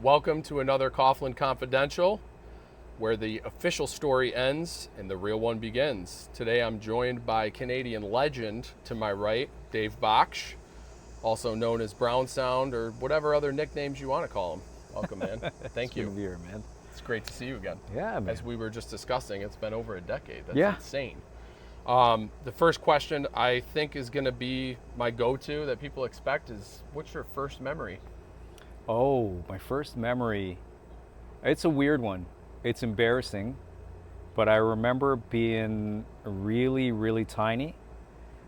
Welcome to another Coughlin Confidential, where the official story ends and the real one begins. Today I'm joined by Canadian legend to my right, Dave Baksh, also known as Brownsound or whatever other nicknames you want to call him. Welcome, man. Thank you. Good to be here, man. It's great to see you again. Yeah, man. As we were just discussing, it's been over a decade. That's Yeah. insane. The first question I think is going to be my go-to that people expect is, what's your first memory? Oh, my first memory. It's a weird one. It's embarrassing, but I remember being really, really tiny.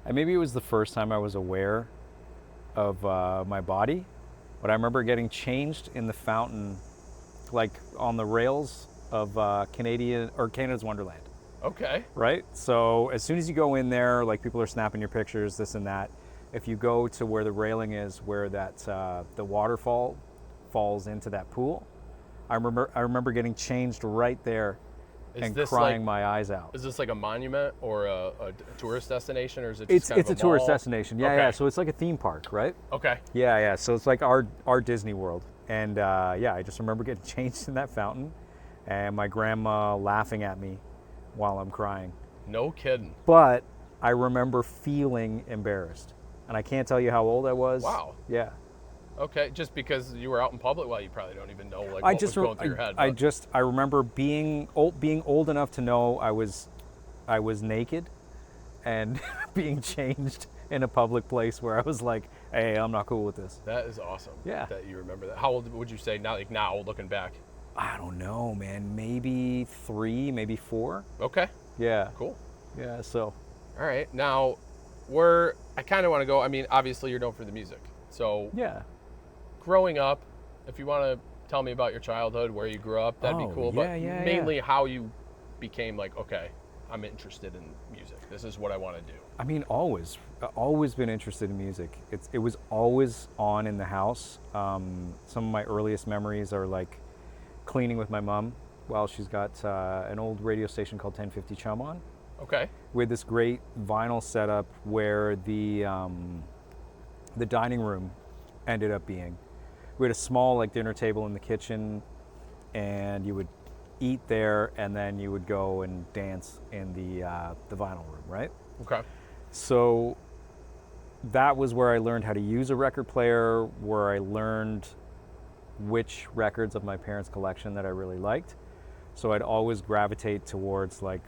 And maybe it was the first time I was aware of my body, but I remember getting changed in the fountain, like on the rails of Canada's Wonderland. Okay. Right? So as soon as you go in there, like people are snapping your pictures, this and that. If you go to where the railing is, where that the waterfall falls into that pool, I remember getting changed right there and crying my eyes out. Is this like a monument or a tourist destination, or is it just kind of a tourist mall? destination. Yeah, Okay. yeah. So it's like a theme park, right? Okay. Yeah, yeah. So it's like our Disney World, and yeah, I just remember getting changed in that fountain, and my grandma laughing at me while I'm crying. No kidding. But I remember feeling embarrassed, and I can't tell you how old I was. Wow. Yeah. Okay, just because you were out in public, well, you probably don't even know like I what just was going through your head. I remember being old enough to know I was naked, and being changed in a public place where I was like, hey, I'm not cool with this. That is awesome. Yeah. That you remember that. How old would you say now? Like now, looking back. I don't know, man. Maybe 3, maybe 4. Okay. Yeah. Cool. Yeah. So. All right. Now, I kind of want to go. I mean, obviously, you're known for the music. So. Yeah. Growing up, if you want to tell me about your childhood, where you grew up, that'd be cool. Yeah, But yeah, mainly how you became like, okay, I'm interested in music. This is what I want to do. I mean, always been interested in music. It was always on in the house. Some of my earliest memories are like cleaning with my mom while she's got an old radio station called 1050 Chum on. Okay. With this great vinyl setup where the dining room ended up being. We had a small like dinner table in the kitchen, and you would eat there, and then you would go and dance in the vinyl room, right? Okay. So that was where I learned how to use a record player, where I learned which records of my parents' collection that I really liked. So I'd always gravitate towards, like,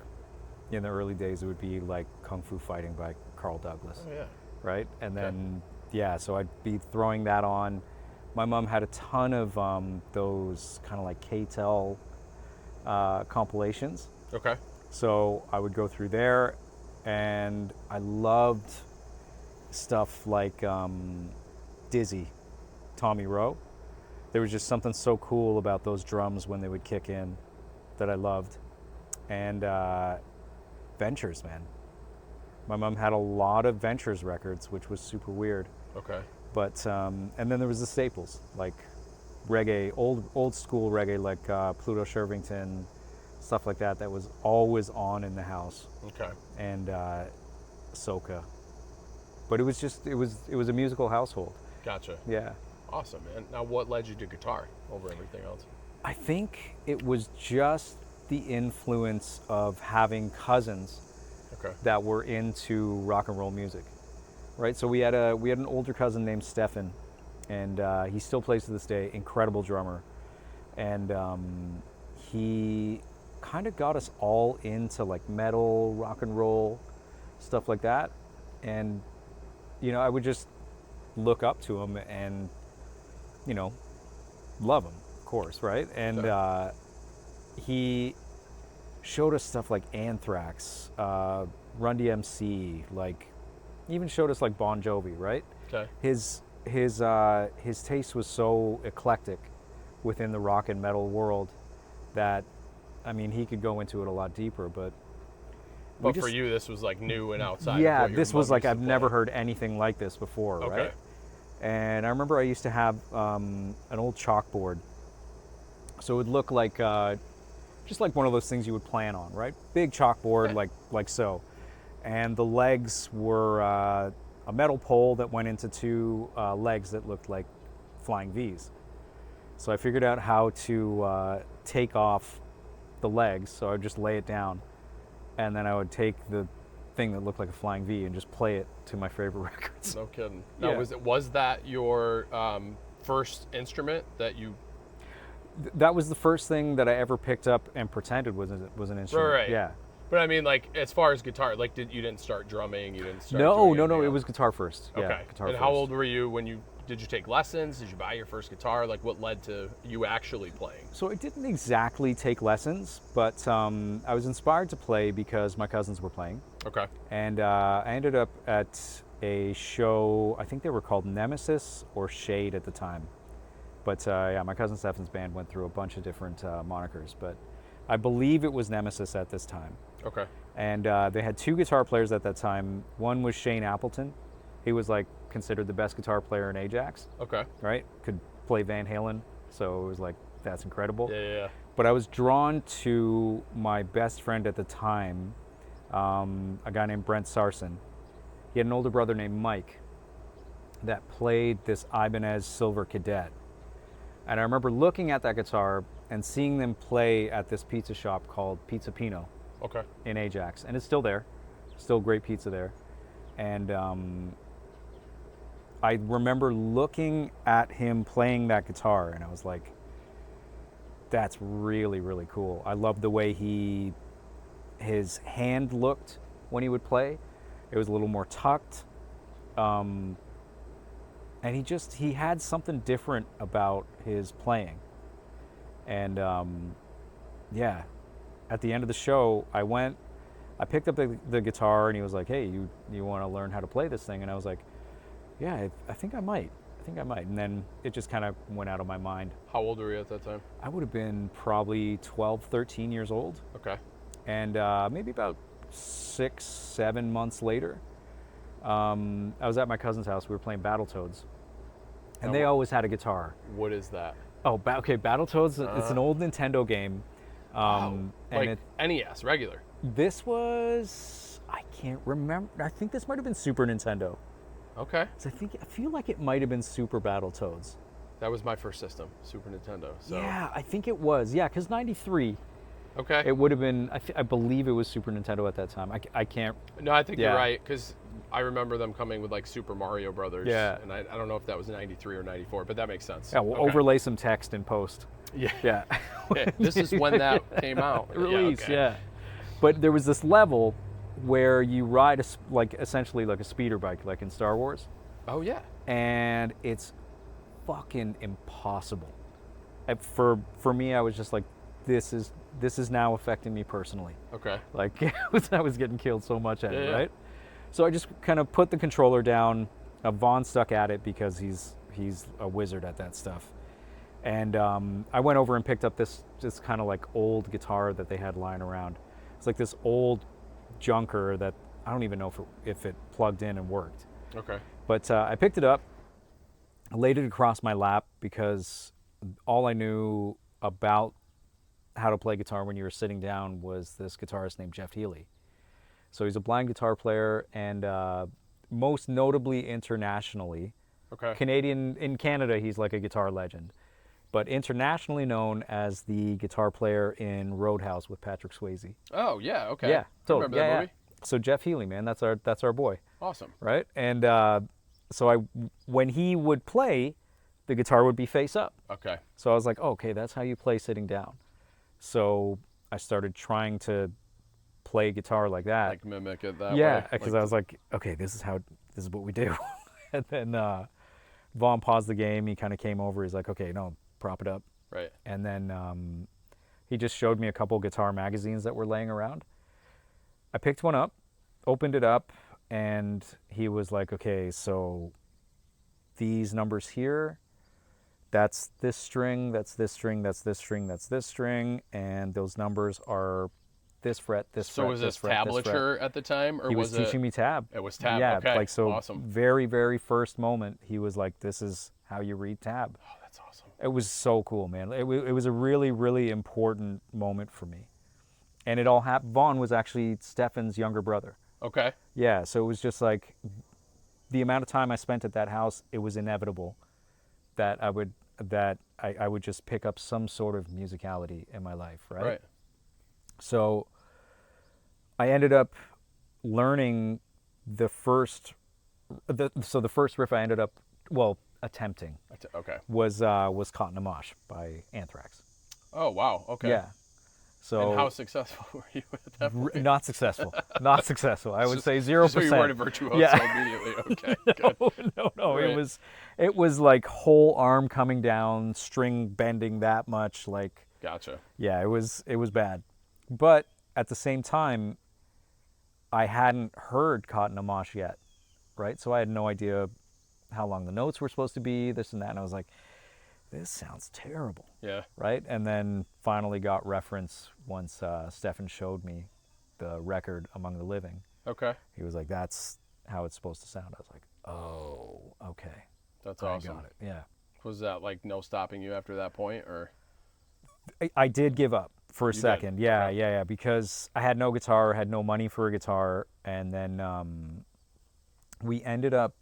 in the early days, it would be like Kung Fu Fighting by Carl Douglas. Oh, yeah. Right? And then, yeah, so I'd be throwing that on. My mom had a ton of those kind of like K-Tel compilations. Okay. So I would go through there, and I loved stuff like Dizzy, Tommy Rowe. There was just something so cool about those drums when they would kick in that I loved. And Ventures, man. My mom had a lot of Ventures records, which was super weird. Okay. But and then there was the staples, like reggae, old school reggae, like Pluto Shervington, stuff like that. That was always on in the house. Okay. And soca. But it was a musical household. Gotcha. Yeah. Awesome, man. Now, what led you to guitar over everything else? I think it was just the influence of having cousins that were into rock and roll music. Right, so we had an older cousin named Stefan, and he still plays to this day. Incredible drummer, and he kind of got us all into like metal, rock and roll, stuff like that. And I would just look up to him and love him, of course, right? And he showed us stuff like Anthrax, Run DMC, like. He even showed us like Bon Jovi, right? Okay. His taste was so eclectic within the rock and metal world that, I mean, he could go into it a lot deeper. But for you, this was like new and outside. Yeah, of what this your was mom like used to I've play. never heard anything like this before, right? And I remember I used to have an old chalkboard, so it would look like just like one of those things you would plan on, right? Big chalkboard, like so. And the legs were a metal pole that went into 2 legs that looked like flying V's. So I figured out how to take off the legs. So I would just lay it down, and then I would take the thing that looked like a flying V and just play it to my favorite records. No kidding. Now, Yeah. was that your first instrument that you? That was the first thing that I ever picked up and pretended was an instrument. Right. Yeah. But I mean, like, as far as guitar, like, you didn't start drumming, you didn't start. No. doing anything It else? was guitar first. Okay. Yeah, guitar And first. how old were you when did you take lessons? Did you buy your first guitar? Like, what led to you actually playing? So I didn't exactly take lessons, but I was inspired to play because my cousins were playing. Okay. And I ended up at a show, I think they were called Nemesis or Shade at the time. But yeah, my cousin Stefan's band went through a bunch of different monikers, but I believe it was Nemesis at this time. Okay. And they had two guitar players at that time. One was Shane Appleton. He was like considered the best guitar player in Ajax, Okay. right? Could play Van Halen, so it was like, that's incredible. Yeah. But I was drawn to my best friend at the time, a guy named Brent Sarson. He had an older brother named Mike that played this Ibanez Silver Cadet. And I remember looking at that guitar and seeing them play at this pizza shop called Pizza Pino Okay. in Ajax. And it's still there, still great pizza there. And I remember looking at him playing that guitar, and I was like, that's really, really cool. I loved the way his hand looked when he would play. It was a little more tucked. And he had something different about his playing. And yeah, at the end of the show, I picked up the guitar, and he was like, hey, you want to learn how to play this thing? And I was like, yeah, I think I might. And then it just kind of went out of my mind. How old were you at that time? I would have been probably 12, 13 years old. Okay. And maybe about 6, 7 months later, I was at my cousin's house. We were playing Battletoads. And they always had a guitar. What is that? Oh, okay, Battletoads, it's an old Nintendo game. Like And NES, regular. this was, I can't remember. I think this might have been Super Nintendo. Okay. 'Cause I feel like it might have been Super Battletoads. That was my first system, Super Nintendo. So. Yeah, I think it was. Yeah, because 93, Okay. it would have been, I believe it was Super Nintendo at that time. I can't. No, I think you're Yeah. right, because I remember them coming with like Super Mario Brothers. Yeah. And I don't know if that was 93 or 94, but that makes sense. Yeah, we'll Okay. overlay some text in post. Yeah. Yeah. Yeah, this is when that came out. Release, okay. yeah. But there was this level where you ride essentially like a speeder bike, like in Star Wars. Oh, yeah. And it's fucking impossible. For me, I was just like, this is now affecting me personally. Okay. Like, I was getting killed so much at it, Yeah. right? So I just kind of put the controller down. Vaughn stuck at it because he's a wizard at that stuff. And I went over and picked up this kind of like old guitar that they had lying around. It's like this old junker that I don't even know if it plugged in and worked. Okay. But I picked it up, laid it across my lap because all I knew about how to play guitar when you were sitting down was this guitarist named Jeff Healey. So he's a blind guitar player, and most notably internationally, Okay. Canadian, in Canada, he's like a guitar legend, but internationally known as the guitar player in Roadhouse with Patrick Swayze. Oh, yeah. Okay. Yeah, I totally. remember that movie. So Jeff Healey, man, that's our boy. Awesome. Right? And so when he would play, the guitar would be face up. Okay. So I was like, oh, okay, that's how you play sitting down. So I started trying to play guitar like that. Like mimic it that way. Yeah, because I was like, okay, this is what we do. And then Vaughn paused the game. He kind of came over. He's like, okay, no, prop it up. Right. And then he just showed me a couple guitar magazines that were laying around. I picked one up, opened it up, and he was like, okay, so these numbers here, that's this string, that's this string, that's this string, that's this string, and those numbers are this fret, this fret, So was this fret, this fret. tablature at the time, or He was it? teaching me tab. It was tab. Yeah, Okay. like so. Awesome. Very, very first moment, he was like, "This is how you read tab." Oh, that's awesome. It was so cool, man. It was a really, really important moment for me, and it all happened. Vaughn was actually Stefan's younger brother. Okay. Yeah, so it was just like the amount of time I spent at that house. It was inevitable that that I would just pick up some sort of musicality in my life, right? Right. So I ended up learning the first riff I ended up attempting Okay. was Cotton and Mosh by Anthrax. Oh, wow. Okay. Yeah. So and how successful were you at that point? not successful. Not successful. I would say 0%. So you weren't a virtuoso immediately. Okay. no, Good. no. Right. It was like whole arm coming down, string bending that much. Like, Gotcha. yeah, it was bad. But at the same time, I hadn't heard Cotton and Mosh yet, right? So I had no idea how long the notes were supposed to be, this and that. And I was like, this sounds terrible. Yeah. Right? And then finally got reference once Stefan showed me the record Among the Living. Okay. He was like, that's how it's supposed to sound. I was like, oh, okay. That's awesome. I got it, yeah. Was that like no stopping you after that point, or? I did give up for a second. Did? Yeah, Okay. yeah, because I had no guitar, had no money for a guitar. And then we ended up,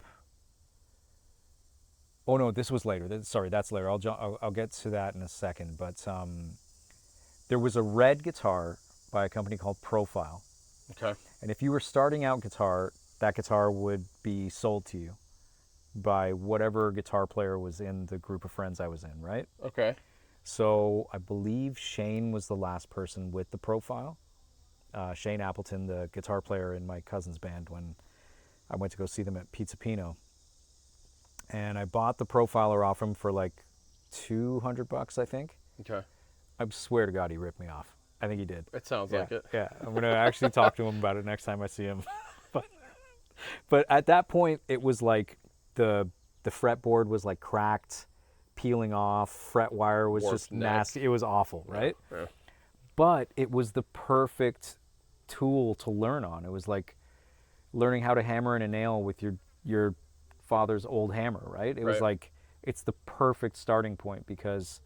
oh no, this was later. Sorry, that's later. I'll get to that in a second. But there was a red guitar by a company called Profile. Okay. And if you were starting out guitar, that guitar would be sold to you by whatever guitar player was in the group of friends I was in, right? Okay. So I believe Shane was the last person with the Profile. Shane Appleton, the guitar player in my cousin's band, when I went to go see them at Pizza Pino. And I bought the Profiler off him for like $200, I think. Okay. I swear to God, he ripped me off. I think he did. It sounds Yeah, like it. yeah. I'm gonna actually talk to him about it next time I see him. but at that point, it was like the fretboard was like cracked, peeling off. Fret wire was Warped just neck. nasty. It was awful, right? Yeah. But it was the perfect tool to learn on. It was like learning how to hammer in a nail with your father's old hammer, right? It was Right. like, it's the perfect starting point, because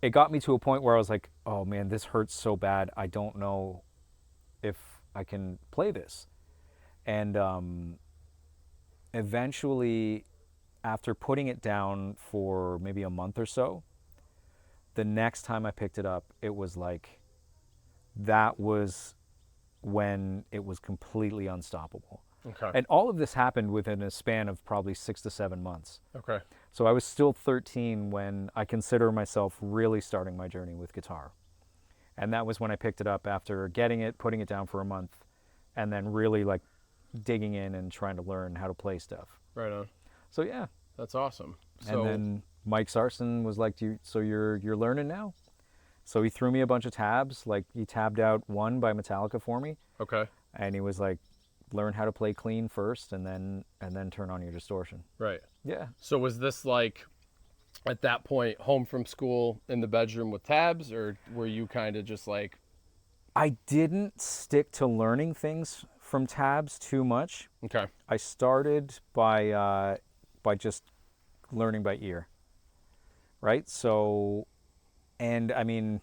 it got me to a point where I was like, oh man, this hurts so bad. I don't know if I can play this. And eventually, after putting it down for maybe a month or so, the next time I picked it up, it was like, that was when it was completely unstoppable. Okay. And all of this happened within a span of probably 6 to 7 months. Okay. So I was still 13 when I consider myself really starting my journey with guitar. And that was when I picked it up after getting it, putting it down for a month, and then really like digging in and trying to learn how to play stuff. Right on. So yeah. That's awesome. So, And then Mike Sarson was like, so you're learning now? So he threw me a bunch of tabs. Like, he tabbed out one by Metallica for me. Okay. And he was like, learn how to play clean first, and then turn on your distortion. Right. Yeah. So was this like, at that point, home from school in the bedroom with tabs, or were you kind of just like? I didn't stick to learning things from tabs too much. Okay. I started by just learning by ear. Right? So, and I mean,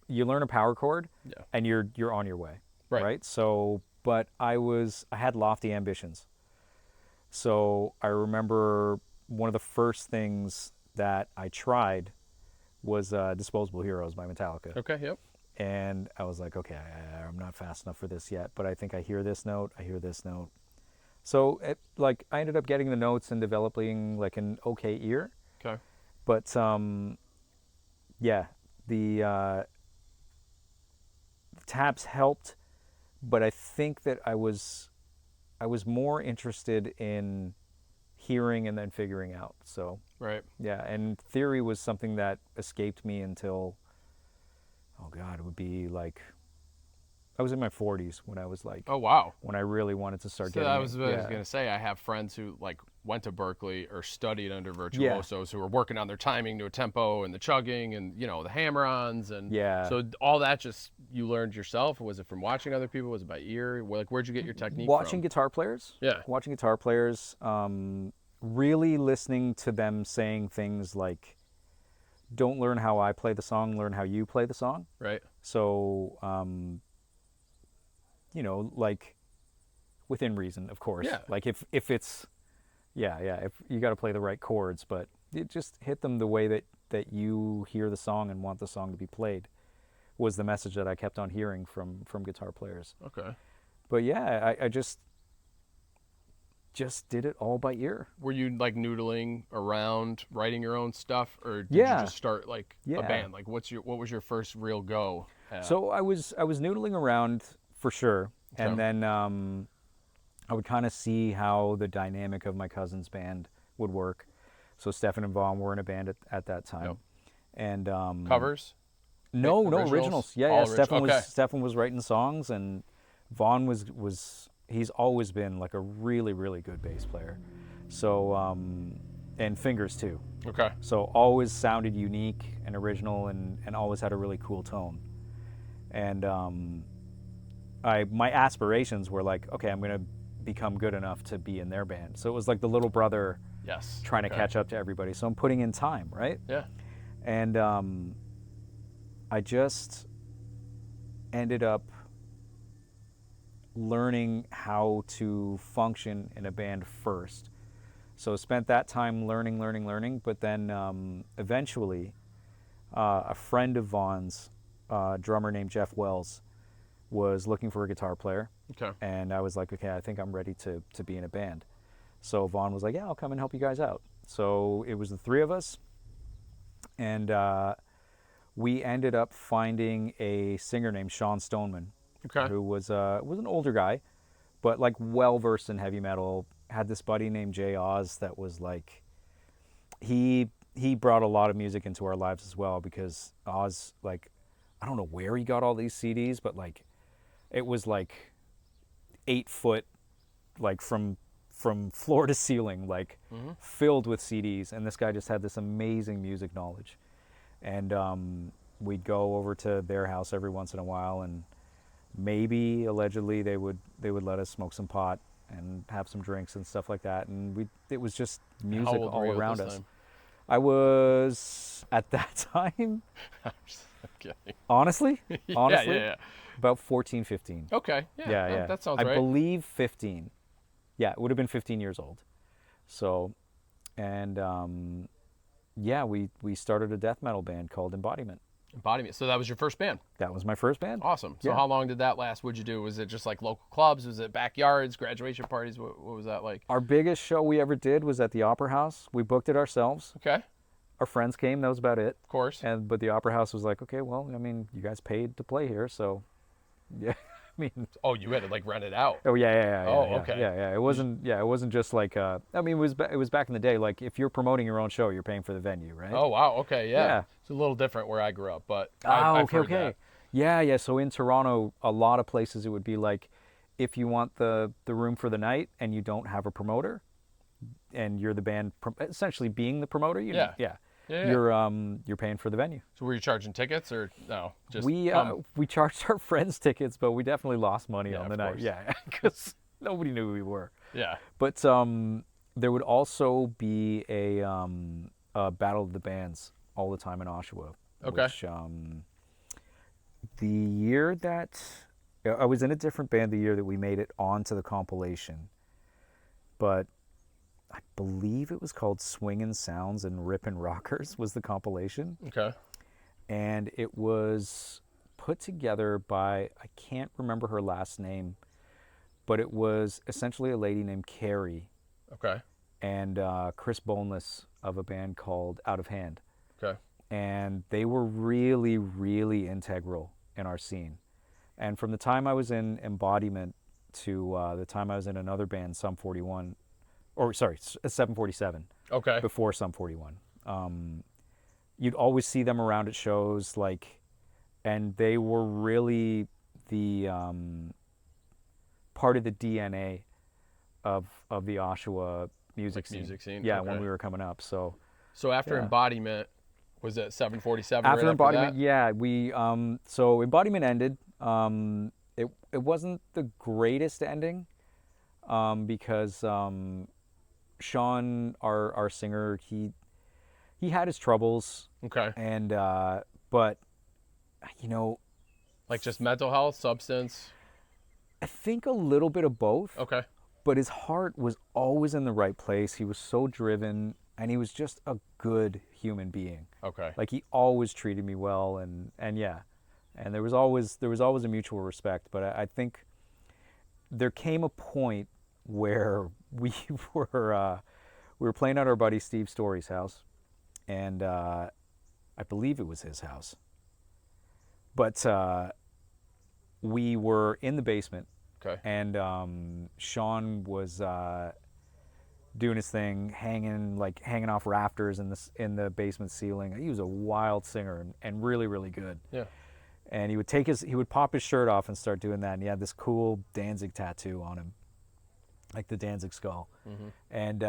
you learn a power chord, Yeah. and you're on your way. Right. So, but I had lofty ambitions. So I remember one of the first things that I tried was Disposable Heroes by Metallica. Okay. Yep. And I was like, okay, I'm not fast enough for this yet, but I think I hear this note, I hear this note. So I ended up getting the notes and developing like an okay ear. Okay. But yeah, the tabs helped, but I think that I was more interested in hearing and then figuring out. So Right. yeah, and theory was something that escaped me until, oh God, it would be like, I was in my 40s when I was like, Oh wow. when I really wanted to start So getting I was yeah. gonna say, I have friends who like went to Berkeley or studied under virtuosos who were working on their timing to a tempo and the chugging and the hammer-ons and Yeah. So all that just you learned yourself? Was it from watching other people? Was it by ear? Like where'd you get your technique Watching from? guitar players. Yeah. Watching guitar players. Really listening to them saying things like, don't learn how I play the song, learn how you play the song. Right. So, like within reason, of course. Yeah. Like if it's, if you got to play the right chords, but it just hit them the way that you hear the song and want the song to be played, was the message that I kept on hearing from guitar players. Okay. But yeah, I just did it all by ear. Were you like noodling around writing your own stuff, or did Yeah. you just start like Yeah. a band? Like what was your first real go at? So I was noodling around for sure, Okay. and then I would kind of see how the dynamic of my cousin's band would work. So Stefan and Vaughn were in a band at that time. Yep. And Covers? no originals. Yeah, Okay. Stefan was writing songs, and Vaughn was he's always been like a really, really good bass player. So and fingers too. Okay. So always sounded unique and original, and always had a really cool tone. And my aspirations were like, okay, I'm gonna become good enough to be in their band. So it was like the little brother Yes. trying to catch up to everybody. So I'm putting in time, right? Yeah. And I just ended up learning how to function in a band first. So spent that time learning, but then eventually a friend of Vaughn's, drummer named Jeff Wells, was looking for a guitar player. Okay. And I was like, okay, I think I'm ready to be in a band. So Vaughn was like, yeah, I'll come and help you guys out. So it was the three of us, and we ended up finding a singer named Sean Stoneman, Okay. who was an older guy, but like well versed in heavy metal. Had this buddy named Jay Oz that was like, he brought a lot of music into our lives as well, because Oz, like, I don't know where he got all these CDs, but like it was like 8 foot, like from floor to ceiling, like filled with CDs, and this guy just had this amazing music knowledge. And we'd go over to their house every once in a while, and maybe allegedly they would let us smoke some pot and have some drinks and stuff like that, and it was just music How old were all you at around this us. time? I was at that time, I'm kidding. honestly, Yeah. about 14, 15. Okay. Yeah. That sounds right. I believe 15. Yeah, it would have been 15 years old. So, and yeah, we started a death metal band called Embodiment. Embodiment. So that was your first band. That was my first band. Awesome. So Yeah. how long did that last? What'd you do? Was it just like local clubs? Was it backyards, graduation parties? What was that like? Our biggest show we ever did was at the Opera House. We booked it ourselves. Okay. Our friends came. That was about it. Of course. But the Opera House was like, okay, well, I mean, you guys paid to play here, so yeah. I mean, Oh, you had to like rent it out. oh yeah. Oh, yeah, okay. Yeah. It wasn't just like. I mean, it was back in the day. Like, if you're promoting your own show, you're paying for the venue, right? Oh, wow. Okay. Yeah. Yeah. It's a little different where I grew up, but Oh, I've heard okay. that. Yeah. So in Toronto, a lot of places it would be like, if you want the room for the night and you don't have a promoter, and you're the band essentially being the promoter, Yeah. you're paying for the venue. So were you charging tickets or no? Just We charged our friends tickets, but we definitely lost money Yeah, on the of night. course. Yeah, because nobody knew who we were. Yeah. But there would also be a Battle of the Bands all the time in Oshawa. Okay. Which, the year that I was in a different band, the year that we made it onto the compilation, but I believe it was called Swingin' Sounds and Rippin' Rockers was the compilation. Okay. And it was put together by, I can't remember her last name, but it was essentially a lady named Carrie Okay. and Chris Boneless of a band called Out of Hand. Okay. And they were really, really integral in our scene. And from the time I was in Embodiment to the time I was in another band, Sum 41, or sorry, 747, Okay. before Sum 41, you'd always see them around at shows, like, and they were really the part of the DNA of the Oshawa music Like scene. music scene, Yeah, okay. when we were coming up. So So after Yeah. Embodiment, was it 747? after right Embodiment, after that? yeah, we so Embodiment ended. It wasn't the greatest ending, because Sean, our singer, he had his troubles, Okay. and but you know, Like just mental health, substance. I think a little bit of both. Okay. But his heart was always in the right place. He was so driven, and he was just a good human being. Okay. Like he always treated me well, and yeah, and there was always a mutual respect. But I think there came a point where were we were playing at our buddy Steve Story's house, and I believe it was his house. But we were in the basement, Okay. and Sean was doing his thing, hanging off rafters in the basement ceiling. He was a wild singer and really, really good. Yeah. And he would pop his shirt off and start doing that. And he had this cool Danzig tattoo on him, like the Danzig skull. Mm-hmm. And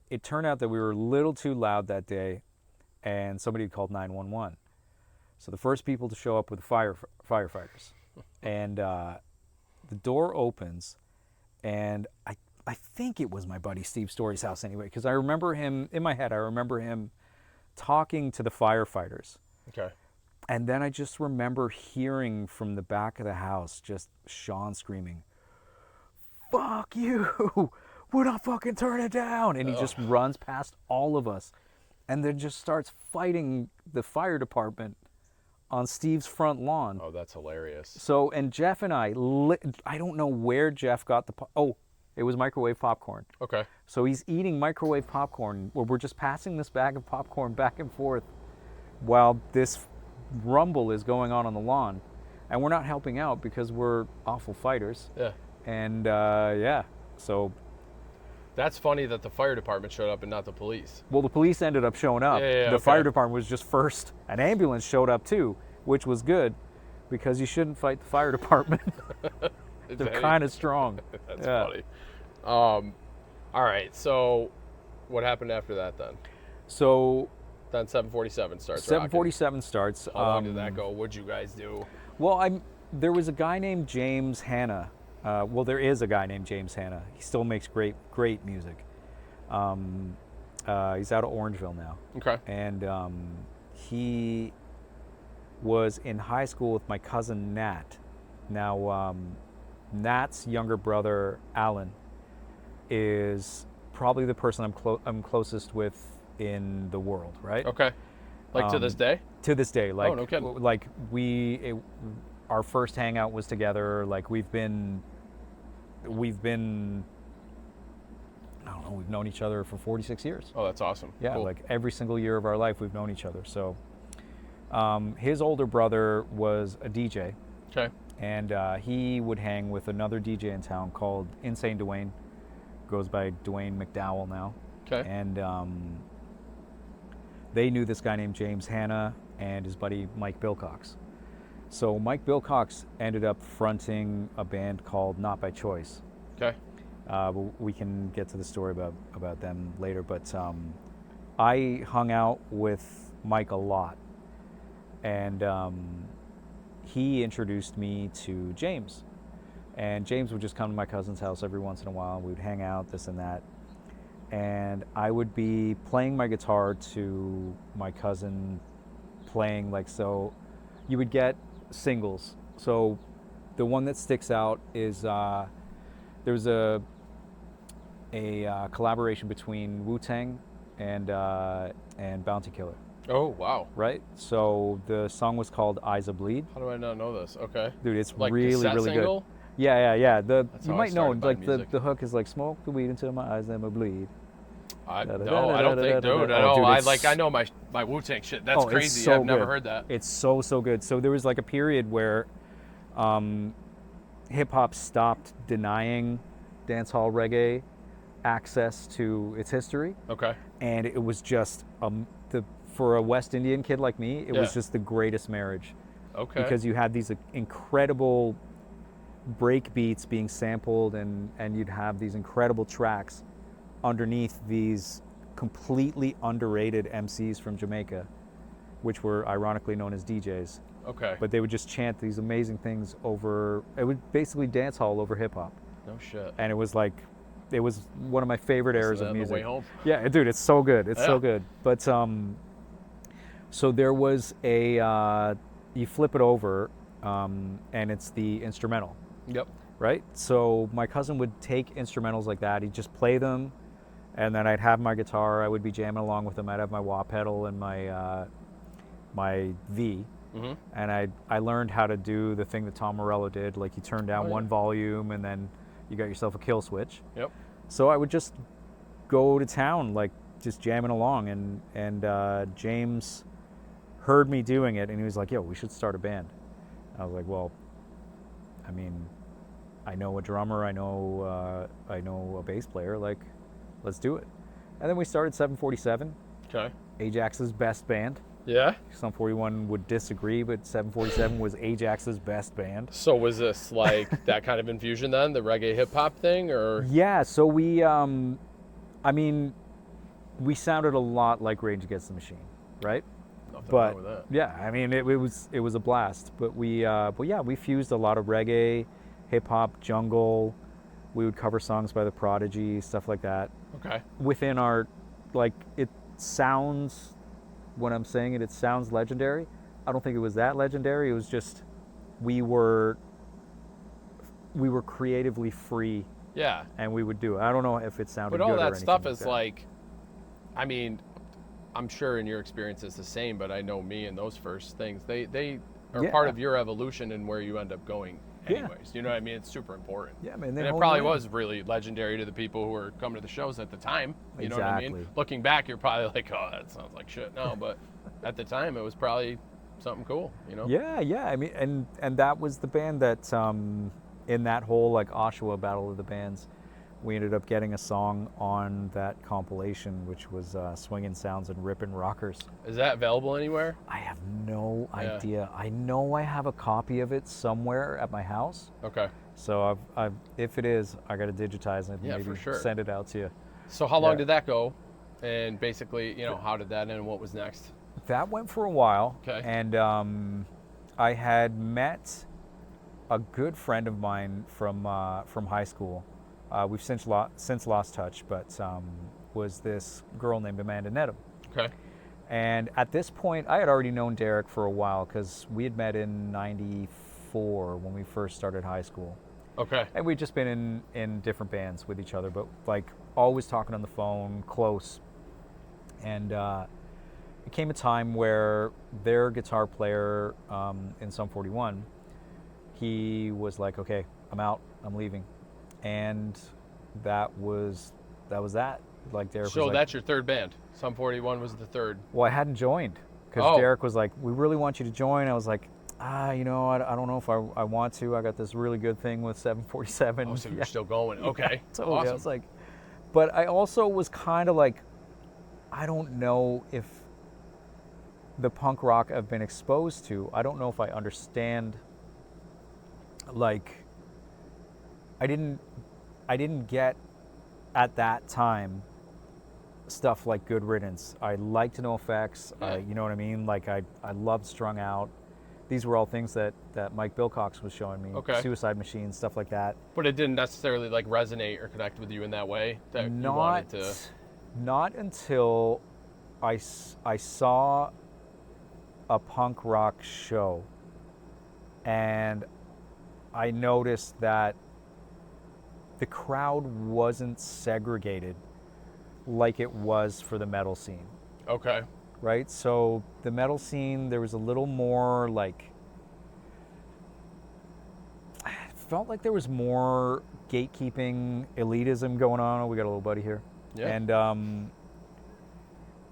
it turned out that we were a little too loud that day, and somebody had called 911. So the first people to show up were the firefighters. And the door opens, and I think it was my buddy Steve Story's house anyway, because I remember him, in my head, I remember him talking to the firefighters. Okay. And then I just remember hearing from the back of the house just Sean screaming, "Fuck you! We're not fucking turning it down!" And he just runs past all of us and then just starts fighting the fire department on Steve's front lawn. Oh, that's hilarious. So, and Jeff and I don't know where Jeff got it was microwave popcorn. Okay. So he's eating microwave popcorn, where we're just passing this bag of popcorn back and forth while this rumble is going on the lawn. And we're not helping out because we're awful fighters. Yeah. And yeah, so. That's funny that the fire department showed up and not the police. Well, the police ended up showing up. Yeah, the fire department was just first. An ambulance showed up too, which was good because you shouldn't fight the fire department. They're kind of strong. That's funny. All right, so what happened after that then? So then 747 starts. 747 starts. How long did that go? What'd you guys do? Well, there was a guy named James Hanna. Well, there is a guy named James Hanna. He still makes great music. He's out of Orangeville now. Okay. And he was in high school with my cousin Nat. Now, Nat's younger brother Alan is probably the person I'm closest with in the world, right? Okay. Like to this day? To this day, like, oh, no kidding. Like our first hangout was together. Like we've been, I don't know, we've known each other for 46 years. Oh, that's awesome. Yeah, cool. like every single year of our life we've known each other. So his older brother was a DJ. Okay. And he would hang with another DJ in town called Insane Dwayne. Goes by Dwayne McDowell now. Okay. And they knew this guy named James Hanna and his buddy Mike Bilcox. So Mike Bilcox ended up fronting a band called Not By Choice. Okay. We can get to the story about them later. But I hung out with Mike a lot. And he introduced me to James. And James would just come to my cousin's house every once in a while. We would hang out, this and that. And I would be playing my guitar to my cousin playing, like, so you would get singles. So the one that sticks out is there was a collaboration between Wu-Tang and Bounty Killer. Oh, wow. Right? So the song was called Eyes of Bleed. How do I not know this? Okay. Dude, it's like really, really single? Good. Yeah. You might know, like music. the hook is like, smoke the weed until my eyes never bleed. No, I don't think, dude. I know my Wu-Tang shit. That's crazy. So I've never good. heard that. It's so good. So there was like a period where hip hop stopped denying dancehall reggae access to its history. Okay. And it was just for a West Indian kid like me, it was just the greatest marriage. Okay. Because you had these incredible break beats being sampled, and you'd have these incredible tracks underneath these completely underrated MCs from Jamaica, which were ironically known as DJs. Okay. But they would just chant these amazing things over, it would basically dance hall over hip hop. No shit. And it was one of my favorite eras of music. On the way home? Yeah, dude, it's so good. It's so good. But so there was you flip it over, and it's the instrumental. Yep. Right? So my cousin would take instrumentals like that, he'd just play them, And then I'd have my guitar. I would be jamming along with them. I'd have my wah pedal and my V. Mm-hmm. And I learned how to do the thing that Tom Morello did. Like you turn down one volume and then you got yourself a kill switch. Yep. So I would just go to town, like just jamming along. And James heard me doing it and he was like, yo, we should start a band. I was like, well, I mean, I know a drummer, I know a bass player, like, let's do it. And then we started 747. Okay. Ajax's best band. Yeah. Some 41 would disagree, but 747 was Ajax's best band. So was this like that kind of infusion then, the reggae hip hop thing, or? Yeah. So we, I mean, we sounded a lot like Rage Against the Machine, right? Nothing But wrong with that. yeah, I mean, it was a blast. But we fused a lot of reggae, hip hop, jungle. We would cover songs by The Prodigy, stuff like that. Okay. Within our, like, it sounds, when I'm saying it sounds legendary. I don't think it was that legendary. It was just we were creatively free. Yeah. And we would do it. I don't know if it sounded But good all or that anything stuff like is that. like, I mean, I'm sure in your experience it's the same, but I know me and those first things, they are part of your evolution and where you end up going anyways. You know what I mean? It's super important. Yeah, man. And it probably was really legendary to the people who were coming to the shows at the time. You know what I mean? Looking back, you're probably like, oh, that sounds like shit now. But at the time, it was probably something cool, you know? Yeah. I mean, and that was the band that, in that whole, like, Oshawa Battle of the Bands, we ended up getting a song on that compilation, which was Swingin' Sounds and Rippin' Rockers. Is that available anywhere? I have no idea. I know I have a copy of it somewhere at my house. Okay. So I've if it is, I got to digitize it and maybe for sure. send it out to you. So how long did that go? And basically, you know, how did that end? What was next? That went for a while. Okay. And I had met a good friend of mine from high school. We've since lost touch, but was this girl named Amanda Nedham. Okay. And at this point, I had already known Derek for a while because we had met in '94 when we first started high school. Okay. And we'd just been in different bands with each other, but like always talking on the phone, close. And it came a time where their guitar player in Sum 41, he was like, okay, I'm out, I'm leaving. And that was that. Like Derek was like, that's your third band. Sum 41 was the third. Well, I hadn't joined because Derek was like, we really want you to join. I was like, you know, I don't know if I want to. I got this really good thing with 747. Oh, so you're still going. Okay. Yeah, totally. Awesome. I was like, but I also was kind of like, I don't know if the punk rock I've been exposed to, I don't know if I understand, like, I didn't get at that time stuff like Good Riddance. I liked NoFX. Yeah. You know what I mean? Like I loved Strung Out. These were all things that Mike Bilcox was showing me. Okay. Suicide Machine, stuff like that. But it didn't necessarily like resonate or connect with you in that way that you wanted to. Not until I saw a punk rock show and I noticed that the crowd wasn't segregated like it was for the metal scene. Okay. Right? So the metal scene, there was a little more like, it felt like there was more gatekeeping, elitism going on. Oh, we got a little buddy here. Yeah. And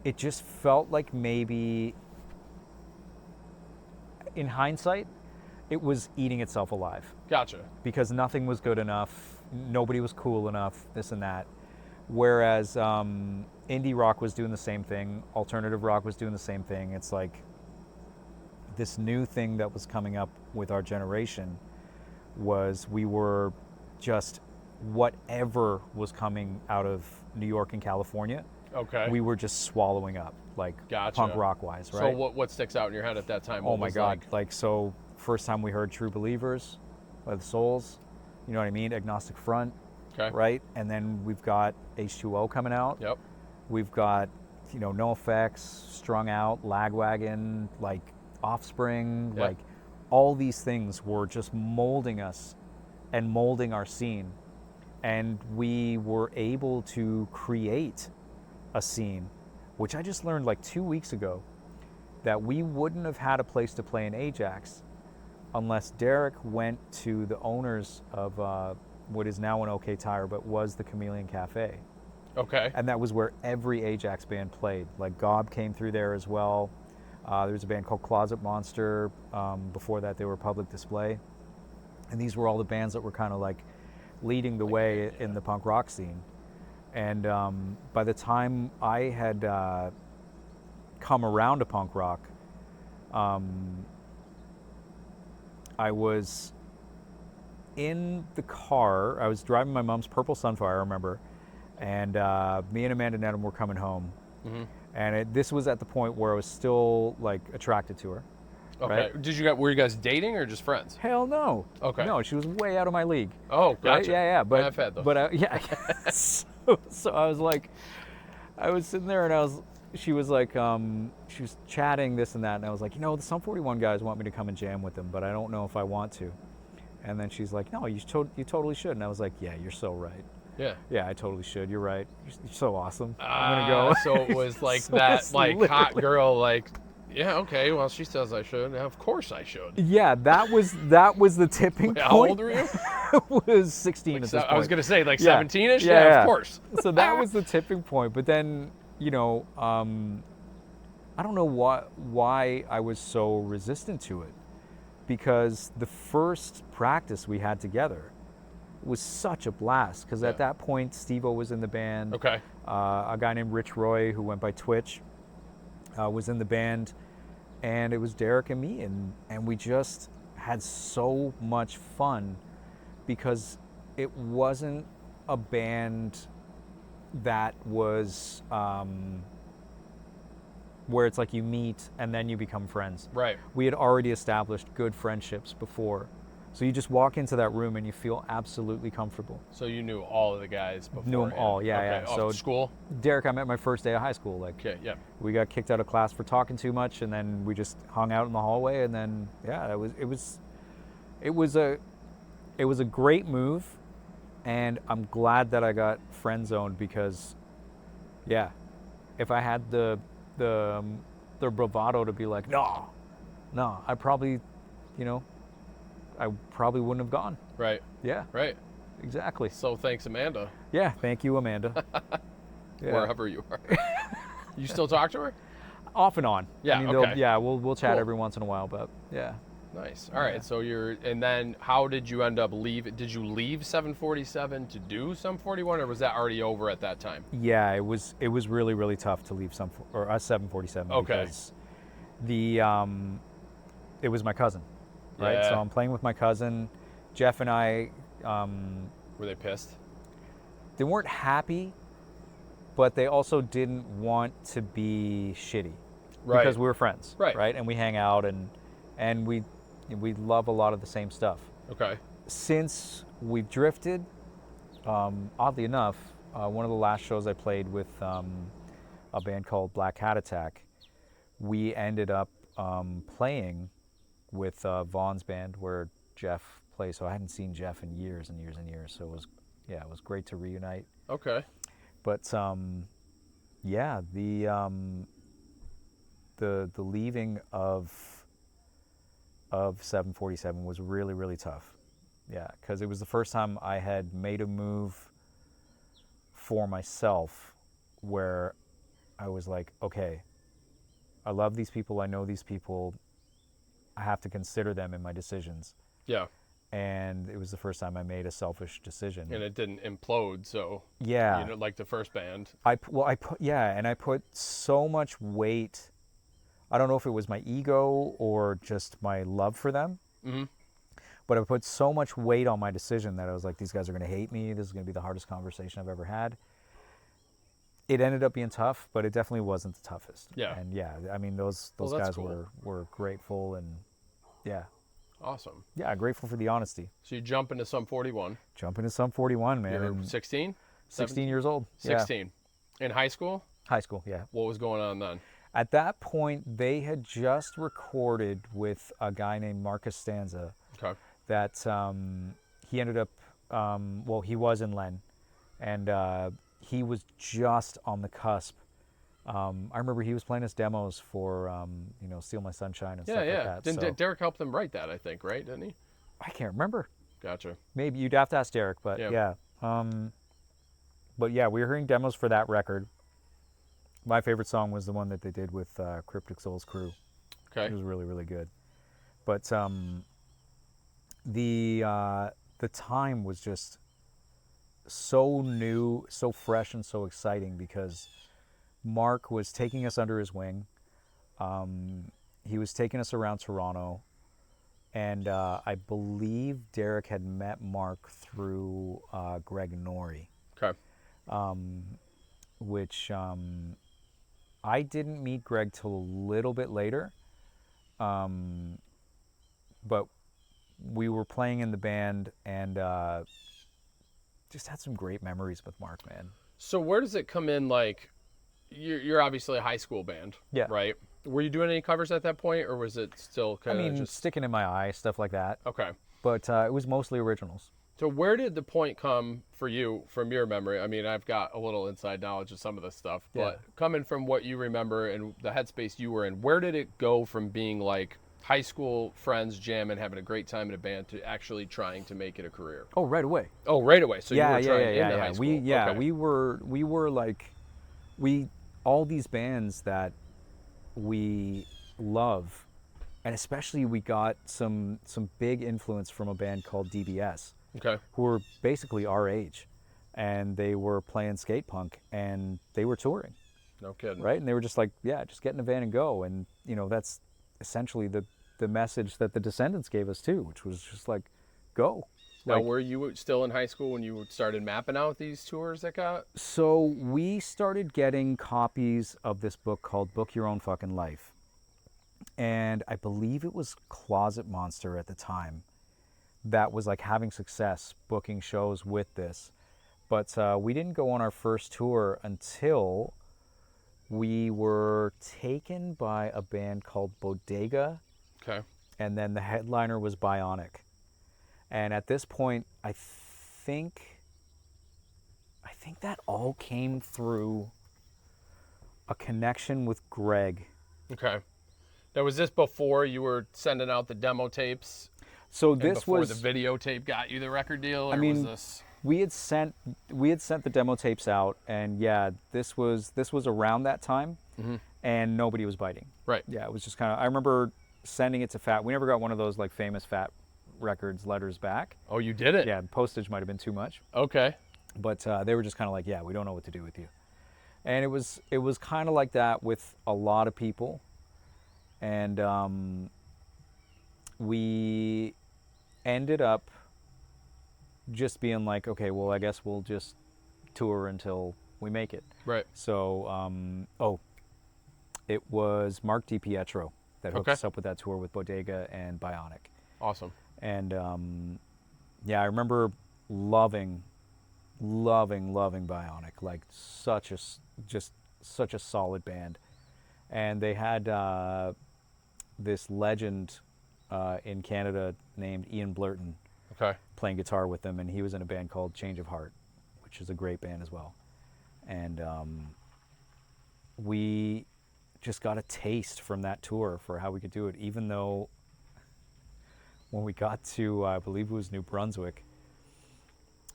it just felt like maybe, in hindsight, it was eating itself alive. Gotcha. Because nothing was good enough, nobody was cool enough, this and that. Whereas indie rock was doing the same thing, alternative rock was doing the same thing. It's like this new thing that was coming up with our generation was we were just whatever was coming out of New York and California. Okay. We were just swallowing up, like punk rock wise, right? So what sticks out in your head at that time? Oh my God! Like so, first time we heard True Believers by the Souls, you know what I mean? Agnostic Front, okay, right? And then we've got H2O coming out. Yep. We've got, you know, NoFX, Strung Out, Lagwagon, like Offspring, Yep. like all these things were just molding us and molding our scene. And we were able to create a scene, which I just learned like 2 weeks ago, that we wouldn't have had a place to play in Ajax unless Derek went to the owners of what is now an OK Tire, but was the Chameleon Cafe. Okay. And that was where every Ajax band played. Like Gob came through there as well. There was a band called Closet Monster. Before that, they were Public Display. And these were all the bands that were kind of like leading the way in the punk rock scene. And by the time I had come around to punk rock, I was in the car. I was driving my mom's purple Sunfire, I remember, and me and Amanda Nedham were coming home. Mm-hmm. And this was at the point where I was still like attracted to her. Okay. Right? Were you guys dating or just friends? Hell no. Okay. No, she was way out of my league. Oh, gotcha. Right? Yeah. But I've had those. But yeah. So I was like, I was sitting there and she was like, she was chatting this and that, and I was like, the Sum 41 guys want me to come and jam with them, but I don't know if I want to. And then she's like, no, you totally should. And I was like, yeah, you're so right. Yeah. Yeah, I totally should. You're right. You're so awesome. I'm gonna go. So it was like So that, it's like literally- hot girl, like, yeah, okay. Well, she says I should. Of course I should. Yeah, that was the tipping point. How old were you? I was 16 at this point. I was gonna say like Yeah. 17ish. Yeah, yeah. Of course. So that was the tipping point. But then, I don't know why I was so resistant to it, because the first practice we had together was such a blast. Because at that point, Steve-O was in the band. Okay. A guy named Rich Roy, who went by Twitch, was in the band, and it was Derek and me, and we just had so much fun because it wasn't a band that was where it's like you meet and then you become friends. Right. We had already established good friendships before. So you just walk into that room and you feel absolutely comfortable. So you knew all of the guys before. Knew them all, yeah, okay. yeah. Off So school. Derek, I met my first day of high school. Like, Okay. Yeah. we got kicked out of class for talking too much, and then we just hung out in the hallway, and then it was a great move, and I'm glad that I got friend zoned because, yeah, if I had the bravado to be like, no, I probably wouldn't have gone. Right. Yeah. Right. Exactly. So thanks, Amanda. Yeah. Thank you, Amanda. Yeah. Wherever you are. You still talk to her? Off and on. Yeah. I mean, Okay. we'll chat Cool. every once in a while, but yeah. Nice. All right. So and then how did you end up leave? Did you leave 747 to do Sum 41, or was that already over at that time? Yeah, it was really, really tough to leave 747 Okay. because it was my cousin, right? Yeah. So I'm playing with my cousin. Jeff and I, Were they pissed? they weren't happy, but they also didn't want to be shitty. Right. Because we were friends, Right. And we hang out and we love a lot of the same stuff. Okay. Since we've drifted, oddly enough, one of the last shows I played with a band called Black Hat Attack, we ended up playing with Vaughn's band where Jeff plays. So I hadn't seen Jeff in years and years and years. So it was great to reunite. Okay. But yeah, the leaving of 747 was really, really tough. Yeah, because it was the first time I had made a move for myself where I was like, okay, I love these people, I know these people, I have to consider them in my decisions. Yeah. And it was the first time I made a selfish decision. And it didn't implode, so Yeah. like the first band. I put so much weight. I don't know if it was my ego or just my love for them. Mm-hmm. But I put so much weight on my decision that I was like, these guys are going to hate me. This is going to be the hardest conversation I've ever had. It ended up being tough, but it definitely wasn't the toughest. Yeah. And yeah, I mean, those that's guys cool. were grateful, and yeah. Awesome. Yeah, grateful for the honesty. So you jump into Sum 41. Jump into Sum 41, man. You're and 16? 16 years old. 16. In high school? Yeah. High school, yeah. What was going on then? At that point, they had just recorded with a guy named Marcus Stanza Okay. that he ended up well, he was in Len, and he was just on the cusp. I remember he was playing us demos for, Steal My Sunshine and stuff like that. Didn't Derek help them write that, I think, right? Didn't he? I can't remember. Gotcha. Maybe you'd have to ask Derek, but yeah. But yeah, we were hearing demos for that record. My favorite song was the one that they did with Cryptic Soul's crew. Okay. It was really, really good. But the time was just so new, so fresh, and so exciting because Mark was taking us under his wing. He was taking us around Toronto. And I believe Derek had met Mark through Greg Norrie. Okay. Which I didn't meet Greg till a little bit later. But we were playing in the band and just had some great memories with Mark, man. So where does it come in? Like, you're obviously a high school band, right? Were you doing any covers at that point, or was it still kind of just Sticking in My Eye, stuff like that? Okay. But it was mostly originals. So where did the point come for you, from your memory? I mean, I've got a little inside knowledge of some of this stuff, but coming from what you remember and the headspace you were in, where did it go from being like high school friends jamming, having a great time in a band, to actually trying to make it a career? Oh, right away. Oh, right away. So you were trying into high school. We were like, all these bands that we love, and especially we got some big influence from a band called DBS. Okay. Who were basically our age, and they were playing skate punk, and they were touring. No kidding. Right, and they were just like, just get in a van and go, and that's essentially the message that the Descendants gave us too, which was just like, go. Now, were you still in high school when you started mapping out these tours that got? So we started getting copies of this book called Book Your Own Fucking Life, and I believe it was Closet Monster at the time that was like having success booking shows with this. But we didn't go on our first tour until we were taken by a band called Bodega. Okay. And then the headliner was Bionic. And at this point, I think that all came through a connection with Greg. Okay. Now, was this before you were sending out the demo tapes? So this before was the videotape got you the record deal, or was this? we had sent the demo tapes out, and this was around that time, and nobody was biting. Right. Yeah, it was just kind of. I remember sending it to Fat. We never got one of those like famous Fat Records letters back. Oh, you did it? Yeah, postage might have been too much. Okay. But they were just kind of like, we don't know what to do with you, and it was kind of like that with a lot of people, and we ended up just being like, okay, well, I guess we'll just tour until we make it. Right. So, it was Mark DiPietro that hooked us up with that tour with Bodega and Bionic. Awesome. And I remember loving Bionic, like such a solid band. And they had this legend in Canada named Ian Blurton playing guitar with them, and he was in a band called Change of Heart, which is a great band as well. And we just got a taste from that tour for how we could do it, even though when we got to, I believe it was New Brunswick,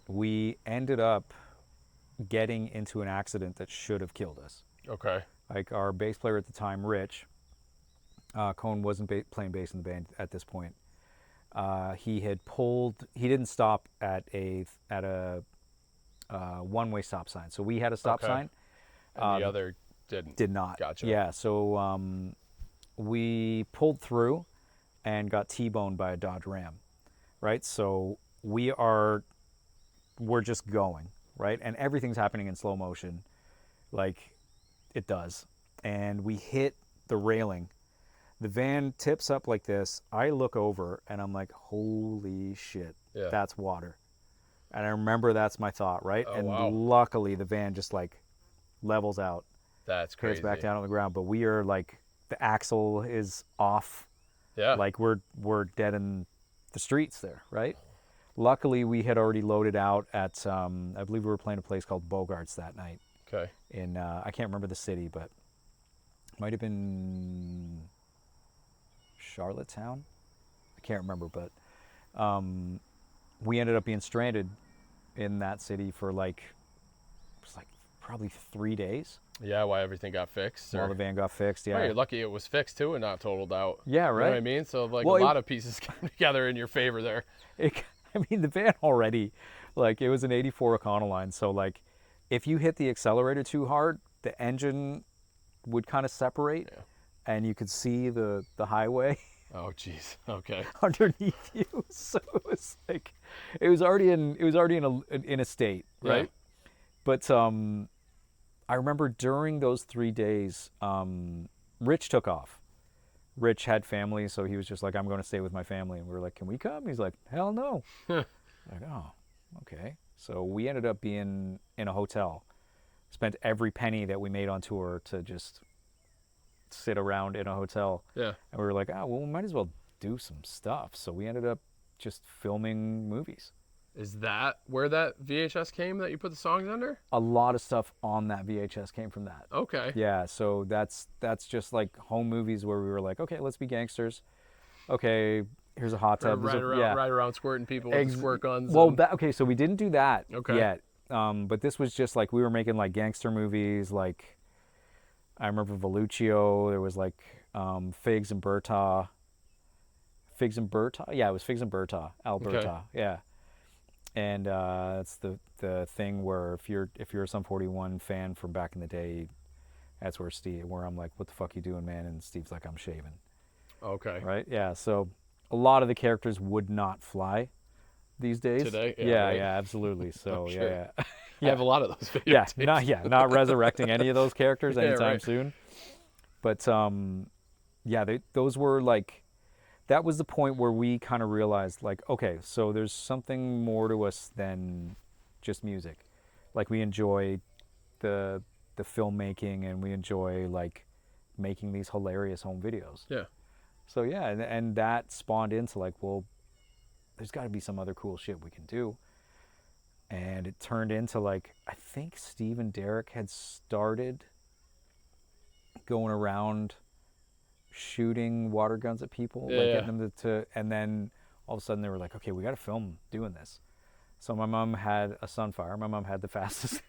we ended up getting into an accident that should have killed us. Okay. Like our bass player at the time, Rich, Cohn wasn't playing bass in the band at this point. He didn't stop at a one-way stop sign. So we had a stop sign. And the other didn't. Did not. Gotcha. Yeah, so we pulled through and got T-boned by a Dodge Ram, right? So we're just going, right? And everything's happening in slow motion, like it does. And we hit the railing. The van tips up like this. I look over and I'm like, holy shit, that's water. And I remember that's my thought, right? Oh, and wow. Luckily the van just like levels out. That's crazy. It's back down on the ground, but we are like, the axle is off. Yeah. Like we're dead in the streets there, right? Luckily, we had already loaded out at, I believe we were playing a place called Bogart's that night. Okay. In, I can't remember the city, but it might have been Charlottetown. I can't remember, but we ended up being stranded in that city for like, it was like probably 3 days. Yeah, why everything got fixed. While the van got fixed, yeah. Well, you're lucky it was fixed too and not totaled out. Yeah, right. You know what I mean? So like well, a lot of pieces came together in your favor there. I mean, the van already, like it was an 84 Econoline, so like if you hit the accelerator too hard, the engine would kind of separate, and you could see the highway. Oh, jeez. Okay. Underneath you, so it was like, it was already in a state, right? Yeah. But I remember during those 3 days, Rich took off. Rich had family, so he was just like, I'm going to stay with my family. And we were like, can we come? He's like, hell no. Like, oh, okay. So we ended up being in a hotel. Spent every penny that we made on tour to just sit around in a hotel. Yeah. And we were like, oh, well, we might as well do some stuff. So we ended up just filming movies. Is that where that VHS came that you put the songs under? A lot of stuff on that VHS came from that. Okay. Yeah, so that's just like home movies where we were like, okay, let's be gangsters. Okay, here's a hot tub. Ride around squirting people with squirt guns. Well, okay, so we didn't do that yet. But this was just like we were making like gangster movies. Like I remember Velluccio. There was like Figs and Berta. Figs and Berta? Yeah, it was Figs and Berta. Alberta. Okay. Yeah. And it's the thing where if you're a Sum 41 fan from back in the day, that's where I'm like, what the fuck you doing, man? And Steve's like, I'm shaving. Okay. Right? Yeah. So a lot of the characters would not fly these days. Today? Yeah, right? Yeah, absolutely. So sure. yeah. I have a lot of those videos. Not resurrecting any of those characters anytime soon. But those were like, that was the point where we kind of realized, like, okay, so there's something more to us than just music. Like, we enjoy the filmmaking, and we enjoy, like, making these hilarious home videos. Yeah. So, yeah, and that spawned into, like, well, there's got to be some other cool shit we can do. And it turned into, like, I think Steve and Derek had started going around shooting water guns at people, like getting them to, and then all of a sudden they were like, okay, we got to film doing this. So my mom had a Sunfire. My mom had the fastest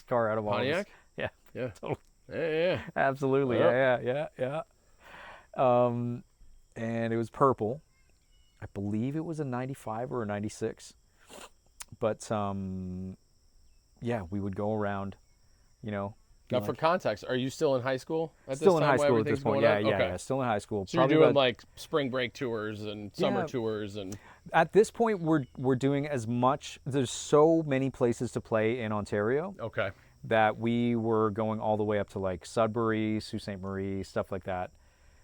car out of all of us. Yeah, totally. Yeah, absolutely. Yeah. And it was purple. I believe it was a 95 or a 96. But we would go around, you know. Now, for context, are you still in high school at this time? Still in high school at this point, yeah, still in high school. So you're doing like spring break tours and summer tours and... At this point, we're doing as much... There's so many places to play in Ontario. Okay. That we were going all the way up to like Sudbury, Sault Ste. Marie, stuff like that.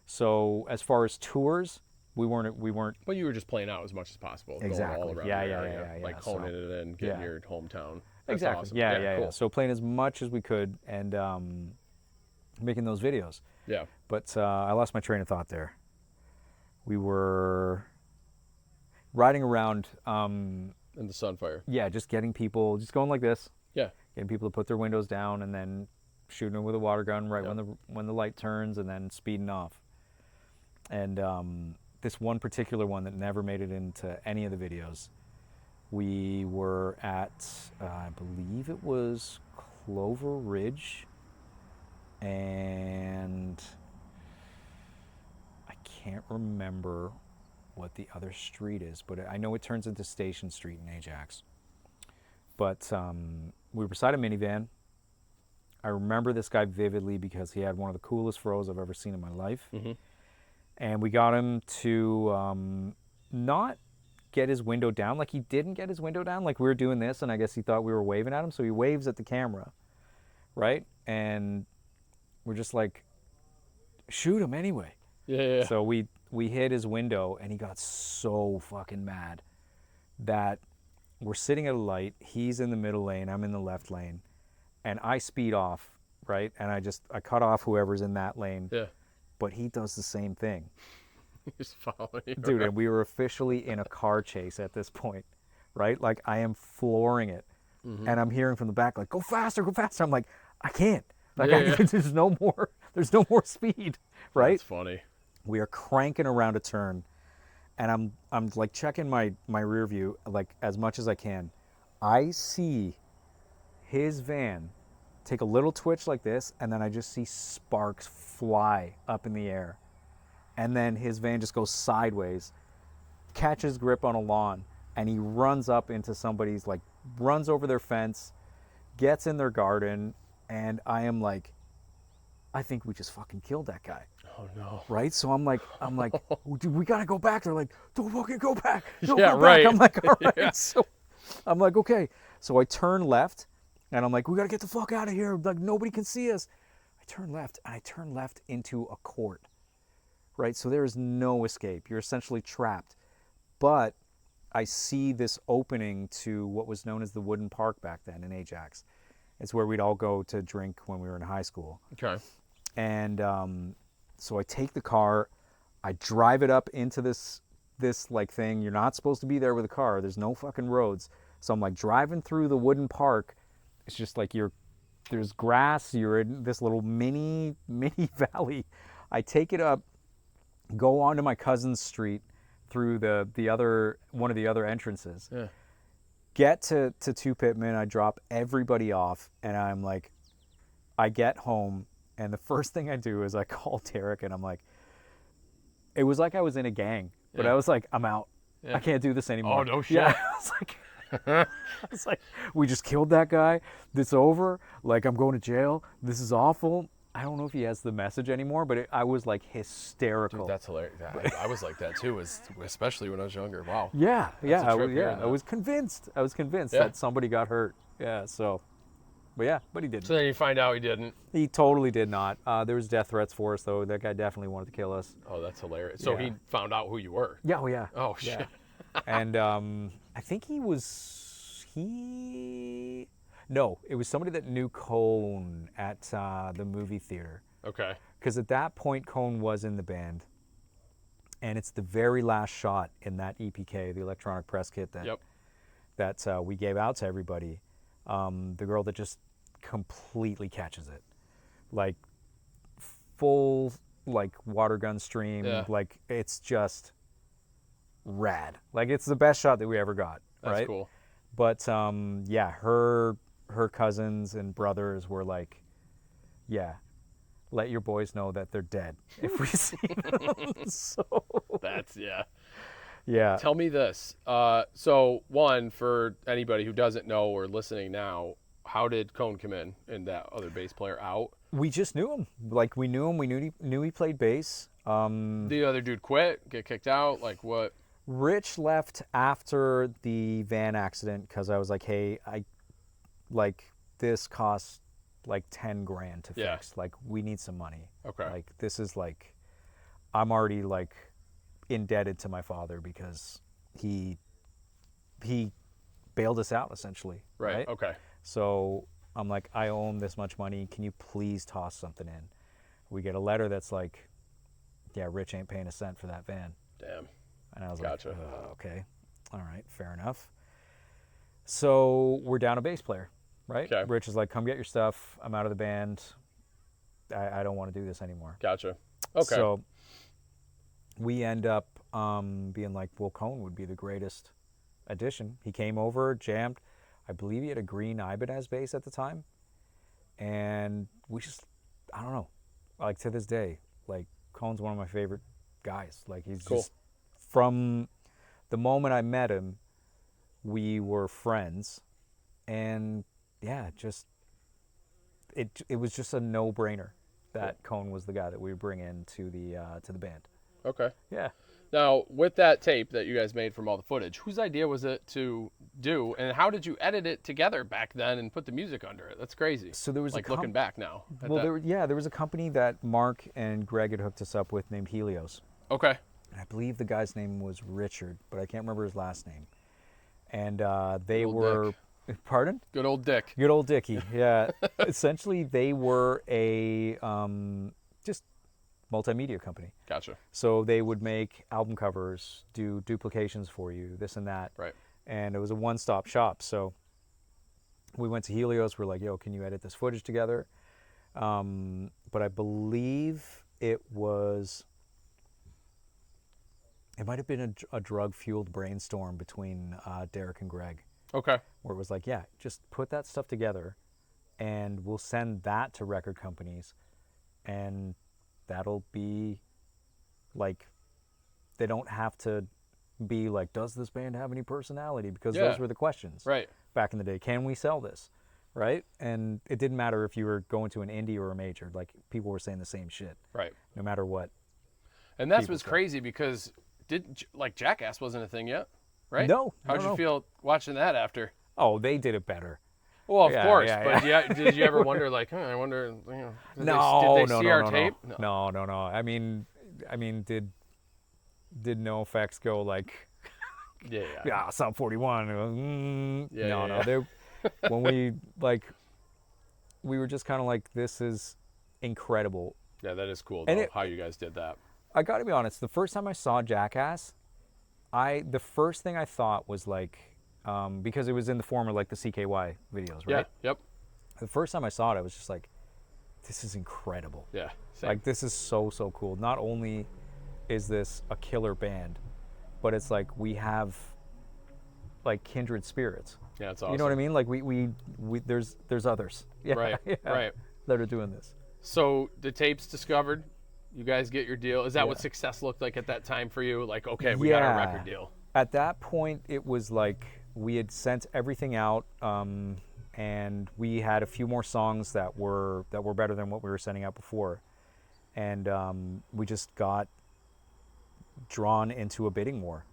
So as far as tours, we weren't... But you were just playing out as much as possible. Exactly. Going all around the area, like honing it in, getting your hometown. That's exactly. Awesome. Yeah. Cool. So playing as much as we could and making those videos. Yeah. But I lost my train of thought there. We were riding around. In the Sunfire. Yeah, just getting people, just going like this. Yeah. Getting people to put their windows down and then shooting them with a water gun right when the light turns and then speeding off. And this one particular one that never made it into any of the videos. We were at, I believe it was Clover Ridge, and I can't remember what the other street is, but I know it turns into Station Street in Ajax. But we were beside a minivan. I remember this guy vividly because he had one of the coolest froze I've ever seen in my life. Mm-hmm. And we got him to not get his window down. Like, he didn't get his window down. Like, we were doing this, and I guess he thought we were waving at him, so he waves at the camera, right? And we're just like, shoot him anyway. Yeah. So we hit his window, and he got so fucking mad that we're sitting at a light. He's in the middle lane. I'm in the left lane. And I speed off, right? And I cut off whoever's in that lane. Yeah. But he does the same thing. He's following you Dude, around. And we were officially in a car chase at this point. right? Like I am flooring it. And I'm hearing from the back, like, go faster, go faster. I'm like, I can't. Like, there's no more speed, right? That's funny. We are cranking around a turn, and I'm like checking my rear view like as much as I can. I see his van take a little twitch like this, and then I just see sparks fly up in the air. And then his van just goes sideways, catches grip on a lawn, and he runs up into somebody's, like, runs over their fence, gets in their garden, and I am like, I think we just fucking killed that guy. Oh no. Right? So I'm like, dude, we gotta go back. They're like, don't fucking go back. Don't Yeah, go right. back. I'm like, all right. Yeah. So I'm like, okay. So I turn left, and I'm like, we gotta get the fuck out of here. Like, nobody can see us. I turn left, and I turn left into a court. Right? So there is no escape. You're essentially trapped. But I see this opening to what was known as the Wooden Park back then in Ajax. It's where we'd all go to drink when we were in high school. Okay. And so I take the car, I drive it up into this like thing. You're not supposed to be there with a car. There's no fucking roads. So I'm like driving through the Wooden Park. It's just like there's grass. You're in this little mini valley. I take it up, go onto my cousin's street through one of the other entrances. Yeah. Get to Two Pitman, I drop everybody off, and I'm like, I get home, and the first thing I do is I call Derek, and I'm like, it was like I was in a gang, but I was like, I'm out. Yeah. I can't do this anymore. Oh, no shit. Yeah, I was like, we just killed that guy. It's over. Like, I'm going to jail. This is awful. I don't know if he has the message anymore, but I was like hysterical. Dude, that's hilarious. I was like that too, especially when I was younger. Wow. Yeah, That's a trip hearing I was convinced. Yeah. That somebody got hurt. Yeah, so, but he didn't. So then you find out he didn't. He totally did not. There was death threats for us, though. That guy definitely wanted to kill us. Oh, that's hilarious. So Yeah. he found out who you were. Yeah, oh yeah. Oh shit. Yeah. And I think no, it was somebody that knew Cone at the movie theater. Okay. Because at that point, Cone was in the band. And it's the very last shot in that EPK, the electronic press kit that we gave out to everybody. The girl that just completely catches it. Like, full, like, water gun stream. Yeah. Like, it's just rad. Like, it's the best shot that we ever got. That's right? cool. But, yeah, her cousins and brothers were like, yeah, let your boys know that they're dead if we see them. So That's, yeah. Yeah. Tell me this. So one, for anybody who doesn't know or listening now, how did Cone come in and that other bass player out? We just knew him. Like, we knew him. We knew he played bass. The other dude quit, get kicked out? Like, what? Rich left after the van accident because I was like, hey, this costs like 10 grand to Yeah. fix. Like, we need some money. Okay. Like, this is like, I'm already like indebted to my father because he bailed us out essentially. Right. Okay. So I'm like, I owe him this much money. Can you please toss something in? We get a letter that's like, yeah, Rich ain't paying a cent for that van. Damn. And I was Gotcha. like, okay, all right, fair enough. So we're down a bass player, right? Okay. Rich is like, come get your stuff. I'm out of the band. I don't want to do this anymore. Gotcha. Okay. So we end up being like, well, Cone would be the greatest addition. He came over, jammed. I believe he had a green Ibanez bass at the time. And we just, I don't know, like to this day, like Cone's one of my favorite guys. Like he's Cool. just, from the moment I met him, we were friends. And yeah, just, it was just a no-brainer that Cone was the guy that we would bring in to the band. Okay. Yeah. Now, with that tape that you guys made from all the footage, whose idea was it to do, and how did you edit it together back then and put the music under it? That's crazy. So there was like looking back now. at Well, that. there was a company that Mark and Greg had hooked us up with named Helios. Okay. And I believe the guy's name was Richard, but I can't remember his last name. And they Old were, Dick. Pardon? Good old Dick. Good old Dickie, yeah. Essentially, they were a just multimedia company. Gotcha. So they would make album covers, do duplications for you, this and that. Right. and it was a one-stop shop. So we went to Helios. We're like, yo, can you edit this footage together? But I believe it might have been a drug-fueled brainstorm between Derek and Greg. Okay. Where it was like, yeah, just put that stuff together and we'll send that to record companies, and that'll be like, they don't have to be like, does this band have any personality? Because those were the questions back in the day. Can we sell this? Right? And it didn't matter if you were going to an indie or a major. Like, people were saying the same shit. Right. No matter what. And that's what's crazy, because Jackass wasn't a thing yet, right? No. How'd you feel watching that after? Oh, they did it better. Well, of course. But did you ever wonder, like, I wonder, did they see our tape? No. I mean, did NoFX go like, Sub 41? No. When we were just kind of like, this is incredible. Yeah, that is cool, though, how you guys did that. I got to be honest, the first time I saw Jackass, the first thing I thought was like, because it was in the form of like the CKY videos, right? Yeah, yep. The first time I saw it, I was just like, this is incredible. Yeah, same. Like, this is so cool. Not only is this a killer band, but it's like, we have like kindred spirits. Yeah, it's awesome. You know what I mean? Like, we there's others. Yeah, right. That are doing this. So the tape's discovered. You guys get your deal. Is that what success looked like at that time for you? Like, okay, we got our record deal. At that point, it was like, we had sent everything out, and we had a few more songs that were better than what we were sending out before, and we just got drawn into a bidding war,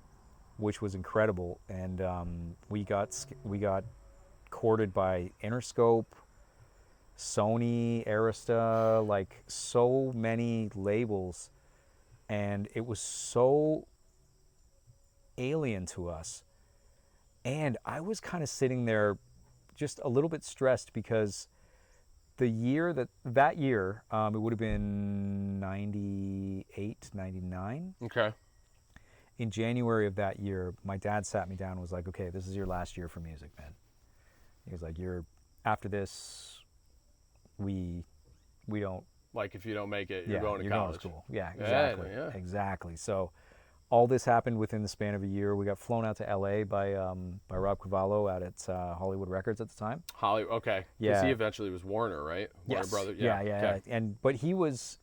which was incredible. And we got courted by Interscope, Sony, Arista, like so many labels, and it was so alien to us. And I was kind of sitting there just a little bit stressed, because the year that year, it would have been 98, 99. Okay. In January of that year, my dad sat me down and was like, okay, this is your last year for music, man. He was like, after this, we don't. Like, if you don't make it, you're going to college. Going to school. Yeah, exactly. Yeah. Exactly. So all this happened within the span of a year. We got flown out to LA by Rob Cavallo out at Hollywood Records at the time. Okay. Yeah. Because he eventually was Warner, right? Yes. Warner Brothers. Yeah. Okay. But he was,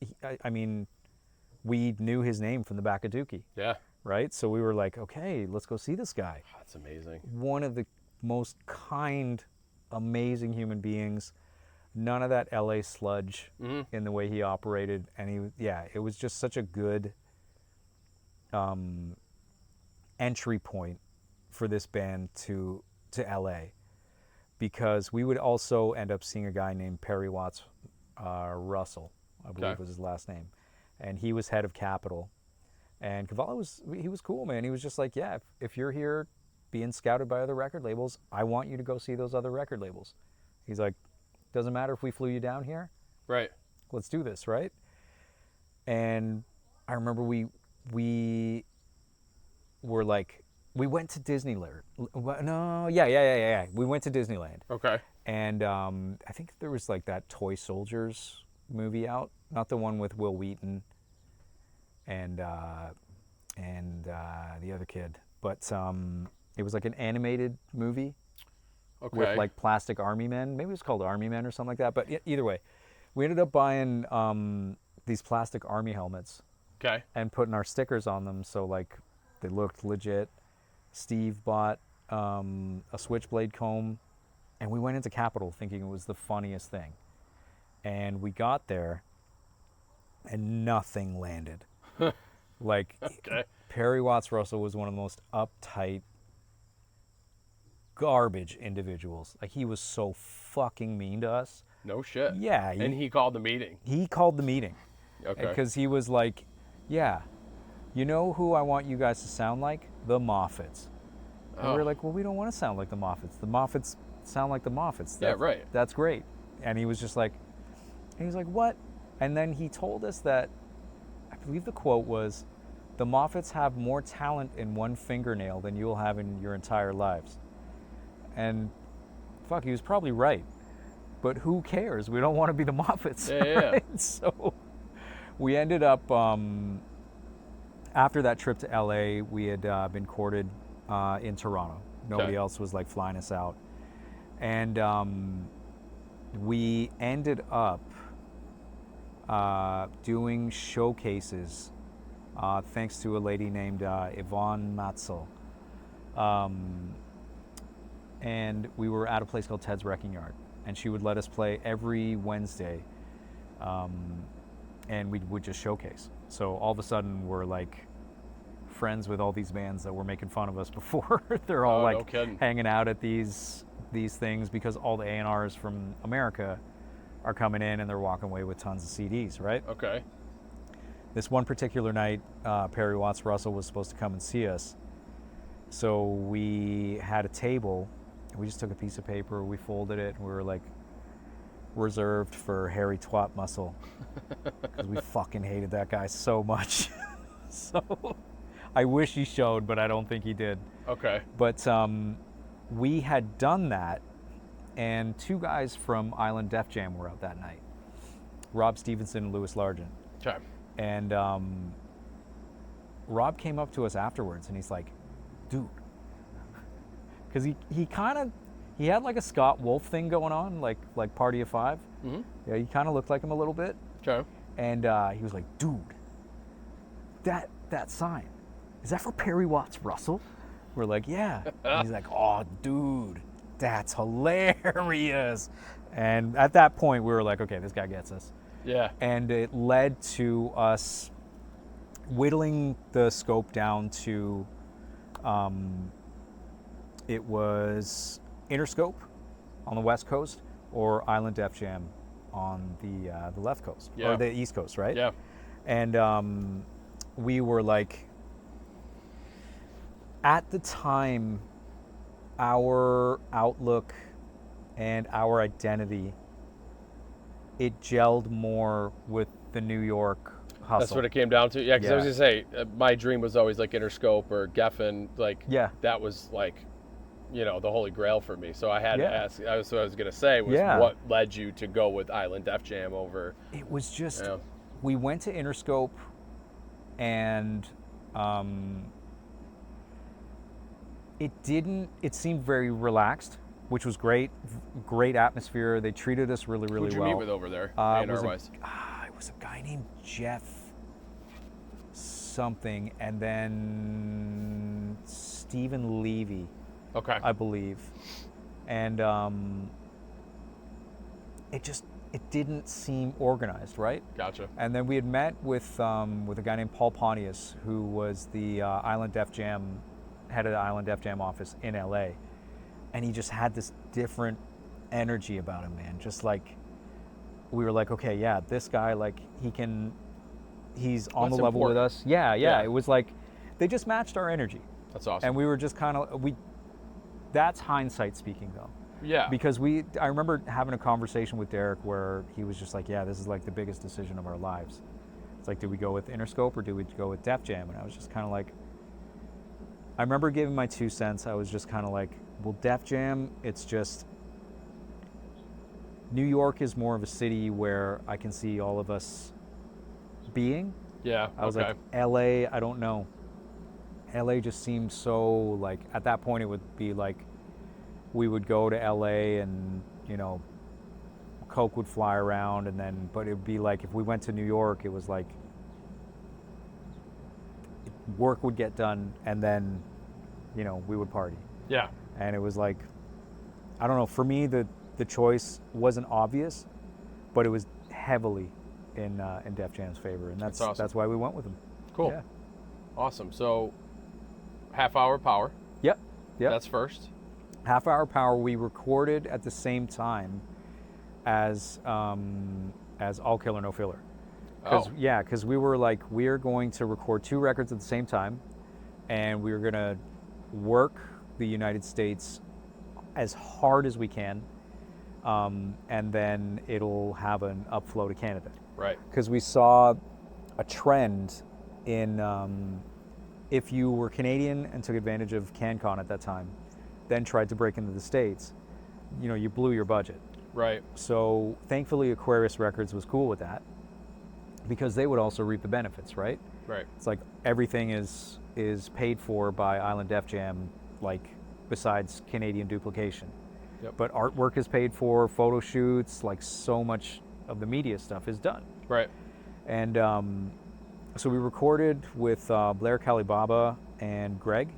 we knew his name from the back of Dookie. Yeah. Right? So we were like, okay, let's go see this guy. That's amazing. One of the most kind, amazing human beings. None of that LA sludge in the way he operated. And it was just such a good entry point for this band to LA, because we would also end up seeing a guy named Perry Watts Russell, I believe was his last name, and he was head of Capitol. And Cavallo was cool, man. He was just like, yeah, if you're here being scouted by other record labels, I want you to go see those other record labels. He's like, doesn't matter if we flew you down here. Right. Let's do this, right? And I remember we were like, we went to Disneyland. No, yeah. We went to Disneyland. Okay. And I think there was like that Toy Soldiers movie out, not the one with Will Wheaton and the other kid, but it was like an animated movie with like plastic army men. Maybe it was called Army Men or something like that. But either way, we ended up buying these plastic army helmets. Okay. And putting our stickers on them, so like they looked legit. Steve bought a switchblade comb, and we went into Capitol thinking it was the funniest thing. And we got there, and nothing landed. Like, Perry Watts Russell was one of the most uptight, garbage individuals. Like, he was so fucking mean to us. No shit. Yeah. And he called the meeting. He called the meeting. Okay. Because he was like, yeah, you know who I want you guys to sound like? The Moffats. And we were like, well, we don't want to sound like the Moffats. The Moffats sound like the Moffats. Yeah, right. That's great. And he was just like, what? And then he told us that, I believe the quote was, the Moffats have more talent in one fingernail than you'll have in your entire lives. And fuck, he was probably right. But who cares? We don't want to be the Moffats. Yeah. Right? So we ended up, after that trip to LA, we had been courted in Toronto. Nobody else was like flying us out. And we ended up doing showcases thanks to a lady named Yvonne Matzel. And we were at a place called Ted's Wrecking Yard. And she would let us play every Wednesday. And we would just showcase. So all of a sudden we're like friends with all these bands that were making fun of us before. They're all like hanging out at these things because all the A&Rs from America are coming in and they're walking away with tons of CDs, right? Okay. This one particular night, Perry Watts Russell was supposed to come and see us. So we had a table, and we just took a piece of paper, we folded it, and we were like, reserved for Harry Twat Muscle. Because we fucking hated that guy so much. So I wish he showed, but I don't think he did. Okay. But we had done that, and two guys from Island Def Jam were out that night. Rob Stevenson and Louis Largent. Okay. And Rob came up to us afterwards, and he's like, dude, because he had like a Scott Wolf thing going on, like Party of Five. Mm-hmm. Yeah, he kind of looked like him a little bit. Okay. And he was like, dude, that sign, is that for Perry Watts Russell? We're like, yeah. And he's like, oh, dude, that's hilarious. And at that point, we were like, okay, this guy gets us. Yeah. And it led to us whittling the scope down to, it was Interscope on the West Coast or Island Def Jam on the left coast, or the East Coast, right? Yeah. And we were like, at the time, our outlook and our identity, it gelled more with the New York hustle. That's what it came down to. Yeah, because I was gonna say, my dream was always like Interscope or Geffen. Like, that was like, you know, the holy grail for me. So I had to ask. What I was gonna say was, what led you to go with Island Def Jam over? It was just, we went to Interscope, and it seemed very relaxed, which was great. Great atmosphere. They treated us really, really well. Who'd you meet with over there, A&R-wise? It was a guy named Jeff something, and then Stephen Levy, I believe. And it didn't seem organized, right? Gotcha. And then we had met with a guy named Paul Pontius, who was the Island Def Jam, head of the Island Def Jam office in LA. And he just had this different energy about him, man. Just like, we were like, okay, yeah, this guy, like, he's on the level with us. Yeah. It was like, they just matched our energy. That's awesome. And we were just kind of, that's hindsight speaking, though. Yeah. Because I remember having a conversation with Derek where he was just like, yeah, this is like the biggest decision of our lives. It's like, did we go with Interscope or did we go with Def Jam? And I was just kind of like, I remember giving my 2 cents. I was just kind of like, well, Def Jam, it's just, New York is more of a city where I can see all of us being. Yeah, I was like, LA, I don't know. LA just seemed so, like, at that point it would be like, we would go to LA and, you know, Coke would fly around, and then, but it would be like, if we went to New York, it was like, work would get done, and then, you know, we would party. Yeah. And it was like, I don't know, for me, the choice wasn't obvious, but it was heavily in Def Jam's favor, and that's awesome. That's why we went with them. Cool. Yeah. Awesome. So, Half Hour Power. Yep. That's first. Half Hour Power, we recorded at the same time as All Killer No Filler. Because we were like, we're going to record 2 records at the same time, and we were going to work the United States as hard as we can, and then it'll have an upflow to Canada. Right. Because we saw a trend in if you were Canadian and took advantage of CanCon at that time, then tried to break into the States, you blew your budget. Right. So thankfully Aquarius Records was cool with that because they would also reap the benefits, right? Right. It's like everything is paid for by Island Def Jam, like besides Canadian duplication. Yep. But artwork is paid for, photo shoots, like so much of the media stuff is done. Right. And so we recorded with Blair Kalibaba and Greg.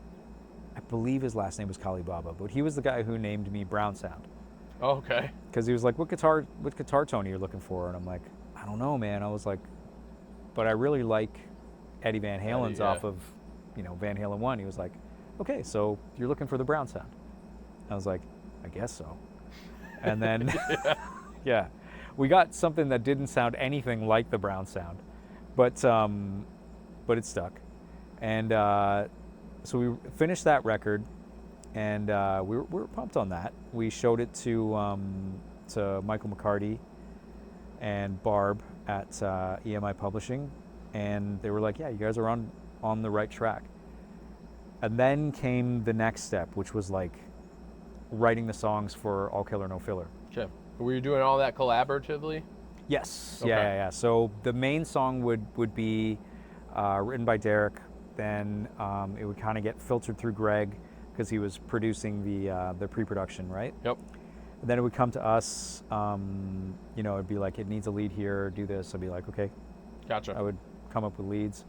I believe his last name was Kalibaba, but he was the guy who named me Brownsound. Oh, okay. Because he was like, what guitar tone are you looking for? And I'm like, I don't know, man. I was like, but I really like Eddie Van Halen's off of, Van Halen 1. He was like, okay, so you're looking for the Brownsound. I was like, I guess so. And then, yeah, we got something that didn't sound anything like the Brownsound, but it stuck. And so we finished that record, and we were pumped on that. We showed it to Michael McCarty and Barb at EMI Publishing, and they were like, yeah, you guys are on the right track. And then came the next step, which was like writing the songs for All Killer No Filler. Okay. Were you doing all that collaboratively? Yes. Okay. Yeah. So the main song would be written by Derek. Then it would kind of get filtered through Greg because he was producing the pre-production, right? Yep. And then it would come to us. It'd be like, it needs a lead here. Do this. I'd be like, okay. Gotcha. I would come up with leads,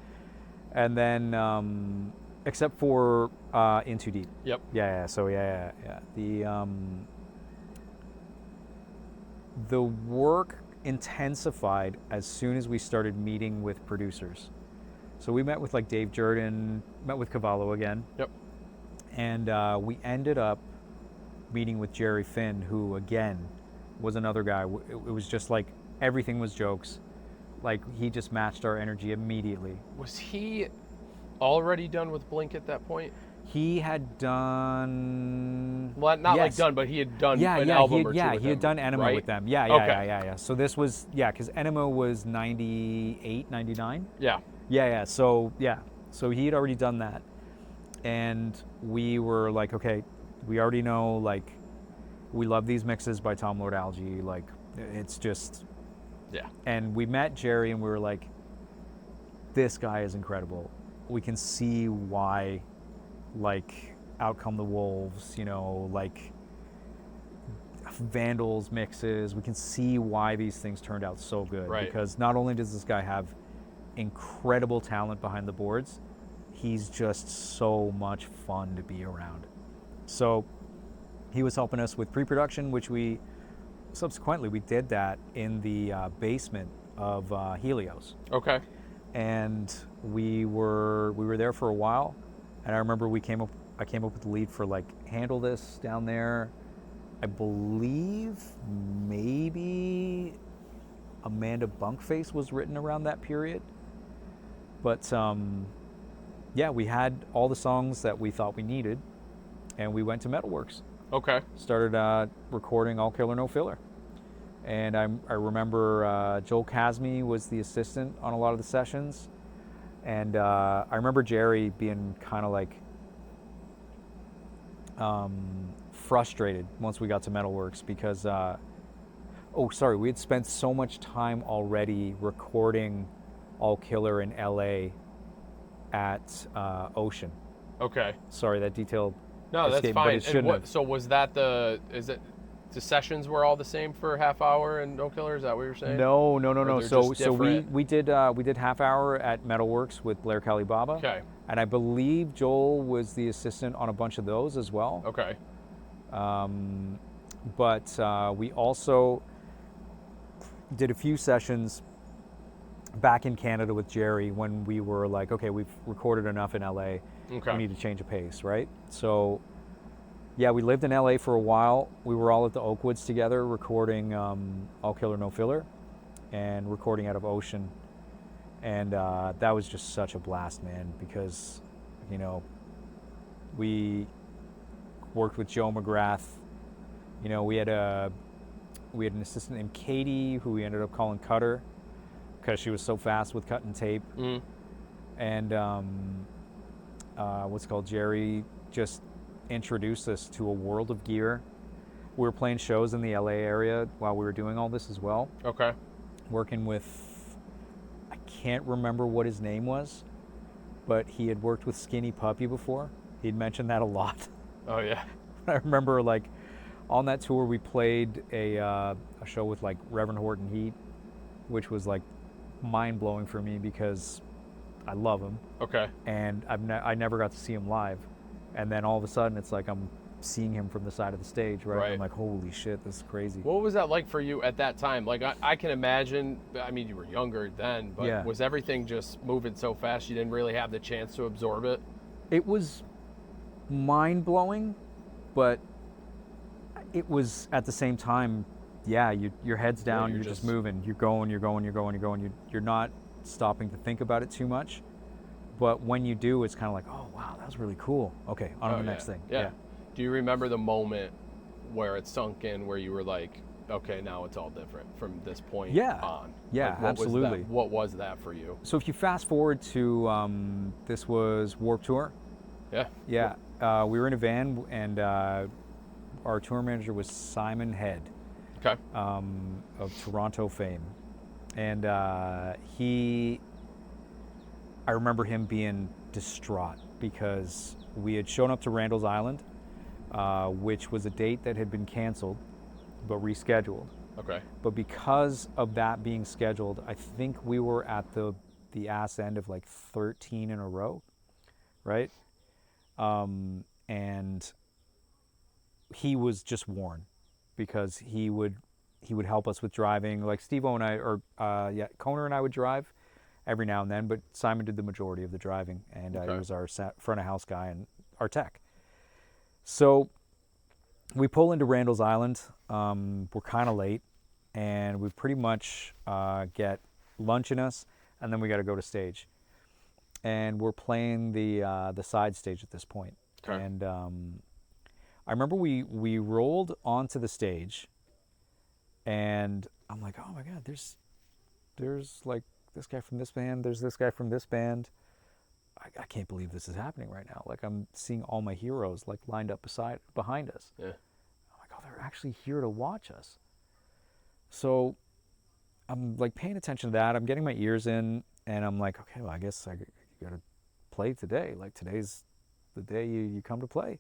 and then except for In Too Deep. Yep. Yeah. So yeah. The work intensified as soon as we started meeting with producers. So we met with like Dave Jordan, met with Cavallo again. Yep. And we ended up meeting with Jerry Finn, who again was another guy. It was just like everything was jokes. Like he just matched our energy immediately. Was he already done with Blink at that point? He had done... Well, not yes. like done, but he had done an album or two with he had them, done Enema right? with them. Yeah. So this was, because Enema was 98, 99. Yeah. So he had already done that. And we were like, okay, we already know, like, we love these mixes by Tom Lord Alge. Like, it's just... Yeah. And we met Jerry and we were like, this guy is incredible. We can see why, like, Out Come the Wolves, like Vandals mixes. We can see why these things turned out so good. Right. Because not only does this guy have incredible talent behind the boards, he's just so much fun to be around. So he was helping us with pre-production, which we did that in the basement of Helios. Okay. And we were there for a while, and I remember I came up with the lead for like Handle This down there. I believe maybe Amanda Bunkface was written around that period. But we had all the songs that we thought we needed, and we went to Metalworks. Okay. Started recording All Killer No Filler. And I remember Joel Casme was the assistant on a lot of the sessions. And I remember Jerry being kind of like frustrated once we got to Metalworks because, we had spent so much time already recording All Killer in LA at Ocean. Okay. Sorry, that detail. No, that's escaped, fine. But it shouldn't have. So was that the sessions were all the same for half hour and No Killer? Is that what you're saying? No. So we did half hour at Metalworks with Blair Kalibaba. Okay. And I believe Joel was the assistant on a bunch of those as well. Okay. But we also did a few sessions back in Canada with Jerry when we were like, okay, we've recorded enough in LA. Okay. We need to change of pace, right? So, yeah, we lived in LA for a while. We were all at the Oakwoods together recording All Killer No Filler and recording out of Ocean. And that was just such a blast, man, because, we worked with Joe McGrath. We had an assistant named Katie who we ended up calling Cutter because she was so fast with cutting tape. Mm. And what's called Jerry just introduced us to a world of gear. We were playing shows in the LA area while we were doing all this as well. Okay. Working with, I can't remember what his name was, but he had worked with Skinny Puppy before. He'd mentioned that a lot. Oh yeah. I remember like on that tour we played a show with like Reverend Horton Heat, which was like mind-blowing for me because I love him. Okay. And I never got to see him live. And then all of a sudden it's like I'm seeing him from the side of the stage, right? Right. I'm like, holy shit, this is crazy. What was that like for you at that time? Like, I can imagine, I mean, you were younger then, but Yeah. was everything just moving so fast you didn't really have the chance to absorb it? It was mind-blowing, but it was at the same time, yeah, your head's down, you're just moving, you're going, you're not stopping to think about it too much. But when you do, it's kind of like, oh, wow, that was really cool. Okay, on to the next thing. Yeah. Do you remember the moment where it sunk in, where you were like, okay, now it's all different from this point on? Yeah, like, what absolutely. What was that for you? So if you fast forward to, this was Warped Tour. Yeah. Yeah. We were in a van, and our tour manager was Simon Head. Okay. Of Toronto fame. And I remember him being distraught because we had shown up to Randall's Island, which was a date that had been canceled but rescheduled. Okay. But because of that being scheduled, I think we were at the ass end of like 13 in a row, right? And he was just worn because he would help us with driving. Like Steve-O and I, or Koner and I would drive every now and then, but Simon did the majority of the driving, and he was our front of house guy and our tech. So we pull into Randall's Island. We're kind of late, and we pretty much get lunch in us, and then we got to go to stage. And we're playing the side stage at this point. Okay. And I remember we rolled onto the stage, and I'm like, oh my God, there's like this guy from this band, there's this guy from this band. I can't believe this is happening right now. Like, I'm seeing all my heroes like lined up behind us. Yeah. I'm like, oh, they're actually here to watch us. So I'm like paying attention to that. I'm getting my ears in, and I'm like, okay, well, I guess I gotta play today. Like, today's the day you come to play.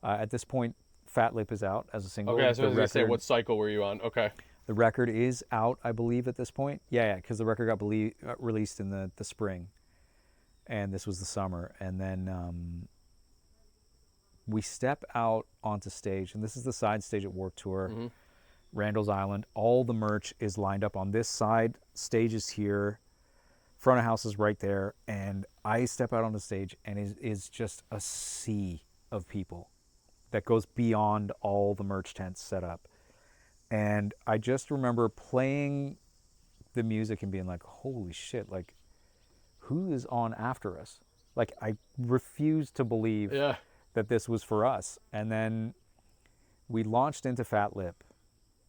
At this point, Fat Lip is out as a single. Okay, so I was going to say, what cycle were you on? Okay. The record is out, I believe, at this point. Yeah, because the record got released in the spring, and this was the summer. And then we step out onto stage, and this is the side stage at Warped Tour, Randall's Island. All the merch is lined up on this side. Stage is here. Front of house is right there. And I step out on the stage, and it is just a sea of people that goes beyond all the merch tents set up. And I just remember playing the music and being like, holy shit, like, who is on after us? Like, I refused to believe that this was for us. And then we launched into Fat Lip,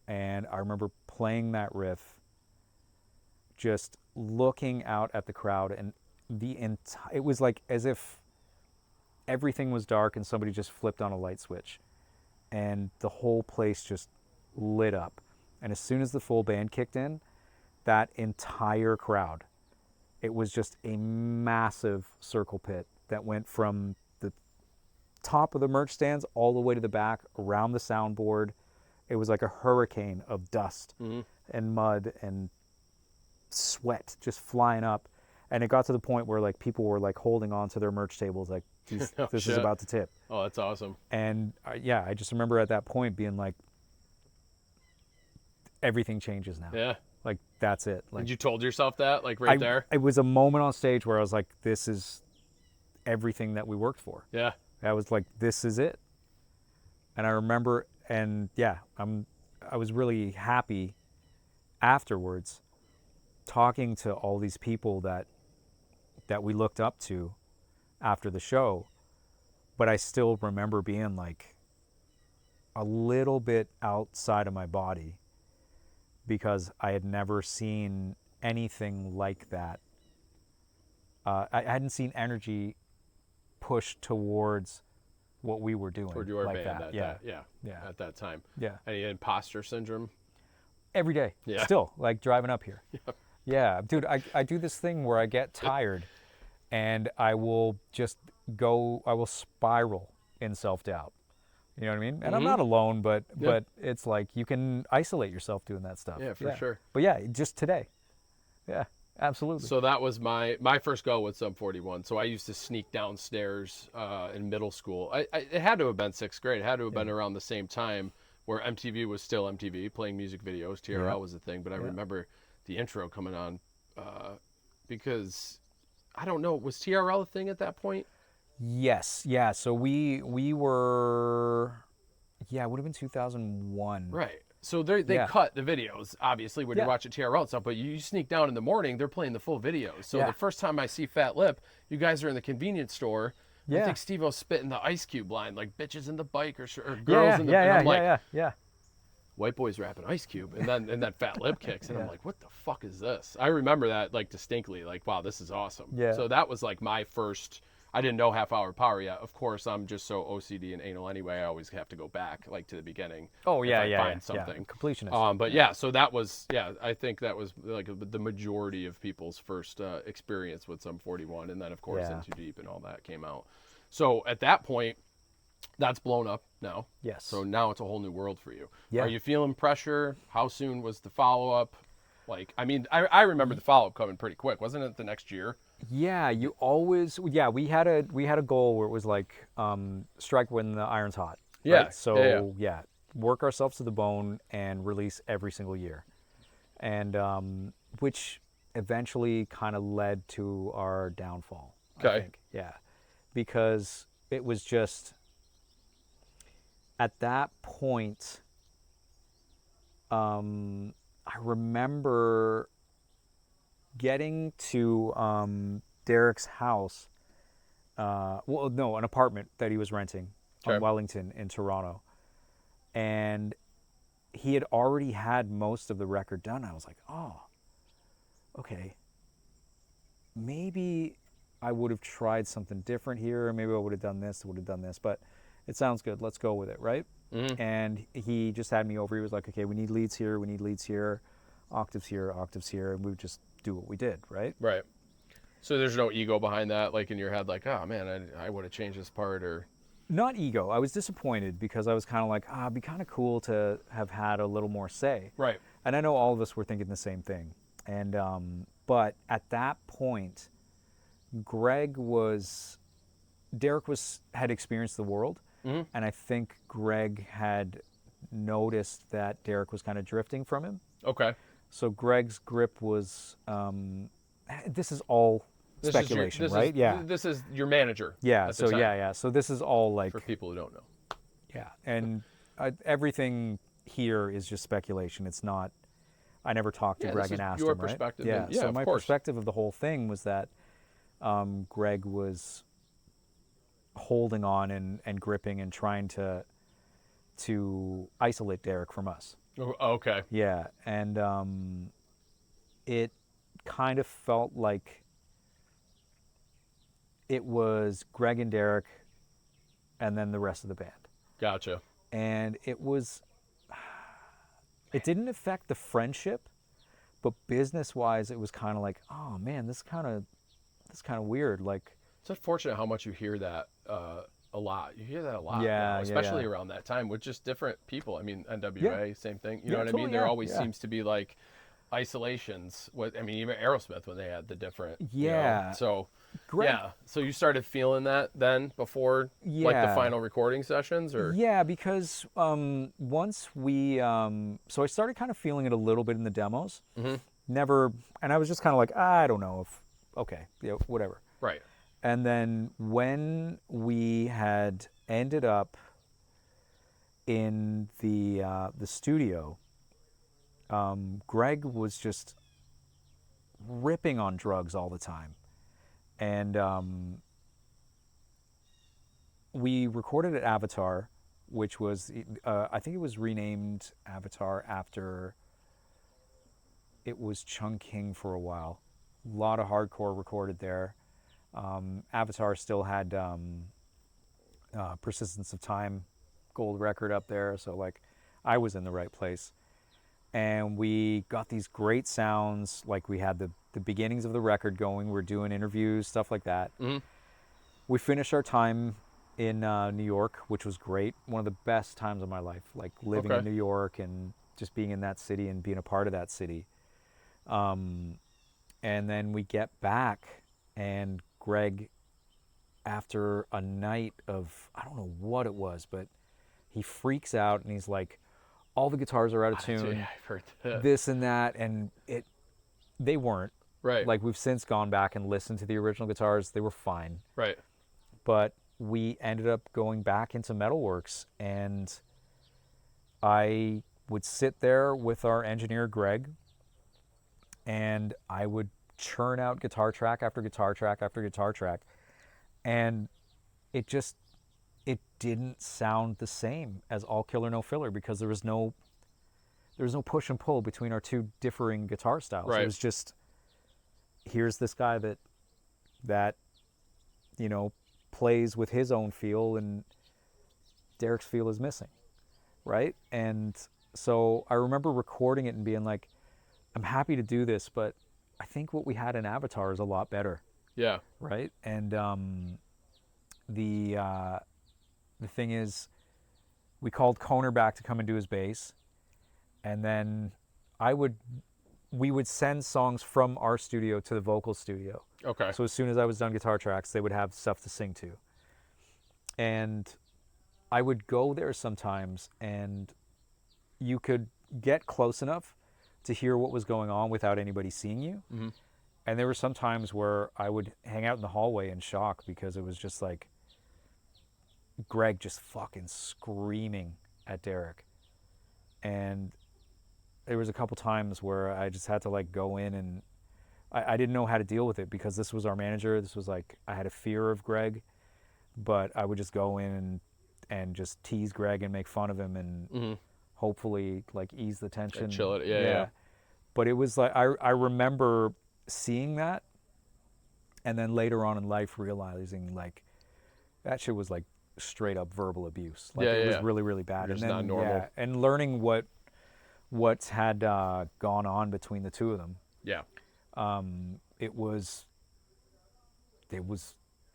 and I remember playing that riff, just looking out at the crowd, and it was like as if everything was dark and somebody just flipped on a light switch, and the whole place just lit up. And as soon as the full band kicked in, that entire crowd, it was just a massive circle pit that went from the top of the merch stands all the way to the back, around the soundboard. It was like a hurricane of dust and mud and sweat just flying up. And it got to the point where like people were like holding on to their merch tables, like, this is about to tip. Oh, that's awesome. And I just remember at that point being like, everything changes now. Yeah. Like, that's it. Like, and you told yourself that, like, right there? It was a moment on stage where I was like, this is everything that we worked for. Yeah. I was like, this is it. And I remember, and I was really happy afterwards talking to all these people that we looked up to after the show. But I still remember being like a little bit outside of my body, because I had never seen anything like that. I hadn't seen energy push towards what we were doing. Toward your like band that. at that time. Yeah. Any imposter syndrome? Every day. Yeah. Still, like driving up here. Yeah. Dude, I do this thing where I get tired and I will spiral in self-doubt. You know what I mean? And I'm not alone, but it's like you can isolate yourself doing that stuff. Yeah, for sure. But yeah, just today. Yeah, absolutely. So that was my first go with Sum 41. So I used to sneak downstairs in middle school. It had to have been 6th grade. It had to have been around the same time where MTV was still MTV, playing music videos. TRL was a thing, but I remember the intro coming on because, I don't know, was TRL a thing at that point? Yes, yeah. So we were, it would have been 2001. Right. So they cut the videos, obviously, when you're watching TRL and stuff, but you sneak down in the morning, they're playing the full videos. So the first time I see Fat Lip, you guys are in the convenience store. I think Steve-O's spitting the Ice Cube line, like bitches in the bike or girls in the... and I'm like, white boys rapping Ice Cube. And then Fat Lip kicks, and I'm like, what the fuck is this? I remember that, like, distinctly, like, wow, this is awesome. Yeah. So that was, like, my first... I didn't know Half Hour Power yet. Of course, I'm just so OCD and anal anyway. I always have to go back, like, to the beginning. Oh, yeah, if I find something. Yeah. Completionist. But so that was, I think that was like the majority of people's first experience with Sum 41. And then, of course, In Too Deep and all that came out. So at that point, that's blown up now. Yes. So now it's a whole new world for you. Yeah. Are you feeling pressure? How soon was the follow-up? Like, I mean, I remember the follow-up coming pretty quick. Wasn't it the next year? Yeah, you always. Yeah, we had a goal where it was like strike when the iron's hot. Yeah. Right? So work ourselves to the bone and release every single year, and which eventually kind of led to our downfall. Okay. I think. Yeah, because it was just at that point. I remember getting to Derek's house, an apartment that he was renting on Wellington in Toronto. And he had already had most of the record done. I was like, oh, okay. Maybe I would have tried something different here. Maybe I would have done this, but it sounds good. Let's go with it, right? Mm-hmm. And he just had me over. He was like, okay, we need leads here, octaves here, and we would just do what we did, right? Right. So there's no ego behind that, like in your head, like, oh man, I would have changed this part, or... Not ego. I was disappointed because I was kind of like, it'd be kind of cool to have had a little more say. Right. And I know all of us were thinking the same thing. And but at that point, Derek had experienced the world, mm-hmm. and I think Greg had noticed that Derek was kind of drifting from him. Okay. So Greg's grip was, this is all speculation, right? This is your manager. Yeah. So So this is all like, for people who don't know. Yeah, and everything here is just speculation. It's not. I never talked to Greg and asked your him, perspective. Right? Yeah. So my perspective of the whole thing was that Greg was holding on and gripping and trying to isolate Derek from us. Oh, okay. Yeah, and it kind of felt like it was Greg and Derek, and then the rest of the band. Gotcha. And it didn't affect the friendship, but business-wise, it was kind of like, oh man, this kind of weird. Like, it's unfortunate how much you hear that a lot. You hear that a lot, now, especially around that time with just different people. I mean, NWA, same thing. You know what I mean? There always seems to be like isolations. Even Aerosmith when they had the different. Yeah. You know, so. Greg, so you started feeling that then before like the final recording sessions, or? Yeah, because once we, so I started kind of feeling it a little bit in the demos. Mm-hmm. Never, and I was just kind of like, I don't know whatever. Right. And then when we had ended up in the studio, Greg was just ripping on drugs all the time. And we recorded at Avatar, which was, I think it was renamed Avatar after it was Chung King for a while. A lot of hardcore recorded there. Avatar still had Persistence of Time gold record up there, so like I was in the right place. And we got these great sounds, like we had the beginnings of the record going, we're doing interviews, stuff like that. Mm-hmm. We finished our time in New York, which was great. One of the best times of my life, like living in New York and just being in that city and being a part of that city. And then we get back, and Greg, after a night of, I don't know what it was, but he freaks out and he's like, all the guitars are out of tune, Yeah, I've heard that. this and that, and they weren't. Right. Like, we've since gone back and listened to the original guitars. They were fine. Right. But we ended up going back into Metalworks, and I would sit there with our engineer, Greg, and I would churn out guitar track after guitar track after guitar track, and it didn't sound the same as All Killer No Filler, because there was no push and pull between our two differing guitar styles. Right. It was just, here's this guy that plays with his own feel, and Derek's feel is missing, right? And so I remember recording it and being like, I'm happy to do this, but I think what we had in Avatar is a lot better. Yeah. Right? And the thing is, we called Koner back to come and do his bass, and then we would send songs from our studio to the vocal studio. Okay. So as soon as I was done guitar tracks, they would have stuff to sing to. And I would go there sometimes, and you could get close enough to hear what was going on without anybody seeing you. Mm-hmm. And there were some times where I would hang out in the hallway in shock, because it was just like Greg just fucking screaming at Derek. And there was a couple times where I just had to like go in, and I didn't know how to deal with it, because this was our manager. This was like, I had a fear of Greg, but I would just go in and just tease Greg and make fun of him, and mm-hmm. hopefully like ease the tension. And chill it. Yeah. But it was like, I remember seeing that, and then later on in life realizing like that shit was like straight up verbal abuse. Like it was really, really bad. It's and then, not normal. Yeah, and learning what had gone on between the two of them. Yeah.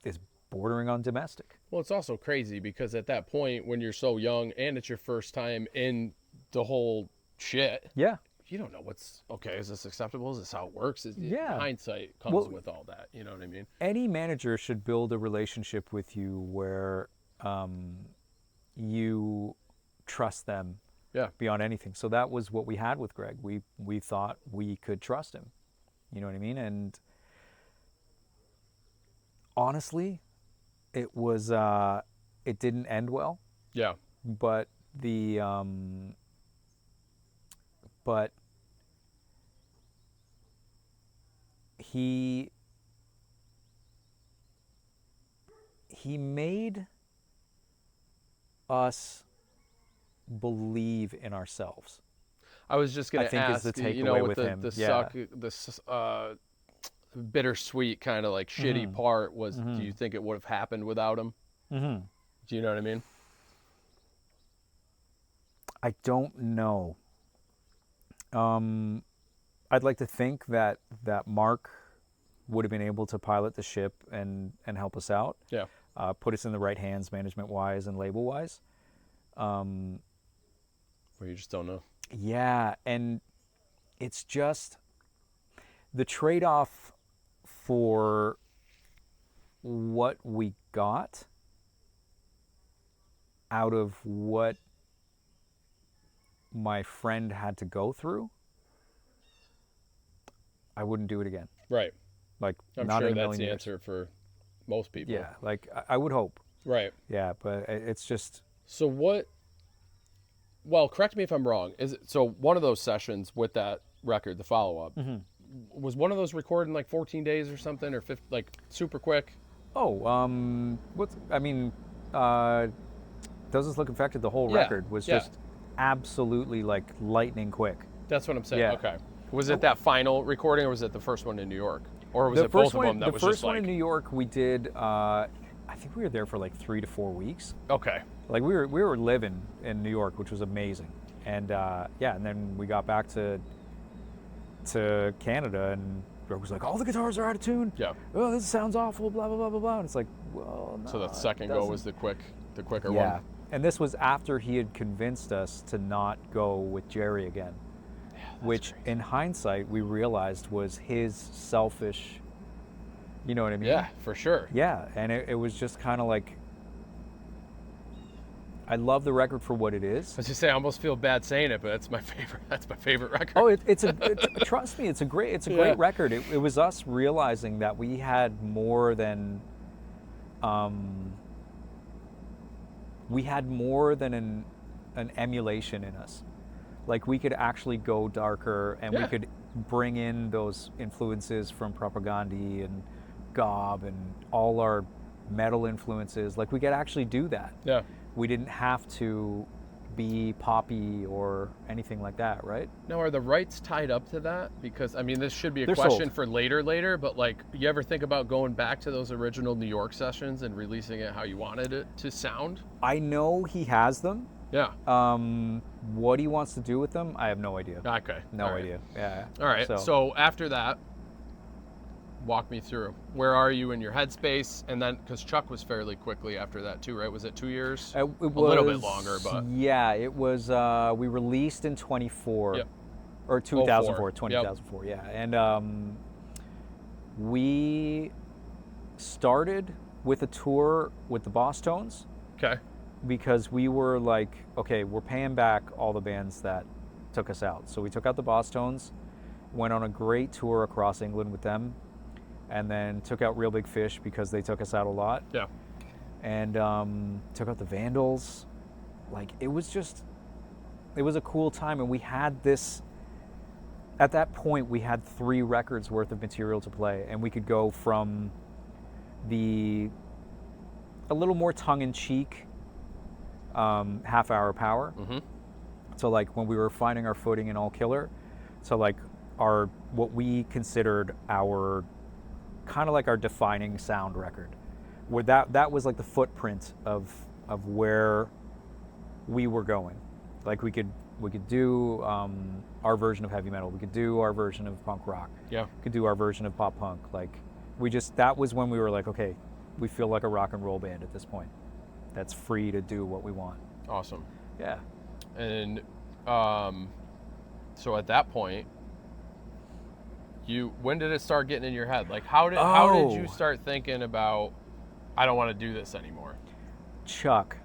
It's bordering on domestic. Well, it's also crazy because at that point, when you're so young and it's your first time in the whole shit, Yeah. you don't know what's okay. Is this acceptable? Is this how it works? Yeah. Hindsight comes with all that. You know what I mean? Any manager should build a relationship with you where you trust them beyond anything. So that was what we had with Greg. We thought we could trust him. You know what I mean? And honestly, it was it didn't end well. Yeah. But he made us believe in ourselves. I was just going to ask, is the takeaway you know, with with him. the bittersweet kind of like shitty part was, do you think it would have happened without him? Mm-hmm. Do you know what I mean? I don't know. I'd like to think that Mark would have been able to pilot the ship and help us out. Yeah. Put us in the right hands, management-wise and label-wise. Where you just don't know. Yeah, and it's just the trade-off for what we got out of what my friend had to go through. I wouldn't do it again. Right. Like, I'm not sure in a that's million the years. answer for most people. Yeah, like I would hope. Right. Yeah, but it's just. So what? Well, correct me if I'm wrong. So one of those sessions with that record, the follow-up, was one of those recorded in like 14 days or something, or 50, like super quick? Oh, Does This Look Infected? The whole record was just absolutely like lightning quick. That's what I'm saying. Yeah. Okay. Was it that final recording, or was it the first one in New York? Or was it both of them that was just like... The first one in New York, we did, I think we were there for like 3 to 4 weeks. Okay. Like we were living in New York, which was amazing. And and then we got back to Canada, and Greg was like, all the guitars are out of tune. Yeah. Oh, this sounds awful, blah, blah, blah, blah, blah. And it's like, well, no. So the second go was the quicker one. Yeah. And this was after he had convinced us to not go with Jerry again. Yeah, which crazy. In hindsight we realized was his selfish, you know what I mean? Yeah, for sure. Yeah, and it was just kind of like, I love the record for what it is. I was just saying, I almost feel bad saying it, but that's my favorite record. Oh, trust me, it's a great record. It was us realizing that we had more than an emulation in us. Like we could actually go darker, and we could bring in those influences from Propagandhi and Gob and all our metal influences. Like we could actually do that. Yeah. We didn't have to be poppy or anything like that, right? Now, are the rights tied up to that? Because, I mean, this should be a They're question sold. for later, but like, you ever think about going back to those original New York sessions and releasing it how you wanted it to sound? I know he has them. Yeah. What he wants to do with them, I have no idea. Okay. No idea. Yeah. All right. So after that, walk me through. Where are you in your headspace? And then, because Chuck was fairly quickly after that too, right? Was it 2 years? It was a little bit longer, but... Yeah, it was, we released in 24. Yep. Or 2004, 04. 2004, yeah. And we started with a tour with the Boss Tones. Okay. Because we were like, okay, we're paying back all the bands that took us out. So we took out the Boss Tones, went on a great tour across England with them, and then took out Real Big Fish because they took us out a lot. Yeah. And took out the Vandals. Like, it was a cool time. And we had this, at that point, we had 3 records worth of material to play. And we could go from a little more tongue-in-cheek half-hour power. Mm-hmm. So like when we were finding our footing in All Killer, so like what we considered our kind of like our defining sound record, where that was like the footprint of where we were going. Like we could do our version of heavy metal, we could do our version of punk rock, we could do our version of pop punk. Like that was when we were like, okay, we feel like a rock and roll band at this point that's free to do what we want. Awesome. Yeah. And so at that point, when did it start getting in your head? Like how did you start thinking about, I don't want to do this anymore? Chuck.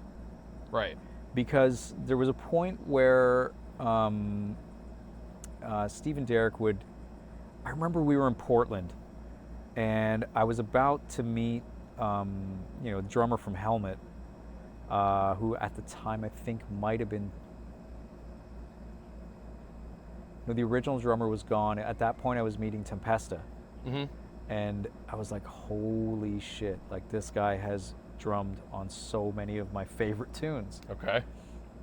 Right. Because there was a point where Steve and Derek I remember we were in Portland, and I was about to meet the drummer from Helmet, who at the time I think might have been, the original drummer was gone. At that point I was meeting Tempesta. Mm-hmm. And I was like, holy shit, like this guy has drummed on so many of my favorite tunes. Okay.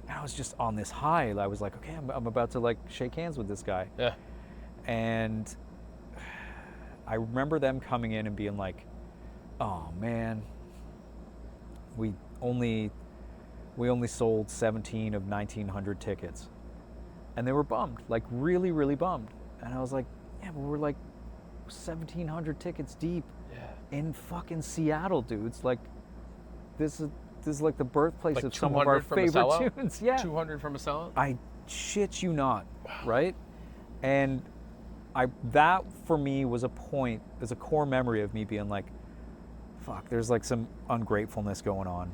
And I was just on this high. I was like, okay, I'm about to like shake hands with this guy. Yeah. And I remember them coming in and being like, oh man, we only sold 17 of 1,900 tickets. And they were bummed, like really, really bummed. And I was like, yeah, but we're like 1,700 tickets deep in fucking Seattle, dudes. Like, this is like the birthplace like of some of our favorite tunes. Yeah. 200 from a sellout? I shit you not, right? And that for me was a core memory of me being like, fuck, there's like some ungratefulness going on,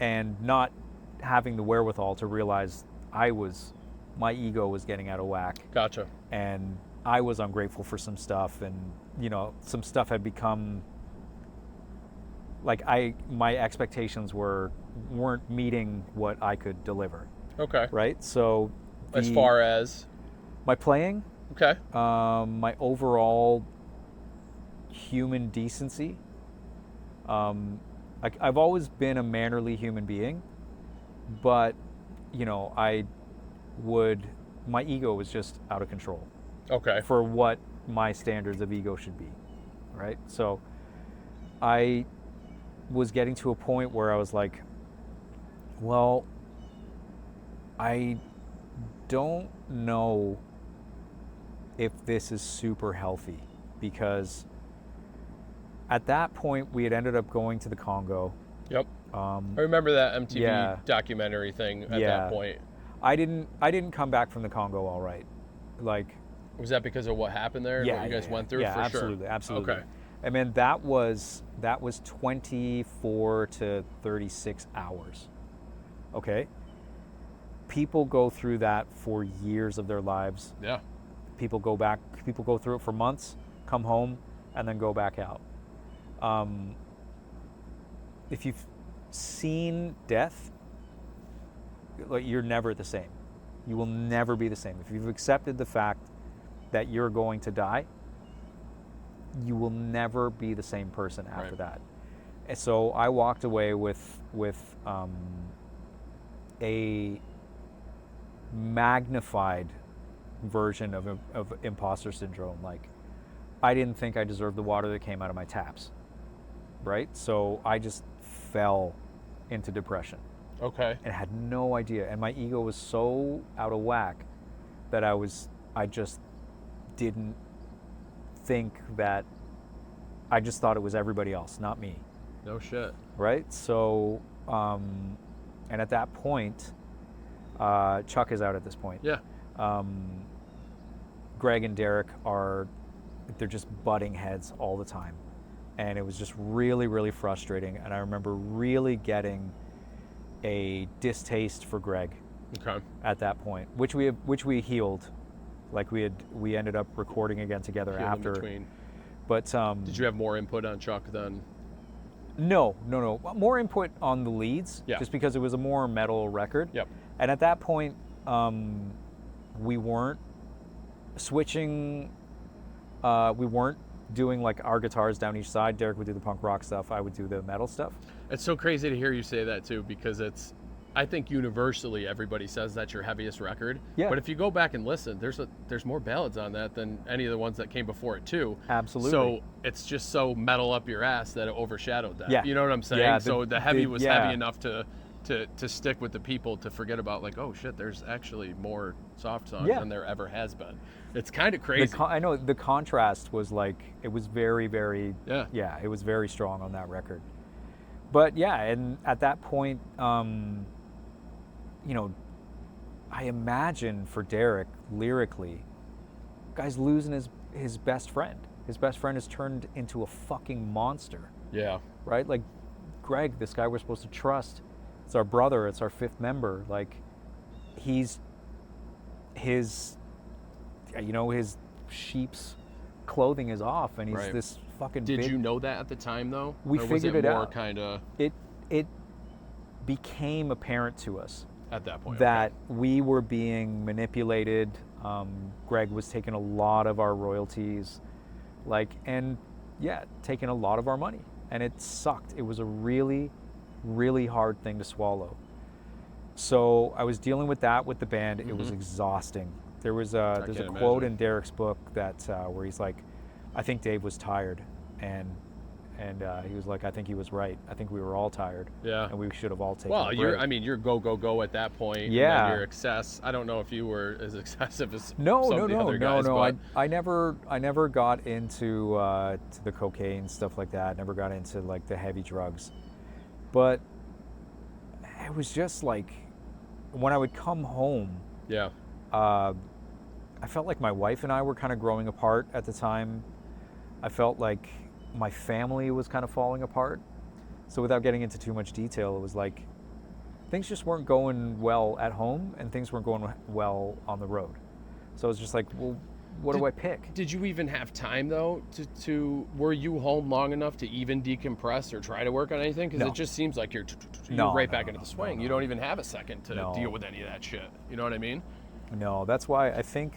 and not having the wherewithal to realize my ego was getting out of whack. Gotcha. And I was ungrateful for some stuff, and some stuff had become like my expectations weren't meeting what I could deliver. Okay. Right? So as far as my playing, okay, my overall human decency. I've always been a mannerly human being, but my ego was just out of control. Okay. For what my standards of ego should be. right? So I was getting to a point where I was like, well, I don't know if this is super healthy, because at that point we had ended up going to the Congo. Yep. I remember that MTV documentary thing at that point. I didn't come back from the Congo all right. Like, was that because of what happened there and what you guys went through? Yeah, for absolutely, sure. absolutely. Okay. I mean, that was 24 to 36 hours. Okay? People go through that for years of their lives. Yeah. People go through it for months, come home, and then go back out. If you've seen death, like, you're never the same. You will never be the same. If you've accepted the fact that you're going to die, you will never be the same person after that. And so I walked away with a magnified version of imposter syndrome. Like, I didn't think I deserved the water that came out of my taps, right? So I just fell into depression. Okay. And had no idea. And my ego was so out of whack that I just didn't think that, I just thought it was everybody else, not me. No shit. Right? So, and at that point, Chuck is out at this point. Yeah. Greg and Derek they're just butting heads all the time. And it was just really, really frustrating. And I remember really getting a distaste for Greg. Okay. At that point, which we healed. Like, we ended up recording again together after. In between. But did you have more input on Chuck then? No. More input on the leads, just because it was a more metal record. Yep. And at that point, we weren't switching. We weren't doing like our guitars down each side. Derek would do the punk rock stuff. I would do the metal stuff. It's so crazy to hear you say that too, because I think universally everybody says that's your heaviest record. Yeah. But if you go back and listen, there's more ballads on that than any of the ones that came before it too. Absolutely. So it's just so metal up your ass that it overshadowed that. Yeah. You know what I'm saying? Yeah, so the heavy was heavy enough to stick with the people, to forget about, like, oh shit, there's actually more soft songs than there ever has been. It's kind of crazy. I know the contrast was like, it was very, very, yeah, it was very strong on that record. But yeah, and at that point, I imagine for Derek, lyrically, guy's losing his best friend. His best friend has turned into a fucking monster. Yeah. Right? Like, Greg, this guy we're supposed to trust, it's our brother, it's our fifth member. Like, his sheep's clothing is off, and he's this fucking Did you know that at the time, though? We figured it out. Kinda... It became apparent to us at that point that we were being manipulated. Greg was taking a lot of our royalties, taking a lot of our money, and it sucked. It was a really, really hard thing to swallow. So I was dealing with that with the band. It was exhausting. There's a quote in Derek's book that where he's like, I think Dave was tired, and he was like, I think he was right. I think we were all tired. Yeah. And we should have all taken a break. You're go at that point. Yeah. And then your excess. I don't know if you were as excessive as no, the other guys. No. I never got into to the cocaine, stuff like that. Never got into like the heavy drugs. But it was just like, when I would come home. Yeah. I felt like my wife and I were kind of growing apart at the time. I felt like my family was kind of falling apart. So without getting into too much detail, it was like things just weren't going well at home, and things weren't going well on the road. So it was just like, well, what do I pick? Did you even have time, though, to were you home long enough to even decompress or try to work on anything? Because it just seems like you're right back into the swing. You don't even have a second to deal with any of that shit. You know what I mean? No, that's why I think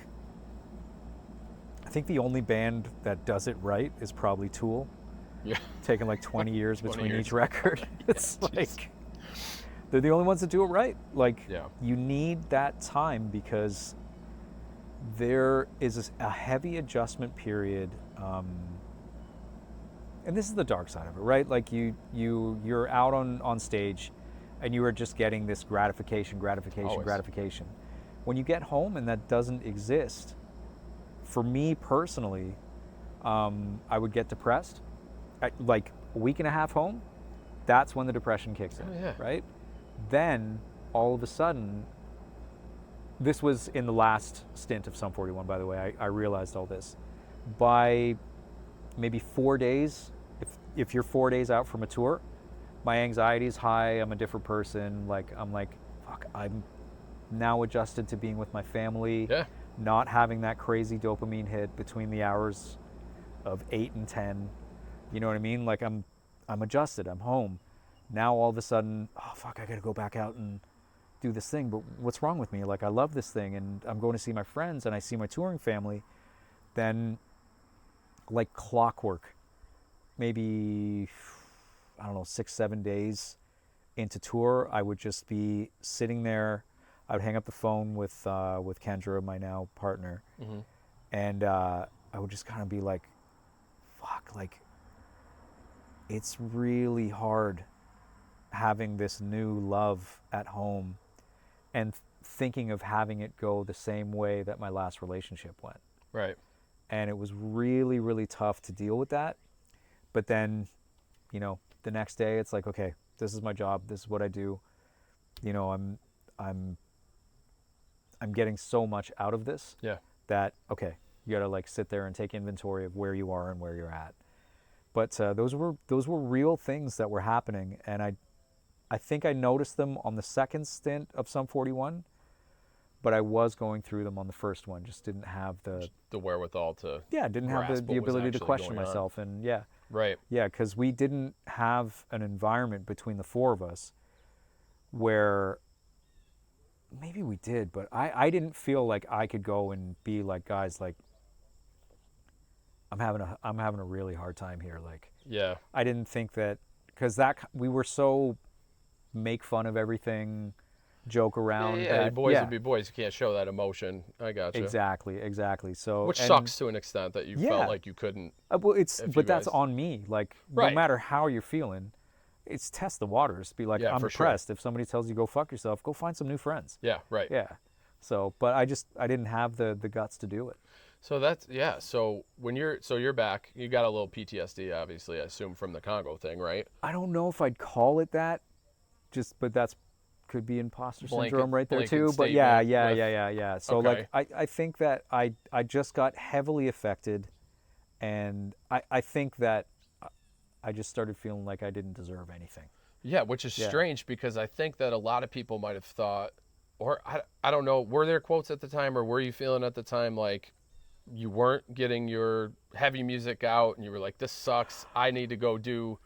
the only band that does it right is probably Tool. Yeah. Taking like 20 years between each record. It's like, they're the only ones that do it right. Like, you need that time, because there is a heavy adjustment period and this is the dark side of it, right? Like you're out on stage, and you are just getting this gratification. Always. When you get home and that doesn't exist, for me personally, I would get depressed. Like a week and a half home, that's when the depression kicks in, Oh, yeah. right? Then all of a sudden, this was in the last stint of Sum 41, by the way. I realized all this. By maybe 4 days, if you're 4 days out from a tour, my anxiety is high. I'm a different person. I'm like, fuck, I'm now adjusted to being with my family, Yeah. not having that crazy dopamine hit between the hours of 8 and 10. You know what I mean? Like I'm adjusted. I'm home. Now all of a sudden, oh fuck, I got to go back out and do this thing. But what's wrong with me? Like I love this thing, and I'm going to see my friends, and I see my touring family. Then, like clockwork, maybe, I don't know, 6-7 days into tour, I would just be sitting there. I would hang up the phone with Kendra, my now partner, Mm-hmm. and I would just kind of be like, fuck, like it's really hard having this new love at home and thinking of having it go the same way that my last relationship went. Right. And it was really, really tough to deal with that. But then, the next day it's like, okay, this is my job. This is what I do. I'm getting so much out of this Yeah. that, okay, you got to like sit there and take inventory of where you are and where you're at. But those were real things that were happening, and I think I noticed them on the second stint of Sum 41, but I was going through them on the first one. Just didn't have the wherewithal to didn't have grasp the what was ability to actually question going on. myself, and yeah, Right. because we didn't have an environment between the four of us where maybe we did, but I didn't feel like I could go and be like, guys, like I'm having a really hard time here. Like Yeah. I didn't think that, because that we were so make fun of everything, joke around Yeah. that Boys would be boys. You can't show that emotion. I gotcha. exactly. So, Which and sucks to an extent that you felt yeah, like you couldn't. well, If you but that's guys. on me. Like no Right. matter how you're feeling, it's test the waters. Be like, Yeah, I'm for sure. depressed. If somebody tells you go fuck yourself, go find some new friends. Yeah. Right. Yeah. So, but I didn't have the guts to do it. So that's yeah. So you're back, you got a little PTSD, obviously, I assume from the Congo thing, right? I don't know if I'd call it that, but that's could be imposter syndrome right there Blanket too. But yeah, statement with yeah. So okay. like I think that I just got heavily affected, and I think that I just started feeling like I didn't deserve anything. Yeah, which is Yeah. strange because I think that a lot of people might have thought, or I don't know, were there quotes at the time, or were you feeling at the time like you weren't getting your heavy music out and you were like, this sucks, I need to go do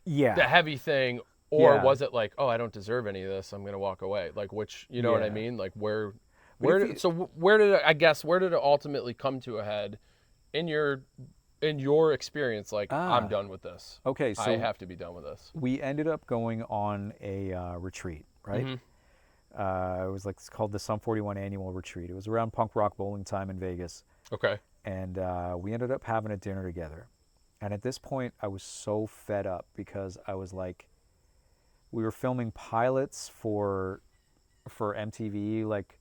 the Yeah. heavy thing? Or Yeah. was it like, oh, I don't deserve any of this, I'm gonna walk away? Like, which, you know what I Yeah. mean? Like, where But if where you, so where did it, I guess, where did it ultimately come to a head in your experience? Like, I'm ah done with this, okay, I so have to be done with this. we ended up going on a retreat, right? Mm-hmm. It was like, it's called the Sum 41 annual retreat. It was around punk rock bowling time in Vegas, Okay. and we ended up having a dinner together. And at this point, I was so fed up because I was like, we were filming pilots for MTV, like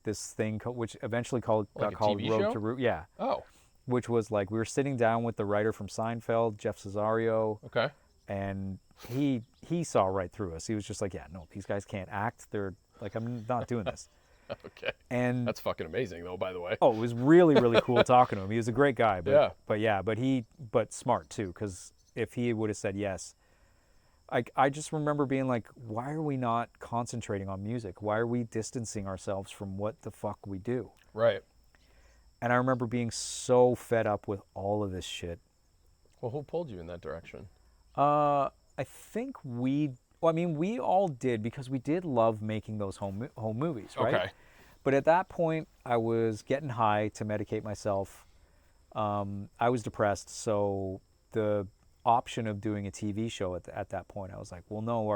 this thing which eventually Like got a called TV Road show? to Yeah, Oh, which was like we were sitting down with the writer from Seinfeld, Jeff Cesario, okay. and he saw right through us. He was just like, yeah, no, these guys can't act. They're like, I'm not doing this. Okay. And That's fucking amazing, though, by the way. oh, it was really, really cool talking to him. He was a great guy, Yeah. but smart too, because if he would have said yes, I just remember being like, why are we not concentrating on music? Why are we distancing ourselves from what the fuck we do? Right. And I remember being so fed up with all of this shit. Well, who pulled you in that direction? I think we all did, because we did love making those home movies, right? Okay. But at that point, I was getting high to medicate myself. I was depressed, so the option of doing a TV show at that point, I was like, well, no,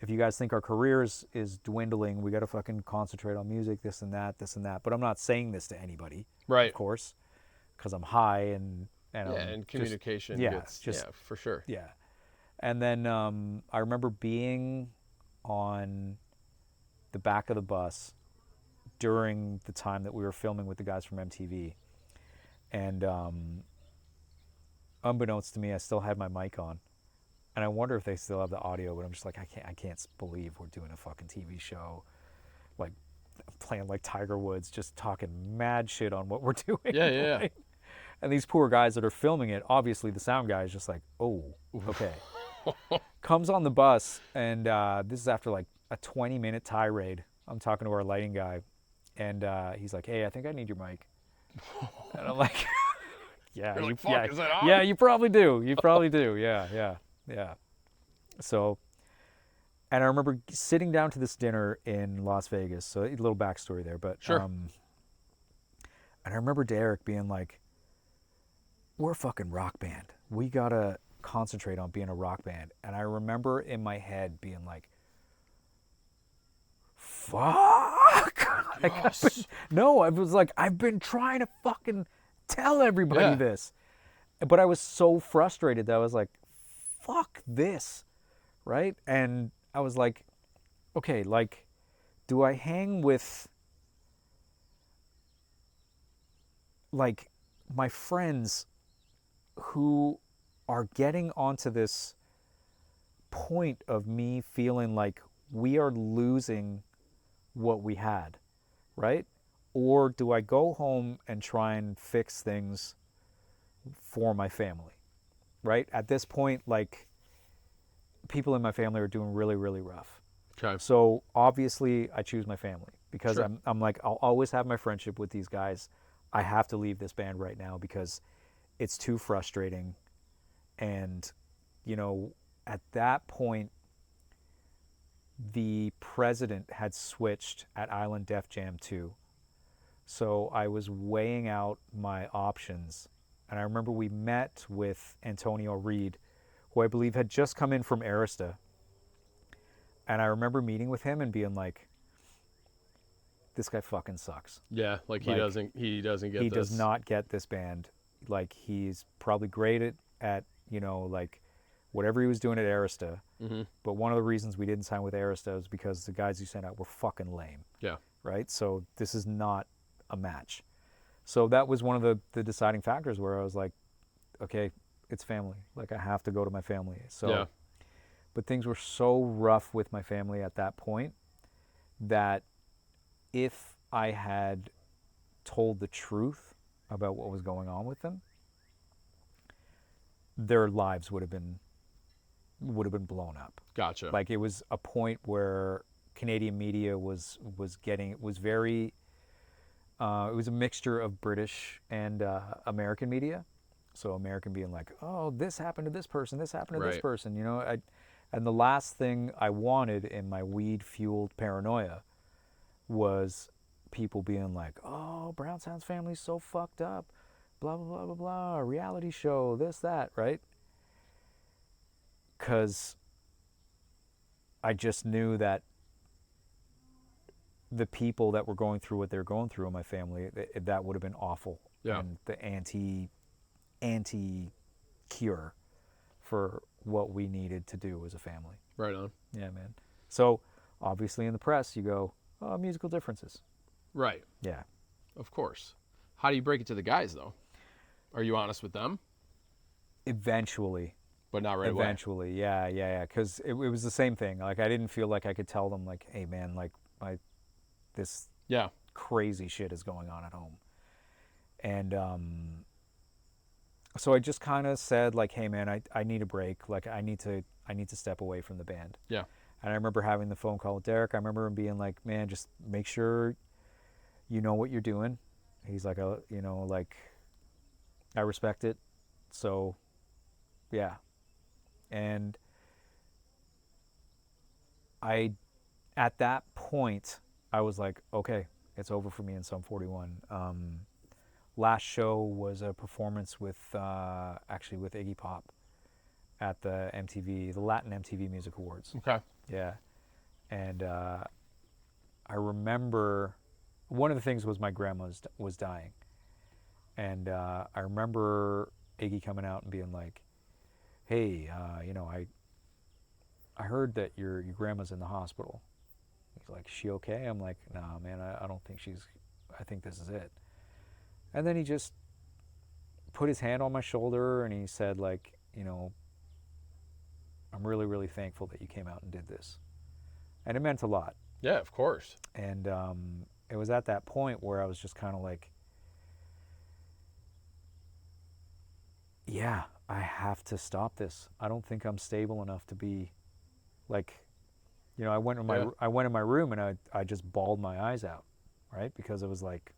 if you guys think our career is dwindling, we got to fucking concentrate on music, this and that. But I'm not saying this to anybody, Right. of course, because I'm high and communication for sure. Yeah. And then I remember being on the back of the bus during the time that we were filming with the guys from MTV. And unbeknownst to me, I still had my mic on. And I wonder if they still have the audio, but I'm just like, I can't believe we're doing a fucking TV show. Like, playing like Tiger Woods, just talking mad shit on what we're doing. Yeah. Right? And these poor guys that are filming it, obviously the sound guy is just like, oh, okay. Comes on the bus, and this is after like a 20-minute tirade. I'm talking to our lighting guy, and he's like, hey, I think I need your mic. And I'm like, yeah, You're like, fuck, is that on? Yeah, you probably do. You probably do. Yeah. So, and I remember sitting down to this dinner in Las Vegas. So a little backstory there, but sure. And I remember Derek being like, we're a fucking rock band. We gotta concentrate on being a rock band. And I remember in my head being like, fuck. Yes. No, I was like, I've been trying to fucking tell everybody this. But I was so frustrated that I was like, fuck this. Right? And I was like, okay, like, do I hang with like my friends who are getting onto this point of me feeling like we are losing what we had, right? Or do I go home and try and fix things for my family, right? At this point, like, people in my family are doing really, really rough. Okay. So obviously I choose my family because Sure. I'm like, I'll always have my friendship with these guys. I have to leave this band right now because it's too frustrating. And, you know, at that point, the president had switched at Island Def Jam 2. So I was weighing out my options. And I remember we met with Antonio Reed, who I believe had just come in from Arista. And I remember meeting with him and being like, this guy fucking sucks. Yeah, like he doesn't get He this. does not get this band. Like, he's probably great at you know, like, whatever he was doing at Arista. Mm-hmm. But one of the reasons we didn't sign with Arista is because the guys you sent out were fucking lame. Yeah. Right? So this is not a match. So that was one of the deciding factors where I was like, okay, it's family. Like, I have to go to my family. So, yeah. But things were so rough with my family at that point that if I had told the truth about what was going on with them, their lives would have been blown up. Gotcha. Like, it was a point where Canadian media was very it was a mixture of British and American media. So American being like, oh, this happened to this person, this happened to this person, you know. And the last thing I wanted in my weed-fueled paranoia was people being like, oh, Brownsound's family's so fucked up, blah, blah, blah, blah, blah, reality show, this, that, right? Because I just knew that the people that were going through what they're going through in my family, that would have been awful. Yeah. And the anti-cure for what we needed to do as a family. Right on. Yeah, man. So obviously in the press you go, oh, musical differences. Right. Yeah. Of course. How do you break it to the guys, though? Are you honest with them? Eventually. But not right away. Eventually, yeah. Because it was the same thing. Like, I didn't feel like I could tell them, like, hey, man, like, this crazy shit is going on at home. And so I just kind of said, like, hey, man, I need a break. Like, I need to step away from the band. Yeah. And I remember having the phone call with Derek. I remember him being like, man, just make sure you know what you're doing. He's like, you know, like, I respect it. So, yeah. And at that point, I was like, okay, it's over for me in Sum 41. Last show was a performance with Iggy Pop at the Latin MTV Music Awards. Okay. Yeah. And I remember one of the things was my grandma was dying. And I remember Iggy coming out and being like, hey, I heard that your grandma's in the hospital. He's like, she okay? I'm like, nah, man, I don't think I think this is it. And then he just put his hand on my shoulder and he said, like, I'm really, really thankful that you came out and did this. And it meant a lot. Yeah, of course. And it was at that point where I was just kind of like, yeah, I have to stop this. I don't think I'm stable enough to be like, I went in my room and I just bawled my eyes out, right? Because it was like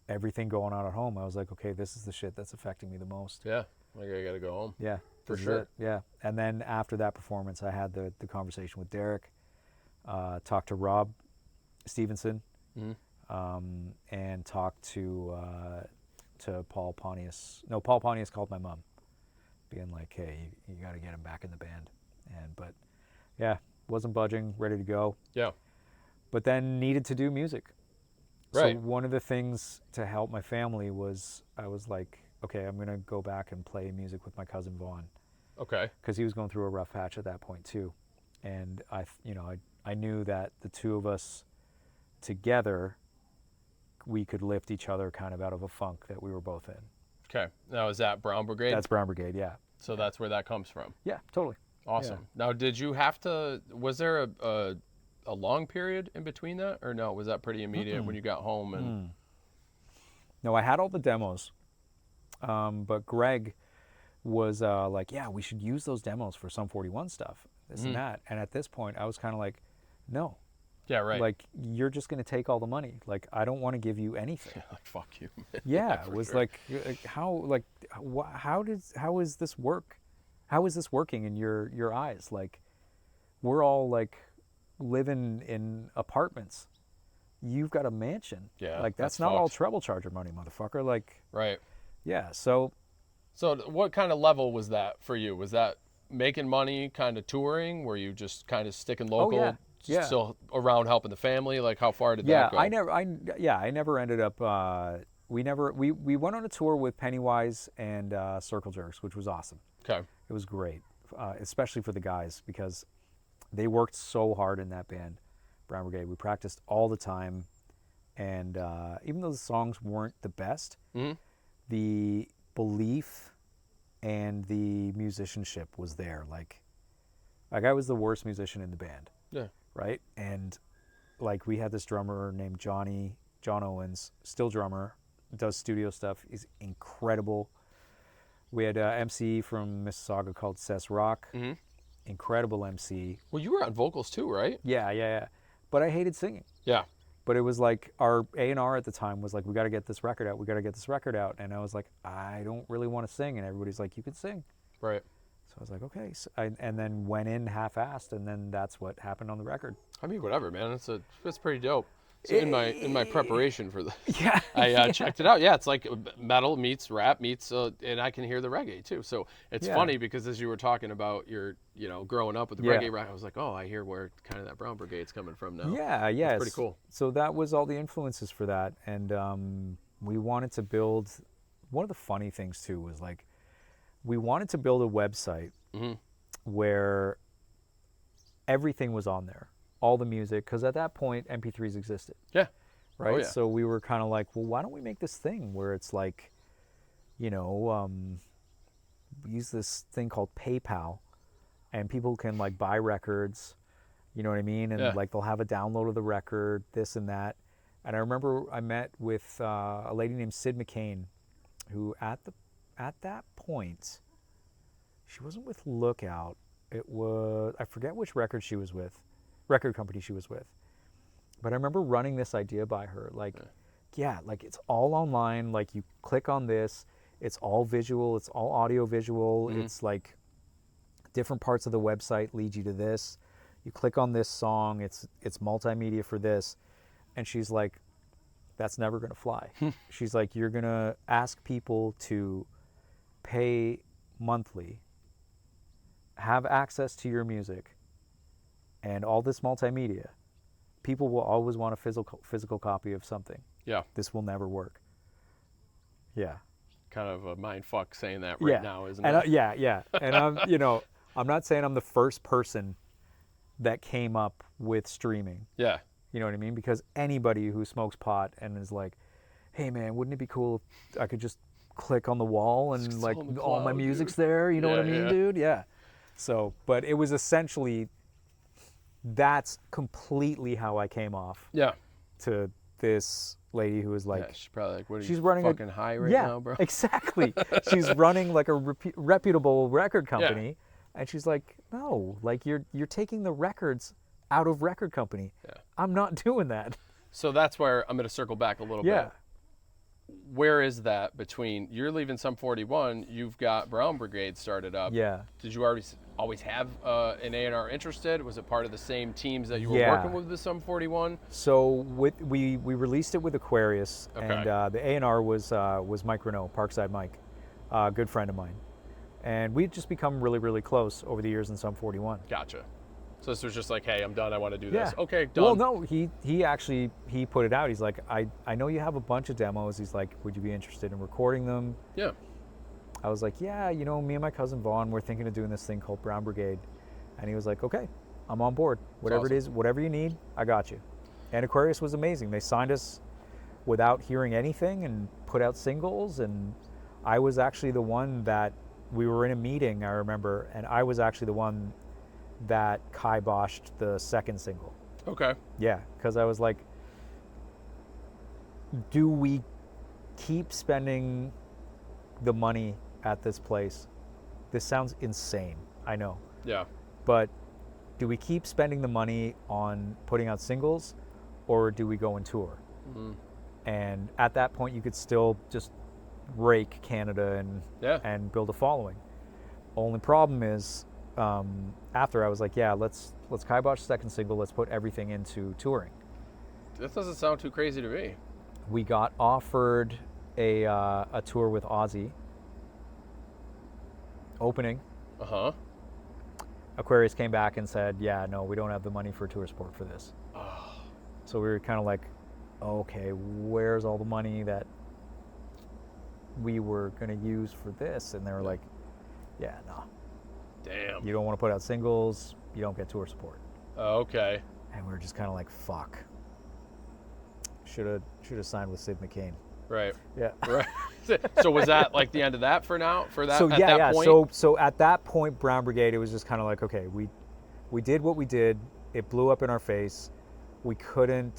everything going on at home. I was like, okay, this is the shit that's affecting me the most. Yeah, like I gotta go home. Yeah, for sure. Yeah, and then after that performance, I had the conversation with Derek, talked to Rob Stevenson, and talked to Paul Pontius. No, Paul Pontius called my mom, being like, hey, you got to get him back in the band. But yeah, wasn't budging, ready to go. Yeah. But then needed to do music. Right. So one of the things to help my family was I was like, okay, I'm going to go back and play music with my cousin Vaughn. Okay. Because he was going through a rough patch at that point too. And I knew that the two of us together, we could lift each other kind of out of a funk that we were both in. Okay. Now, is that Brown Brigade? That's Brown Brigade, yeah. So that's where that comes from? Yeah, totally. Awesome. Yeah. Now, did you have to, was there a long period in between that? Or no, was that pretty immediate when you got home? And No, I had all the demos. But Greg was like, yeah, we should use those demos for Sum 41 stuff, this and that. And at this point, I was kind of like, no. Yeah, right. Like, you're just going to take all the money. Like, I don't want to give you anything. Yeah, like, fuck you, man. Yeah, it was sure. How is this work? How is this working in your eyes? Like, we're all like living in apartments. You've got a mansion. Yeah, like that's not fucked. all treble charger money, motherfucker. Like, right. Yeah. So what kind of level was that for you? Was that making money, kind of touring? Were you just kind of sticking local? Oh, yeah. Still around helping the family? Like, how far did that go? I never ended up. We went on a tour with Pennywise and Circle Jerks, which was awesome. Okay. It was great, especially for the guys because they worked so hard in that band, Brown Brigade. We practiced all the time, and even though the songs weren't the best, the belief and the musicianship was there. Like I was the worst musician in the band. Yeah. Right? And like we had this drummer named John Owens, still drummer, does studio stuff. He's incredible. We had MC from Mississauga called Cess Rock. Incredible MC. Well, you were on vocals too, right? Yeah. But I hated singing. Yeah. But it was like our A&R at the time was like, we got to get this record out. And I was like, I don't really want to sing. And everybody's like, you can sing. Right. So I was like, okay. So and then went in half-assed, and then that's what happened on the record. I mean, whatever, man. It's pretty dope. So in my preparation for the, I checked it out. Yeah, it's like metal meets rap meets, and I can hear the reggae too. So it's funny because as you were talking about your, growing up with the reggae rock, I was like, oh, I hear where kind of that Brown Brigade's coming from now. Yeah. It's pretty cool. So that was all the influences for that, and we wanted to build. One of the funny things too was like, we wanted to build a website where everything was on there. All the music, because at that point MP3s existed. Yeah. Right. Oh, yeah. So we were kind of like, well, why don't we make this thing where it's like, we use this thing called PayPal, and people can like buy records, you know what I mean, and like they'll have a download of the record, this and that. And I remember I met with a lady named Sid McCain, who at that point, she wasn't with Lookout. It was, I forget which record company she was with, but I remember running this idea by her, like, like it's all online, like you click on this, it's all visual, it's all audio visual, it's like different parts of the website lead you to this, you click on this song, it's multimedia for this, and she's like, that's never gonna fly. She's like, you're gonna ask people to pay monthly, have access to your music, and all this multimedia, people will always want a physical copy of something. Yeah. This will never work. Yeah. kind of a mind fuck saying that right now, isn't and it? yeah. And I'm not saying I'm the first person that came up with streaming. Yeah. You know what I mean? Because anybody who smokes pot and is like, hey man, wouldn't it be cool if I could just click on the wall and It's like all in the all my cloud, music's dude. there? You know what I mean, Yeah. dude? Yeah. So, but it was essentially, that's completely how I came off Yeah. to this lady who was like, Yeah, she's probably like, what are she's you running fucking high right yeah, now, bro? exactly. She's running like a reputable record company, and she's like, no, like you're taking the records out of record company. Yeah. I'm not doing that. So that's where I'm going to circle back a little bit. Where is that between you're leaving Sum 41, you've got Brown Brigade started up. Yeah. Did you always have an A&R interested? Was it part of the same teams that you were Yeah. working with Sum 41? So we released it with Aquarius, Okay. and the A&R was Mike Renault, Parkside Mike, a good friend of mine, and we've just become really, really close over the years in Sum 41. Gotcha. So this was just like, hey, I'm done. I want to do Yeah. this. Okay, done. Well, no, he actually put it out. He's like, I know you have a bunch of demos. He's like, would you be interested in recording them? Yeah. I was like, yeah, me and my cousin Vaughn, we're thinking of doing this thing called Brown Brigade. And he was like, okay, I'm on board. Whatever awesome. it is, whatever you need, I got you. And Aquarius was amazing. They signed us without hearing anything and put out singles. And I was actually the one that, we were in a meeting, I remember, and I was actually the one that kiboshed the second single. Okay. Yeah, because I was like, do we keep spending the money at this place? This sounds insane, I know. Yeah. But do we keep spending the money on putting out singles, or do we go and tour? Mm-hmm. And at that point, you could still just rake Canada and build a following. Only problem is, after I was like, yeah, let's kibosh second single, let's put everything into touring. This doesn't sound too crazy to me. We got offered a tour with Ozzy opening. Uh-huh. Aquarius came back and said, yeah, no, we don't have the money for tour support for this. Oh. So we were kind of like, okay, where's all the money that we were going to use for this? And they were like, yeah, no. Damn. You don't want to put out singles, you don't get tour support. Okay. And we were just kind of like, fuck. Should have signed with Sid McCain. Right. Yeah. Right. So was that like the end of that for now? For that? So at yeah, that yeah. point? So at that point, Brown Brigade, it was just kind of like, okay, we did what we did. It blew up in our face. We couldn't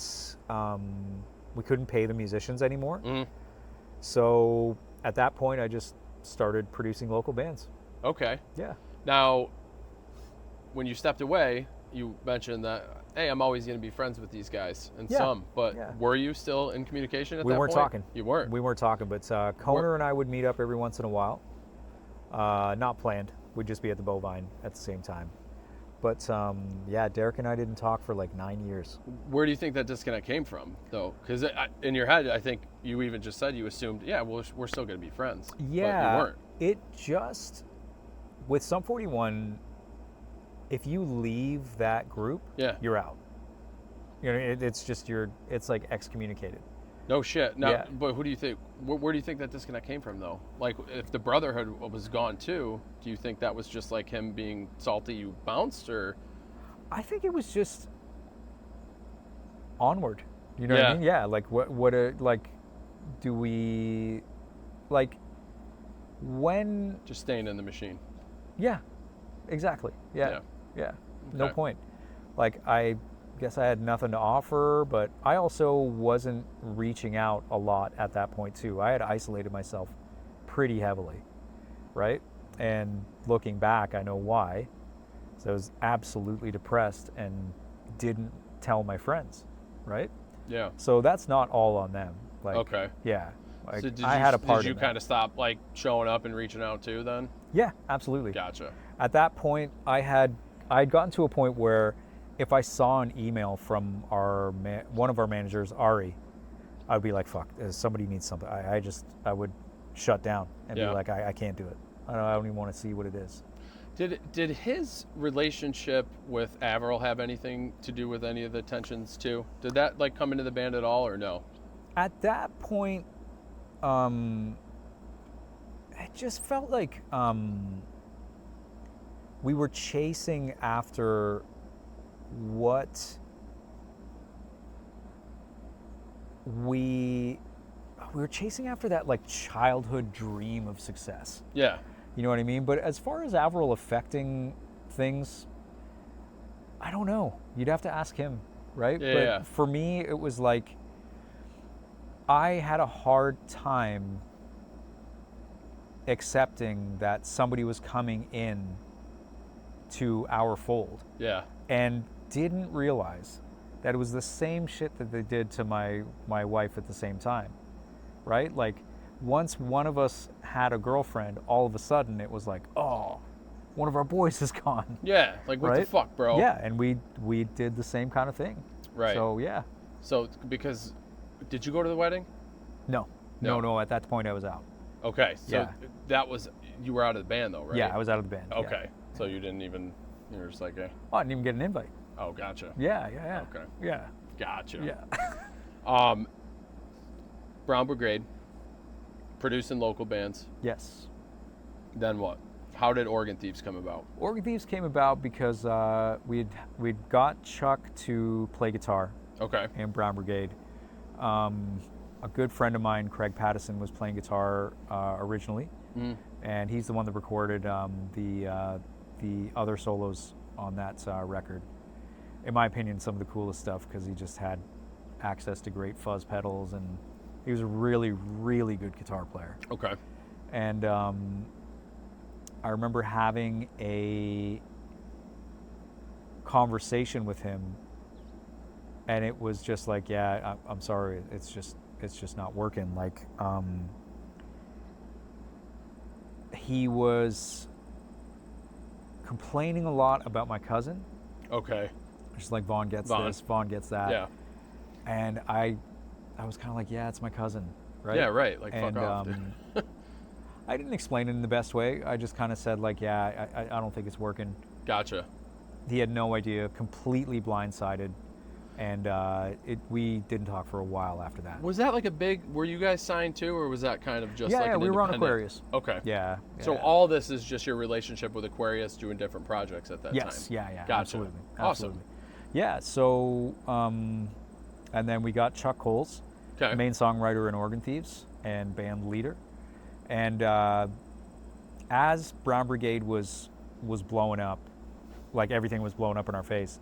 pay the musicians anymore. Mm-hmm. So at that point, I just started producing local bands. Okay. Yeah. Now, when you stepped away, you mentioned that, hey, I'm always going to be friends with these guys, and but were you still in communication at that point? We weren't talking. You weren't? We weren't talking, but Koner and I would meet up every once in a while. Not planned. We'd just be at the Bovine at the same time. But yeah, Derek and I didn't talk for like 9 years. Where do you think that disconnect came from, though? Because in your head, I think you even just said you assumed, yeah, well, we're still going to be friends. Yeah. But you weren't. It just, with Sum 41, if you leave that group, you're out. It's just it's like excommunicated. No shit. Now, but who do you think? Where do you think that disconnect came from, though? Like, if the Brotherhood was gone too, do you think that was just like him being salty? You bounced, or? I think it was just onward. You know what I mean? Yeah. Like, do we, like, when? Just staying in the machine. Yeah. Exactly. Yeah. Okay. No point. Like, I guess I had nothing to offer, but I also wasn't reaching out a lot at that point too. I had isolated myself pretty heavily, right? And looking back, I know why. So I was absolutely depressed and didn't tell my friends, right? Yeah. So that's not all on them. Like, okay. Yeah. Like, So I had a part in Did you that. kind of stop like showing up and reaching out too then? Yeah, absolutely. Gotcha. At that point, I'd gotten to a point where if I saw an email from one of our managers, Ari, I'd be like, fuck, somebody needs something. I would shut down and be like, I can't do it. I don't even want to see what it is. Did his relationship with Averill have anything to do with any of the tensions too? Did that like come into the band at all, or no? At that point, just felt like we were chasing after what we were chasing after, that like childhood dream of success. Yeah. You know what I mean? But as far as Avril affecting things, I don't know. You'd have to ask him, right? Yeah, but yeah. for me, it was like I had a hard time accepting that somebody was coming in to our fold. Yeah. And didn't realize that it was the same shit that they did to my wife at the same time, right? Like, once one of us had a girlfriend, all of a sudden it was like, oh, one of our boys is gone. Yeah, like what right? the fuck, bro? Yeah, and we did the same kind of thing. Right. So yeah. So because, did you go to the wedding? No. At that point I was out. Okay, so Yeah. that was, you were out of the band though, right? Yeah, I was out of the band. Okay, Yeah. so you didn't even, you were just like, eh. Oh, I didn't even get an invite. Oh, gotcha. Yeah. Okay. Yeah. Gotcha. Yeah. Brown Brigade, producing local bands. Yes. Then what? How did Organ Thieves come about? Organ Thieves came about because we'd got Chuck to play guitar. Okay. In Brown Brigade. A good friend of mine, Craig Pattison, was playing guitar originally, and he's the one that recorded the other solos on that record. In my opinion, some of the coolest stuff, because he just had access to great fuzz pedals, and he was a really, really good guitar player. Okay. And I remember having a conversation with him, and it was just like, yeah, I'm sorry, it's just not working. Like, he was complaining a lot about my cousin. Okay. Just like, Vaughn gets this, Vaughn gets that. Yeah. And I was kind of like, yeah, it's my cousin, right? Yeah, right. Like, and, fuck off, dude. I didn't explain it in the best way. I just kind of said, like, yeah, I don't think it's working. Gotcha. He had no idea, completely blindsided. And we didn't talk for a while after that. Was that like a big, were you guys signed too, or was that kind of just like yeah, an we were on independent- Aquarius. Okay. Yeah. So all this is just your relationship with Aquarius doing different projects at that time? Yes, yeah, Gotcha. absolutely. Awesome. Yeah, so, and then we got Chuck Coles, Okay. main songwriter in Organ Thieves and band leader. And as Brown Brigade was blowing up, like everything was blowing up in our face,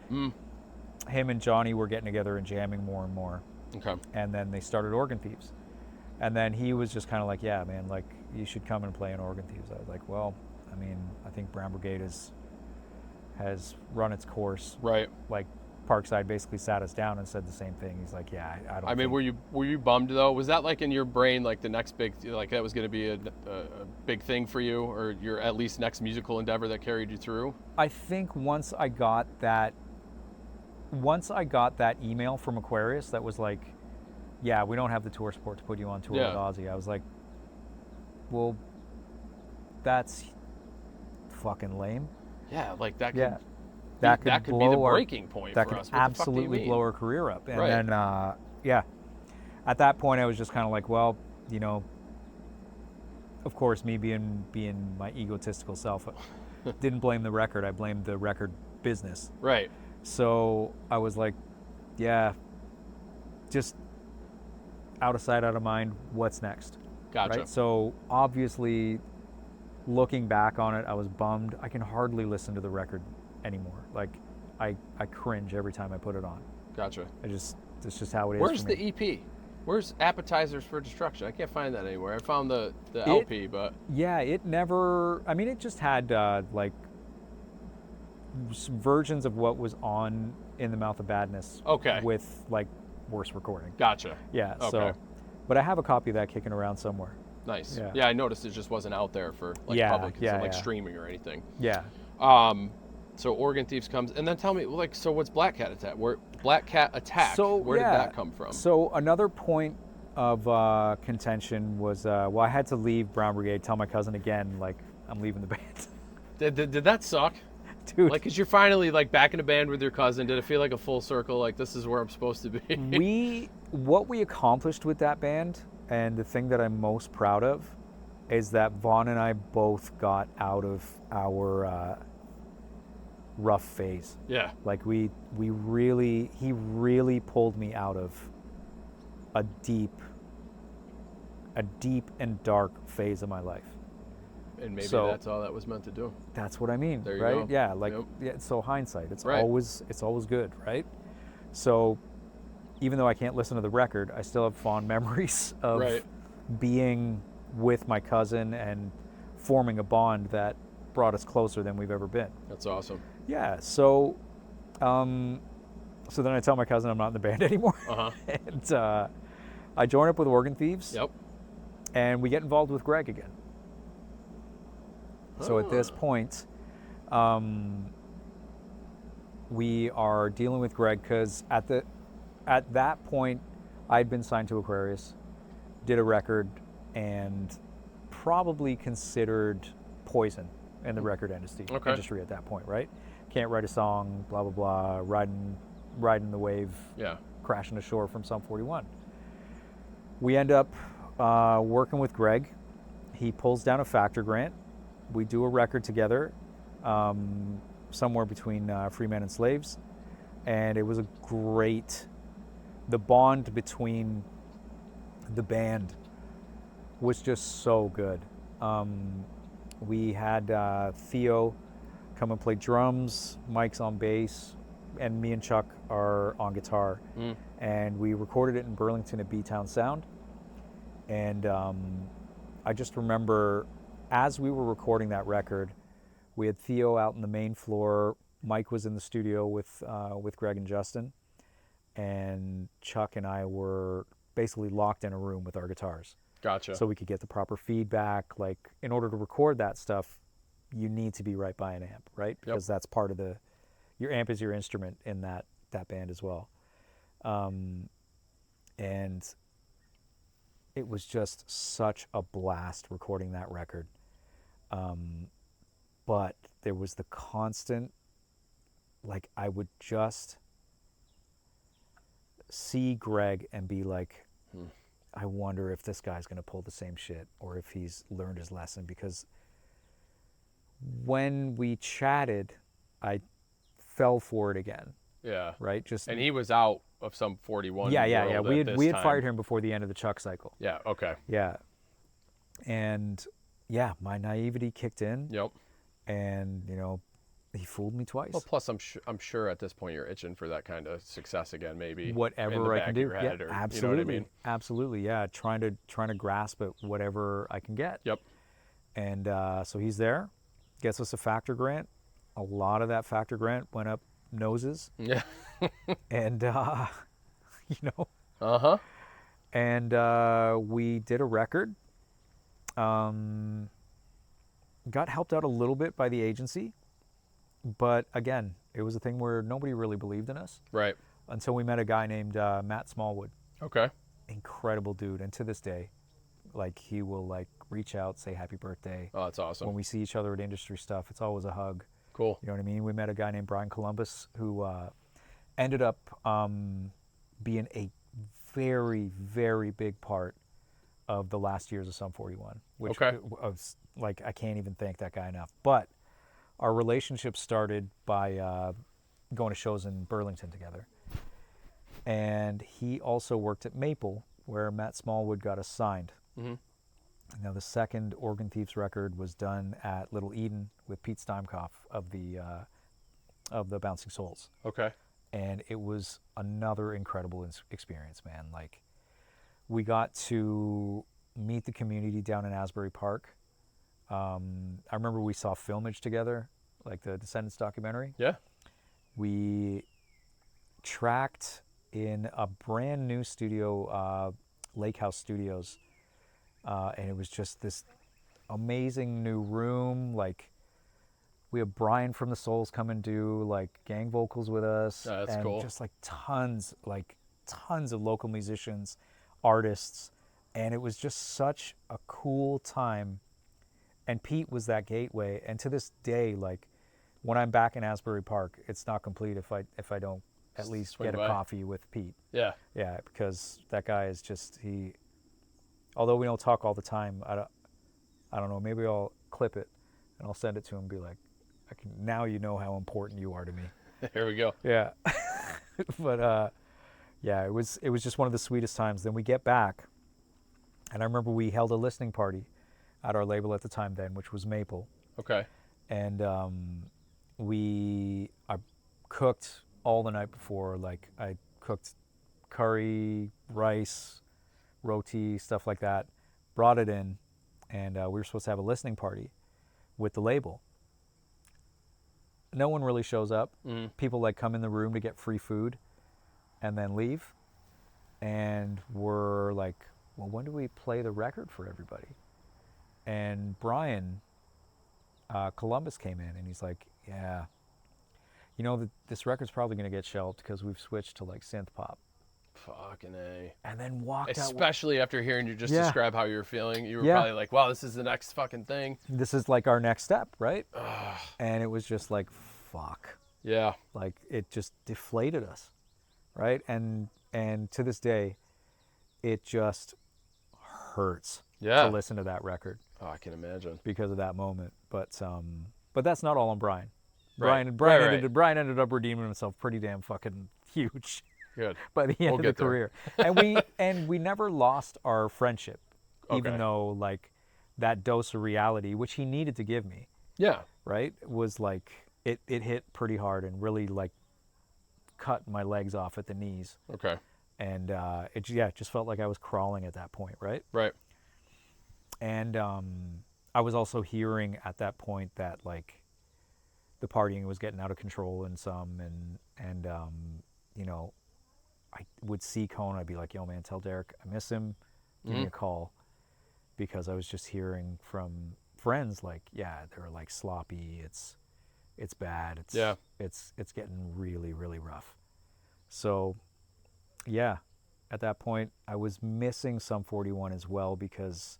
him and Johnny were getting together and jamming more and more. Okay. And then they started Organ Thieves. And then he was just kind of like, yeah, man, like, you should come and play in Organ Thieves. I was like, well, I mean, I think Brown Brigade has run its course. Right. Like, Parkside basically sat us down and said the same thing. He's like, yeah, I don't I mean, think... were you bummed though? Was that like in your brain, like the next big, like that was going to be a big thing for you, or your at least next musical endeavor that carried you through? I think once I got that email from Aquarius that was like, yeah, we don't have the tour support to put you on tour with Ozzy, I was like, well, that's fucking lame. Yeah, like that. Yeah. That could be the breaking point that for could us. What the fuck do you absolutely mean? blow our career up. And Right. then, yeah, at that point, I was just kind of like, well, you know, of course, me being my egotistical self, didn't blame the record. I blamed the record business. Right. So I was like, yeah, just out of sight, out of mind. What's next? Gotcha. Right? So obviously, looking back on it, I was bummed. I can hardly listen to the record anymore. Like, I cringe every time I put it on. Gotcha. It's just how it is. Where's for me. the EP? Where's Appetizers for Destruction? I can't find that anywhere. I found the LP, but Yeah, it never. I mean, it just had like some versions of what was on In the Mouth of Badness. Okay. With like worse recording. Gotcha. Yeah. Okay. So, but I have a copy of that kicking around somewhere. Nice. Yeah. Yeah, I noticed it just wasn't out there for like public, like streaming or anything. Yeah. So Organ Thieves comes, and then tell me, like, so what's Black Cat Attack? Where Black Cat Attack? So, where did that come from? So another point of contention was, well, I had to leave Brown Brigade. Tell my cousin again, like, I'm leaving the band. Did that suck? Dude. Like, cause you're finally like back in a band with your cousin. Did it feel like a full circle? Like, this is where I'm supposed to be? What we accomplished with that band, and the thing that I'm most proud of, is that Vaughn and I both got out of our rough phase. Yeah. Like he really pulled me out of a deep and dark phase of my life. And maybe So, that's all that was meant to do. That's what I mean, There you right? go. Yeah, like Yep. yeah, so hindsight, it's Right. always good, right? So even though I can't listen to the record, I still have fond memories of Right. being with my cousin and forming a bond that brought us closer than we've ever been. That's awesome. Yeah, so so then I tell my cousin I'm not in the band anymore. Uh-huh. And I join up with Organ Thieves. Yep. And we get involved with Greg again. So at this point, we are dealing with Greg because at that point, I'd been signed to Aquarius, did a record, and probably considered Poison in the record industry at that point, right? Can't write a song, blah blah blah, riding the wave, crashing ashore from Sum 41. We end up working with Greg. He pulls down a Factor grant. We do a record together, somewhere between Free Men and Slaves, and it was the bond between the band was just so good. We had Theo come and play drums, Mike's on bass, and me and Chuck are on guitar. And we recorded it in Burlington at B-Town Sound. And I just remember as we were recording that record, we had Theo out in the main floor. Mike was in the studio with Greg and Justin. And Chuck and I were basically locked in a room with our guitars. Gotcha. So we could get the proper feedback. Like, in order to record that stuff, you need to be right by an amp, right? Because that's part of your amp is your instrument in that band as well. And it was just such a blast recording that record. But there was the constant, like, I would just see Greg and be like, I wonder if this guy's going to pull the same shit or if he's learned his lesson. Because when we chatted, I fell for it again. Yeah. Right? And he was out of Sum 41. Yeah. We had fired him before the end of the Chuck cycle. Yeah, okay. Yeah. And yeah, my naivety kicked in. Yep. And, he fooled me twice. Well, plus I'm sure at this point you're itching for that kind of success again, maybe. Whatever I can do. Yeah, absolutely. You know what I mean? Absolutely. Yeah. Trying to grasp at whatever I can get. Yep. And so he's there, gets us a Factor grant. A lot of that Factor grant went up noses. Yeah. And Uh-huh. And we did a record. Got helped out a little bit by the agency. But again, it was a thing where nobody really believed in us. Right. Until we met a guy named Matt Smallwood. Okay. Incredible dude. And to this day, like, he will like reach out, say happy birthday. Oh, that's awesome. When we see each other at industry stuff, it's always a hug. Cool. You know what I mean? We met a guy named Brian Columbus who ended up being a very, very big part of the last years of Sum 41. Which was, like, I can't even thank that guy enough. But our relationship started by going to shows in Burlington together. And he also worked at Maple, where Matt Smallwood got us signed. Mm-hmm. Now, the second Organ Thieves record was done at Little Eden with Pete Steinkoff of the Bouncing Souls. Okay. And it was another incredible experience, man. Like, we got to meet the community down in Asbury Park. I remember we saw Filmage together, like the Descendants documentary. Yeah. We tracked in a brand new studio, Lake House Studios. And it was just this amazing new room. Like, we have Brian from the Souls come and do like gang vocals with us. That's and cool. Just like tons of local musicians, artists. And it was just such a cool time. And Pete was that gateway. And to this day, like, when I'm back in Asbury Park, it's not complete if I don't at least Swing get a by. coffee with Pete. Yeah. Yeah, because that guy is just, although we don't talk all the time, I don't know, maybe I'll clip it and I'll send it to him and be like, now you know how important you are to me. Here we go. Yeah. But yeah, it was just one of the sweetest times. Then we get back, and I remember we held a listening party at our label at the time then, which was Maple. Okay. And I cooked all the night before. Like, I cooked curry, rice, roti, stuff like that, brought it in, and we were supposed to have a listening party with the label. No one really shows up. People like come in the room to get free food and then leave. And we're like, well, when do we play the record for everybody? And Brian Columbus came in and he's like, yeah, you know, this record's probably going to get shelved because we've switched to like synth pop. Fucking A. And then walked out. Especially after hearing you just describe how you were feeling. You were probably like, wow, this is the next fucking thing. This is like our next step, right? And it was just like, fuck. Yeah. Like, it just deflated us, right? And to this day, it just hurts to listen to that record. Oh, I can imagine. Because of that moment. But that's not all on Brian. Right. Brian ended up redeeming himself pretty damn fucking huge. Good. By the end of the career. And we never lost our friendship, even though like that dose of reality, which he needed to give me. Yeah. Right? Was like it hit pretty hard and really like cut my legs off at the knees. Okay. And it just felt like I was crawling at that point, right? Right. And I was also hearing at that point that like the partying was getting out of control in some and you know, I would see Cone, I'd be like, yo man, tell Derek I miss him, give me a call. Because I was just hearing from friends like, yeah, they were like sloppy, it's bad, it's getting really, really rough. So yeah, at that point I was missing Sum 41 as well because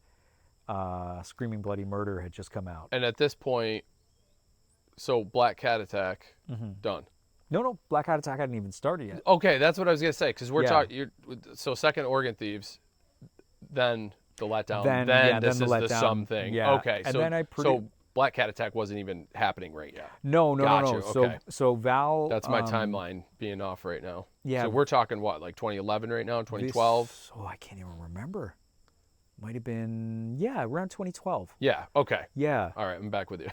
Screaming Bloody Murder had just come out. And at this point, so Black Cat Attack, done. No, Black Cat Attack hadn't even started yet. Okay, that's what I was gonna say because we're talking. So second Organ Thieves, then the Letdown, then this is the Sum thing. Yeah. Okay, and so then so Black Cat Attack wasn't even happening right yet. No. Okay. So Val. That's my timeline being off right now. Yeah. So we're talking what, like 2011 right now, 2012. I can't even remember. Might have been around 2012. Yeah. Okay. Yeah. All right, I'm back with you.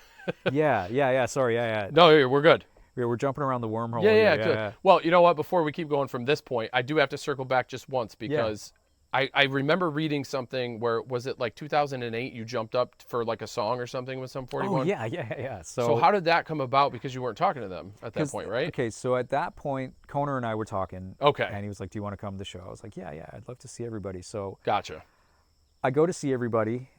Yeah. Sorry. Yeah. No, we're good. Yeah, we're jumping around the wormhole. Yeah, good. Yeah. Well, you know what? Before we keep going from this point, I do have to circle back just once because I remember reading something where, was it like 2008 you jumped up for like a song or something with Sum 41? Oh, yeah. So how did that come about? Because you weren't talking to them at that point, right? Okay, so at that point, Koner and I were talking. Okay. And he was like, do you want to come to the show? I was like, yeah, I'd love to see everybody. So gotcha. I go to see everybody.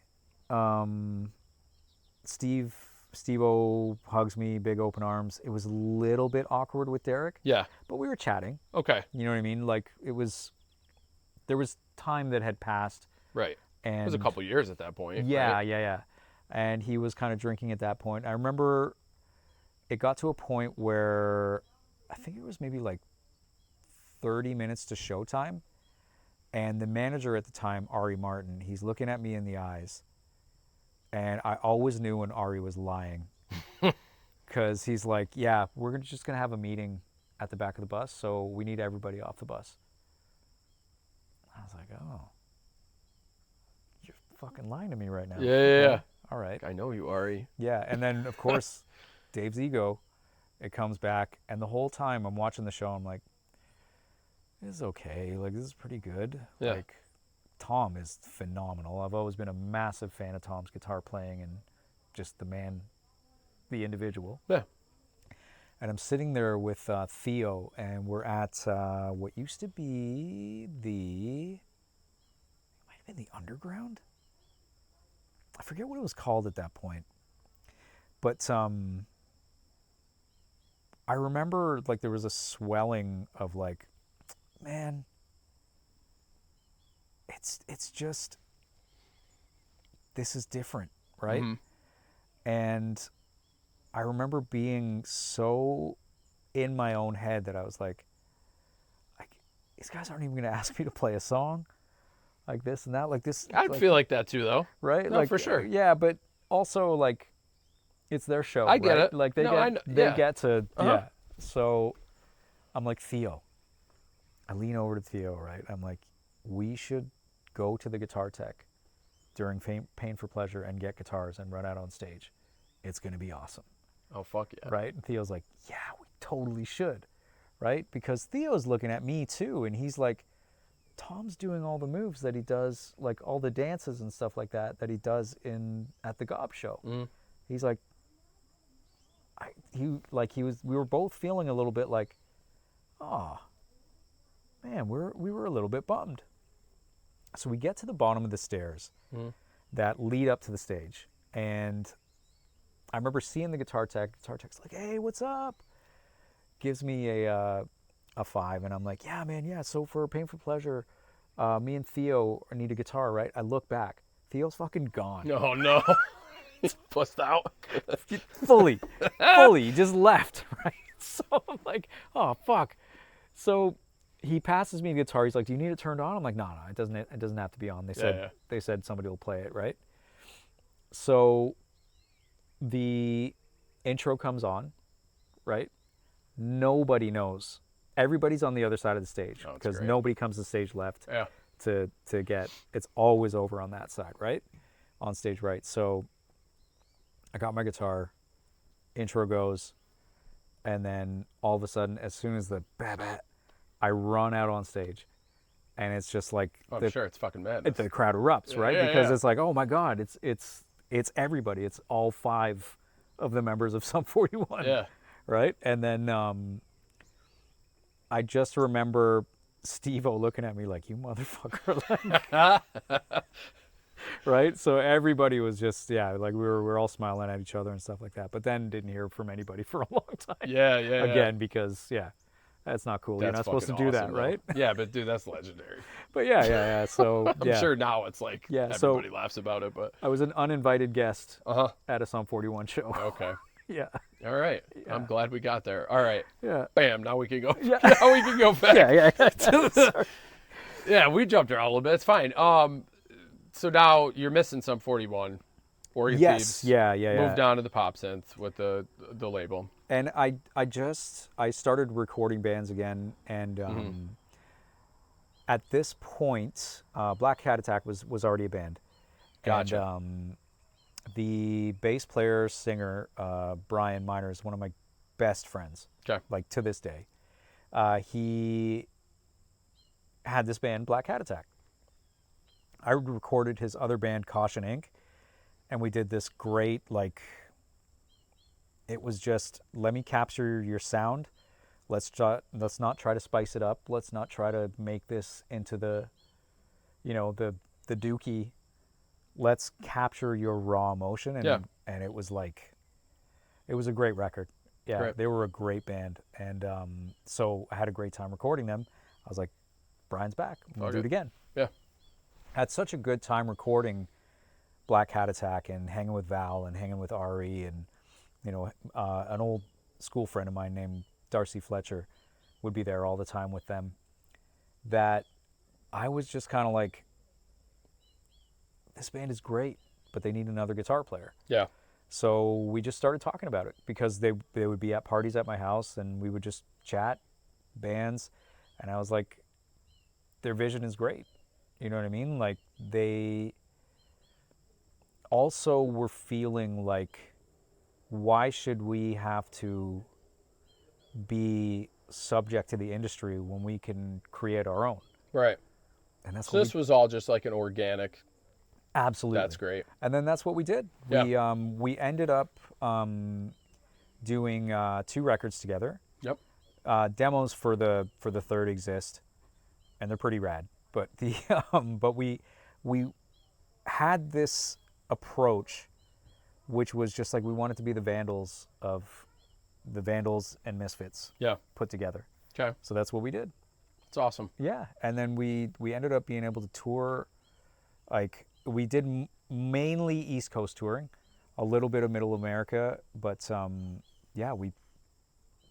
Steve-O hugs me, big open arms. It was a little bit awkward with Derek. Yeah. But we were chatting. Okay. You know what I mean? Like, there was time that had passed. Right. And it was a couple years at that point. Yeah, right? yeah. And he was kind of drinking at that point. I remember it got to a point where I think it was maybe like 30 minutes to showtime. And the manager at the time, Ari Martin, he's looking at me in the eyes. And I always knew when Ari was lying. Because he's like, yeah, we're just going to have a meeting at the back of the bus, so we need everybody off the bus. I was like, oh, you're fucking lying to me right now. Yeah. All right. I know you, Ari. Yeah, and then, of course, Dave's ego, it comes back. And the whole time I'm watching the show, I'm like, this is okay. Like, this is pretty good. Yeah. Like, Tom is phenomenal. I've always been a massive fan of Tom's guitar playing and just the man, the individual. Yeah. And I'm sitting there with Theo, and we're at what used to be it might have been the Underground? I forget what it was called at that point. But I remember, like, there was a swelling of, like, man, it's just, this is different, right? Mm-hmm. And I remember being so in my own head that I was like, these guys aren't even going to ask me to play a song. like this and that, like this. I'd like, feel like that too, though. right? No, Like for sure. yeah, but also like it's their show, I get right? it. Like they No, I get know. they Yeah. get to Uh-huh. yeah. So I'm like, Theo. I lean over to Theo, right? I'm like, we should go to the guitar tech during Pain for Pleasure and get guitars and run out on stage. It's going to be awesome. Oh, fuck yeah. Right? And Theo's like, yeah, we totally should. Right? Because Theo's looking at me too, and he's like, Tom's doing all the moves that he does, like all the dances and stuff like that he does at the Gob show. Mm. He's like, we were both feeling a little bit like, oh, man, we were a little bit bummed. So we get to the bottom of the stairs that lead up to the stage, and I remember seeing the guitar tech. Guitar tech's like, "Hey, what's up?" Gives me a 5, and I'm like, "Yeah, man, yeah." So for Pain for Pleasure, me and Theo need a guitar, right? I look back, Theo's fucking gone. Oh no, he's pussed out. fully, he just left, right? So I'm like, "Oh fuck." So he passes me the guitar. He's like, "Do you need it turned on?" I'm like, "No, it doesn't. It doesn't have to be on." They said somebody will play it, right? So the intro comes on, right? Nobody knows. Everybody's on the other side of the stage because nobody comes to stage left to get. It's always over on that side, right? On stage right. So I got my guitar. Intro goes, and then all of a sudden, as soon as the bat, I run out on stage, and it's just like I'm sure it's fucking madness. The crowd erupts, right? Because it's like, oh my god, it's everybody. It's all 5 of the members of Sum 41. Yeah. Right? And then I just remember Steve-O looking at me like, you motherfucker. Right? So everybody was just, like we were all smiling at each other and stuff like that. But then didn't hear from anybody for a long time. Yeah. Again, because, that's not cool. You're not supposed to do that, right? Yeah, but dude, that's legendary. But yeah. So I'm sure now it's like everybody so laughs about it, but I was an uninvited guest at a Sum 41 show. Okay. Yeah. All right. Yeah. I'm glad we got there. All right. Yeah. Bam. Now we can go. Yeah. Now we can go back. Yeah. Yeah, we jumped around a little bit. It's fine. So now you're missing Sum 41. Oregon Thieves. Yeah. Moved on to the pop synth with the label. And I started recording bands again, and at this point, Black Cat Attack was already a band. Gotcha. And the bass player singer Brian Miner is one of my best friends. Okay. Like to this day, he had this band Black Cat Attack. I recorded his other band Caution Inc., and we did this great it was just, let me capture your sound. Let's not try to spice it up. Let's not try to make this into the dookie. Let's capture your raw emotion. And it was it was a great record. Yeah, great. They were a great band. And so I had a great time recording them. I was like, Brian's back. We'll do it again. Yeah. Had such a good time recording Black Hat Attack and hanging with Val and hanging with Ari and an old school friend of mine named Darcy Fletcher would be there all the time with them, that I was just kind of like, this band is great, but they need another guitar player. Yeah. So we just started talking about it because they would be at parties at my house and we would just chat bands, and I was like, their vision is great. You know what I mean? Like, they also were feeling like, why should we have to be subject to the industry when we can create our own? Right. And that's so this was all just like an organic. Absolutely. That's great. And then that's what we did. Yeah. We ended up doing 2 records together. Yep. Demos for the third exist, and they're pretty rad. But but we had this approach, which was just like, we wanted to be the Vandals and Misfits put together. Okay. So that's what we did. It's awesome. Yeah. And then we ended up being able to tour, like, we did mainly East Coast touring, a little bit of Middle America, but we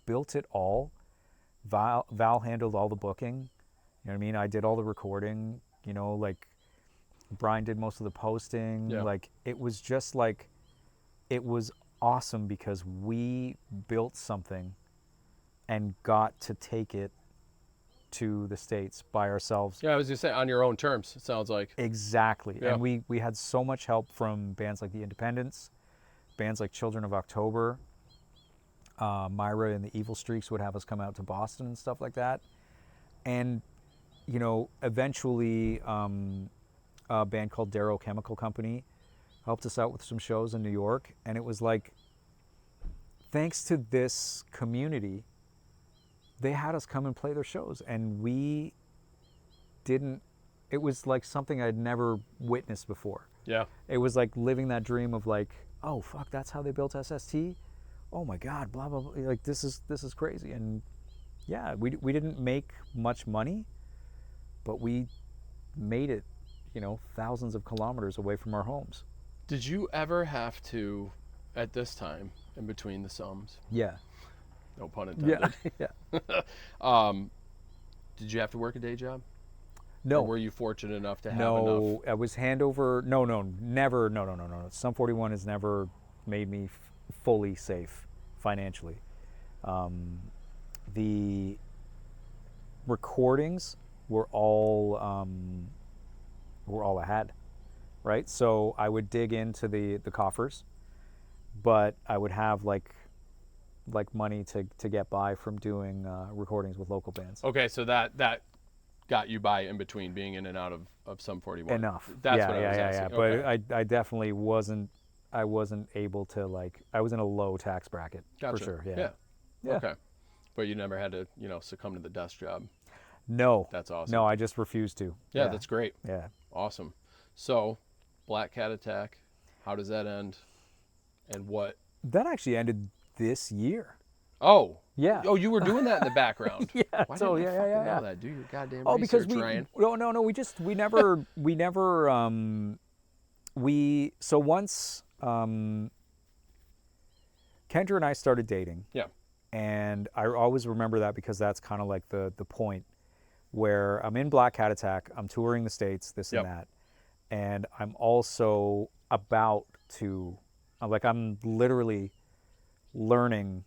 built it all. Val handled all the booking. You know what I mean? I did all the recording, Brian did most of the posting. Yeah. Like, it was just like, it was awesome because we built something and got to take it to the States by ourselves. Yeah, I was going to say, on your own terms, it sounds like. Exactly. Yeah. And we had so much help from bands like The Independents, bands like Children of October. Myra and the Evil Streaks would have us come out to Boston and stuff like that. And, you know, eventually a band called Darrow Chemical Company helped us out with some shows in New York. And it was like, thanks to this community, they had us come and play their shows. And we didn't, it was like something I'd never witnessed before. Yeah. It was like living that dream of like, oh, fuck, that's how they built SST? Oh my God, blah, blah, blah. Like, this is crazy. And yeah, we didn't make much money, but we made it, you know, thousands of kilometers away from our homes. Did you ever have to, at this time, in between the sums? Yeah. No pun intended. Yeah. Did you have to work a day job? No. Or were you fortunate enough to have No, enough? it was handover. No, never. No. Sum 41 has never made me fully safe financially. The recordings were all I had, right? So I would dig into the coffers, but I would have like money to get by from doing recordings with local bands. Okay, so that got you by in between being in and out of Sum 41. Enough. That's yeah, what I was yeah, asking. yeah. Okay. But I definitely wasn't able to, like, I was in a low tax bracket. Gotcha. For sure. Yeah. Yeah. Okay. But you never had to, you know, succumb to the desk job. No. That's awesome. No, I just refused to. Yeah, that's great. Yeah. Awesome. So, Black Cat Attack, how does that end? And what? That actually ended this year. Oh. Yeah. Oh, you were doing that in the background. Yeah. Why So didn't I fucking yeah. know that? Do your goddamn Oh, research, because Ryan. no, we never so once Kendra and I started dating. Yeah. And I always remember that because that's kind of like the point where I'm in Black Cat Attack, I'm touring the States, this and that, and I'm also about to, I'm literally learning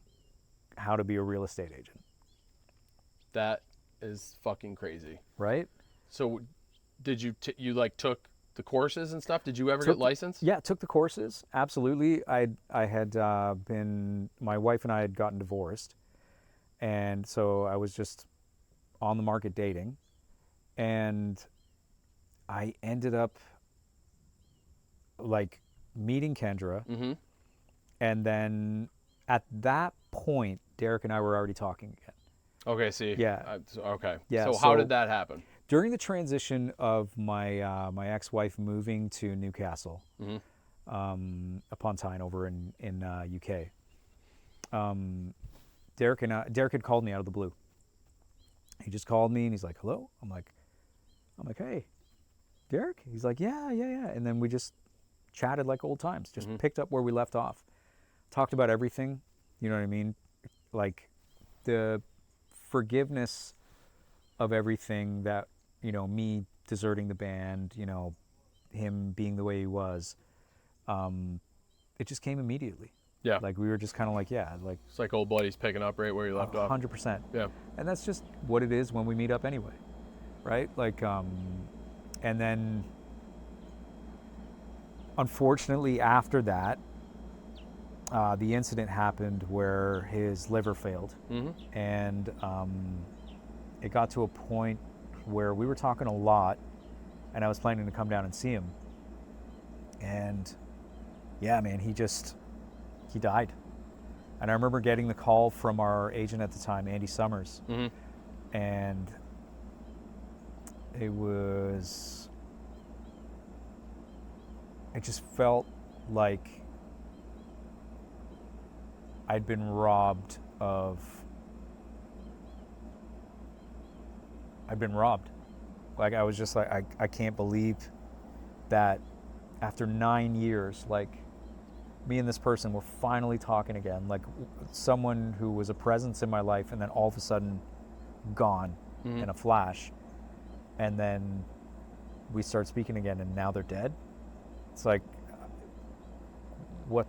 how to be a real estate agent. That is fucking crazy. Right? So, did you took the courses and stuff? Did you ever get licensed? Yeah, took the courses. Absolutely. I had my wife and I had gotten divorced, and so I was just on the market dating, and I ended up like meeting Kendra, and then at that point, Derek and I were already talking again. Okay, see. Yeah. Okay. Yeah, So how did that happen? During the transition of my my ex-wife moving to Newcastle upon Tyne over in UK, Derek had called me out of the blue. He just called me and he's like, "Hello." I'm like, "Hey, Derek." He's like, "Yeah." And then we just chatted like old times. Just picked up where we left off. Talked about everything. You know what I mean? Like the forgiveness of everything that, you know, me deserting the band, you know, him being the way he was, it just came immediately. Yeah. Like we were just kind of like, yeah, like It's like old buddies picking up right where you left off. 100%. Yeah. And that's just what it is when we meet up anyway, right? Like, and then unfortunately after that, the incident happened where his liver failed, and it got to a point where we were talking a lot, and I was planning to come down and see him. And yeah, man, he died. And I remember getting the call from our agent at the time, Andy Summers, and it just felt like I'd been robbed. Like I was just like, I can't believe that after 9 years, like me and this person were finally talking again, like someone who was a presence in my life and then all of a sudden gone in a flash. And then we start speaking again, and now they're dead. It's like, what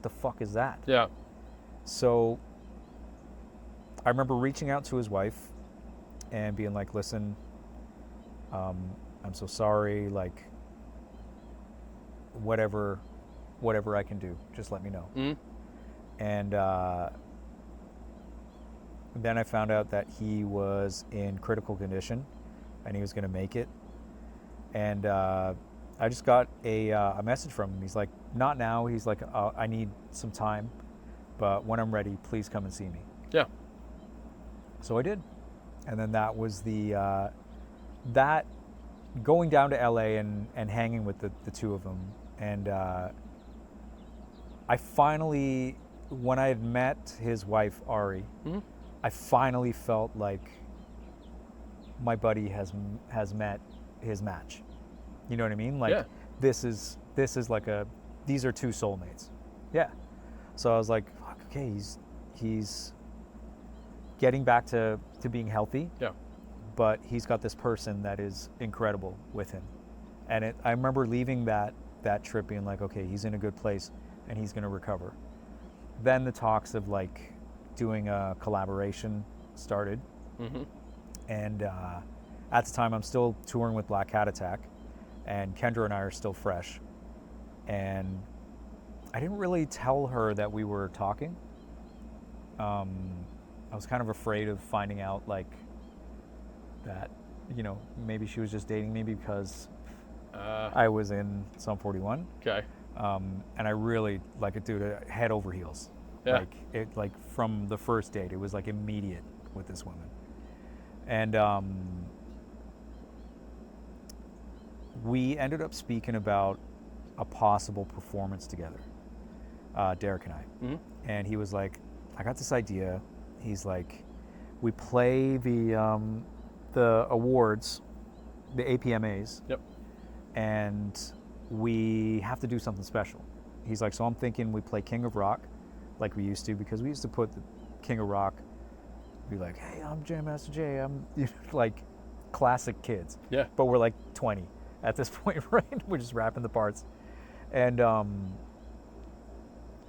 the fuck is that? Yeah. So I remember reaching out to his wife and being like, listen, I'm so sorry, like, whatever I can do, just let me know. And then I found out that he was in critical condition and he was going to make it. And I just got a message from him. He's like, not now. He's like, I need some time, but when I'm ready, please come and see me. Yeah. So I did. And then that was that going down to LA and hanging with the two of them. And I finally, when I had met his wife, Ari, I finally felt like my buddy has met his match. You know what I mean? Like, this is like these are two soulmates. Yeah. So I was like, fuck, okay, he's getting back to being healthy. Yeah. But he's got this person that is incredible with him. And I remember leaving that trip being like, okay, he's in a good place and he's going to recover. Then the talks of like doing a collaboration started. And at the time I'm still touring with Black Cat Attack, and Kendra and I are still fresh. And I didn't really tell her that we were talking. I was kind of afraid of finding out like that, you know, maybe she was just dating me because I was in Sum 41. Okay. And I really, like, a dude, head over heels. Yeah. Like from the first date, it was like immediate with this woman. And we ended up speaking about a possible performance together, Derek and I. And he was like, I got this idea. He's like, we play the awards, the APMAs. Yep. And we have to do something special. He's like, so I'm thinking we play King of Rock like we used to, because we used to put the King of Rock, be like, hey, I'm Jam Master Jay. I'm like classic kids. Yeah. But we're like 20 at this point, right? We're just rapping the parts. And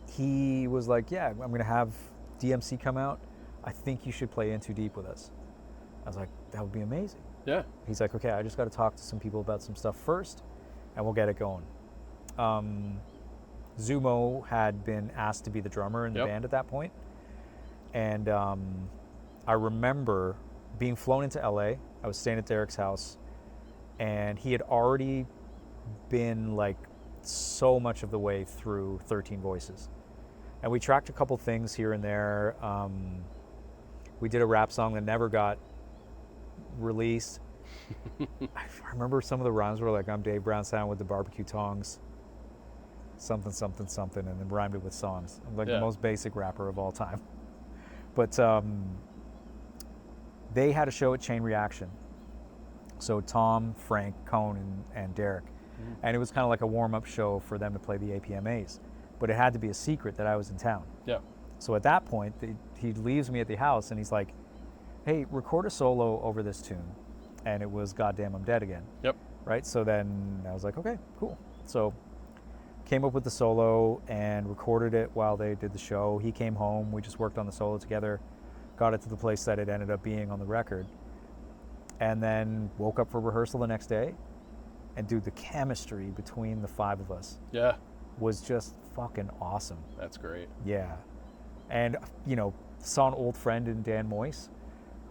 he was like, yeah, I'm going to have DMC come out. I think you should play In Too Deep with us. I was like, that would be amazing. Yeah. He's like, okay, I just got to talk to some people about some stuff first, and we'll get it going. Zumo had been asked to be the drummer in the band at that point. And I remember being flown into LA. I was staying at Derek's house, and he had already been like so much of the way through 13 Voices. And we tracked a couple things here and there. We did a rap song that never got released. I remember some of the rhymes were like, I'm Dave Brownsound with the barbecue tongs, something, something, something, and then rhymed it with songs. I'm like the most basic rapper of all time. But they had a show at Chain Reaction. So Tom, Frank, Cone, and Derek. And it was kind of like a warm-up show for them to play the APMAs. But it had to be a secret that I was in town. Yeah. So at that point, he leaves me at the house, and he's like, hey, record a solo over this tune. And it was Goddamn I'm Dead Again. Yep. Right? So then I was like, okay, cool. So came up with the solo and recorded it while they did the show. He came home. We just worked on the solo together, got it to the place that it ended up being on the record. And then woke up for rehearsal the next day. And dude, the chemistry between the five of us was just fucking awesome. That's great. Yeah. And, you know, saw an old friend in Dan Moyse,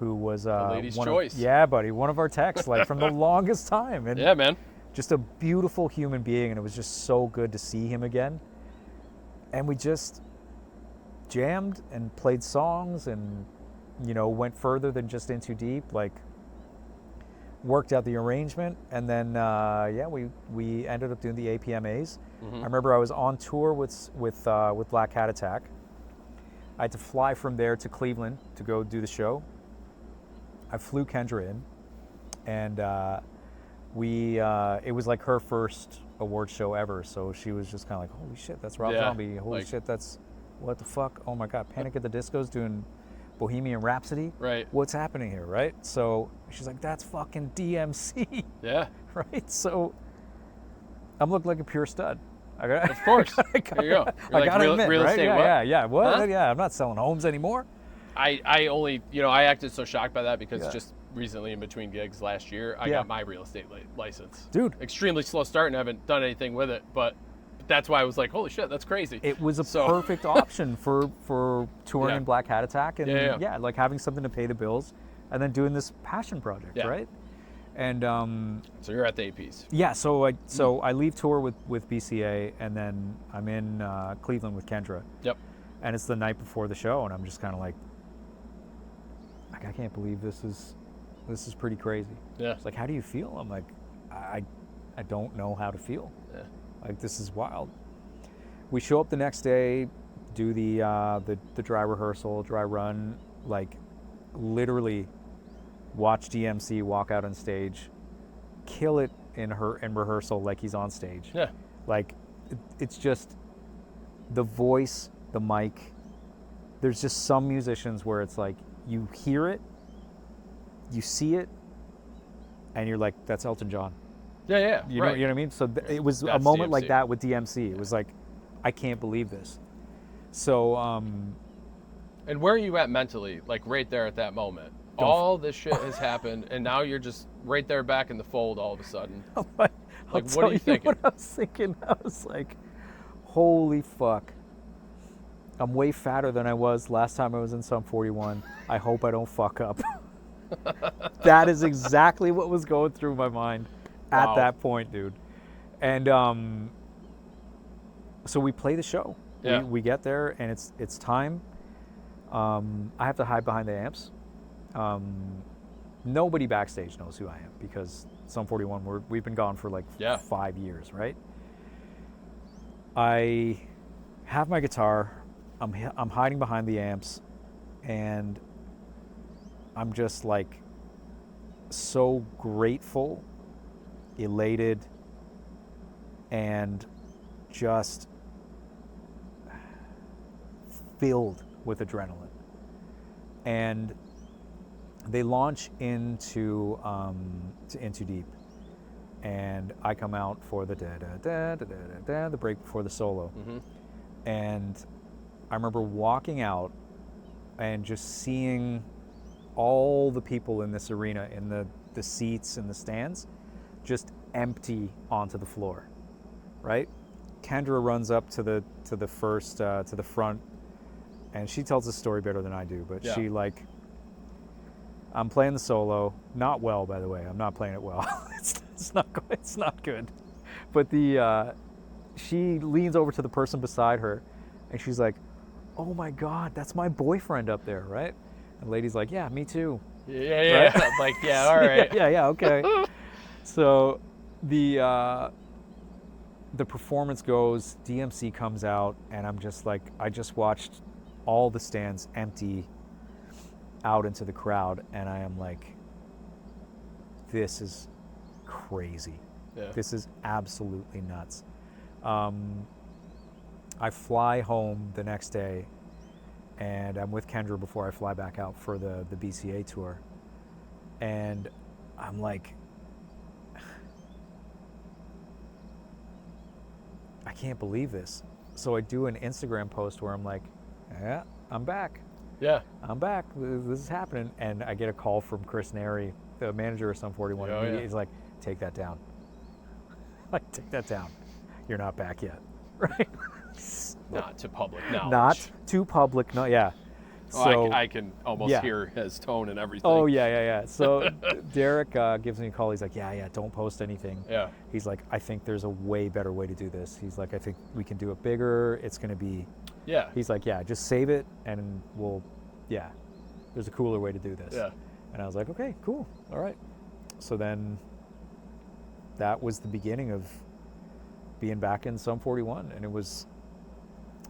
who was the lady's choice. Yeah, buddy, one of our techs, like from the longest time. And yeah, man. Just a beautiful human being, and it was just so good to see him again. And we just jammed and played songs, and, you know, went further than just In Too Deep, like worked out the arrangement, and then we ended up doing the APMAs. I remember I was on tour with Black Cat Attack. I had to fly from there to Cleveland to go do the show. I flew Kendra in, and it was like her first award show ever, so she was just kind of like, holy shit, that's Rob Zombie. Holy shit, that's, what the fuck? Oh my God, Panic at the Disco's doing Bohemian Rhapsody? Right. What's happening here, right? So she's like, that's fucking DMC. Yeah. right? So I'm looking like a pure stud. Of course. There you go. You're like real right? estate. Yeah. What? Huh? Yeah, I'm not selling homes anymore. I only, I acted so shocked by that because just recently in between gigs last year, I got my real estate license. Dude. Extremely slow start and haven't done anything with it, but that's why I was like, holy shit, that's crazy. It was a perfect option for touring in Black Hat Attack and like having something to pay the bills and then doing this passion project, right? And so you're at the APs. Yeah, so I leave tour with BCA and then I'm in Cleveland with Kendra. Yep. And it's the night before the show and I'm just kind of like I can't believe this is pretty crazy. Yeah. It's like, how do you feel? I'm like, I don't know how to feel. Yeah. Like, this is wild. We show up the next day, do the dry rehearsal, dry run, like literally watch DMC walk out on stage, kill it in rehearsal like he's on stage. Yeah. Like, it's just the voice, the mic. There's just some musicians where it's like, you hear it, you see it, and you're like, that's Elton John. Yeah, you know what I mean? So it was a moment DMC. Like that with DMC. It was like, I can't believe this. So, and where are you at mentally, like right there at that moment? All this shit has happened, and now you're just right there back in the fold all of a sudden. Like, what are you thinking? What I was thinking, I was like, holy fuck. I'm way fatter than I was last time I was in Sum 41. I hope I don't fuck up. That is exactly what was going through my mind at that point, dude. And so we play the show. Yeah. We get there, and it's time. I have to hide behind the amps. Nobody backstage knows who I am because Sum 41, we've been gone for like 5 years, right? I have my guitar. I'm hiding behind the amps, and I'm just like so grateful, elated, and just filled with adrenaline. And they launch into Deep, and I come out for the the break before the solo, and I remember walking out and just seeing all the people in this arena, in the seats and the stands, just empty onto the floor, right? Kendra runs up to the front, and she tells the story better than I do, but she like, I'm playing the solo, not well, by the way. I'm not playing it well. It's not good. But she leans over to the person beside her, and she's like, "Oh my God, that's my boyfriend up there, right?" And the lady's like, "Yeah, me too." Yeah. Right? Like, yeah, all right. Yeah, okay. So the performance goes, DMC comes out, and I'm just like, I just watched all the stands empty out into the crowd, and I am like, this is crazy. Yeah. This is absolutely nuts. I fly home the next day, and I'm with Kendra before I fly back out for the BCA tour. And I'm like, I can't believe this. So I do an Instagram post where I'm like, yeah, I'm back. Yeah. I'm back. This is happening. And I get a call from Chris Neri, the manager of Sum 41. Oh, yeah. He's like, take that down. Like, take that down. You're not back yet. Right? Not to public knowledge. Not to public, no, yeah. So, I can almost hear his tone and everything. Oh, yeah. So Derek gives me a call. He's like, yeah, don't post anything. Yeah. He's like, I think there's a way better way to do this. He's like, I think we can do it bigger. It's going to be... Yeah. He's like, yeah, just save it and there's a cooler way to do this. Yeah. And I was like, okay, cool. All right. So then that was the beginning of being back in Sum 41, and it was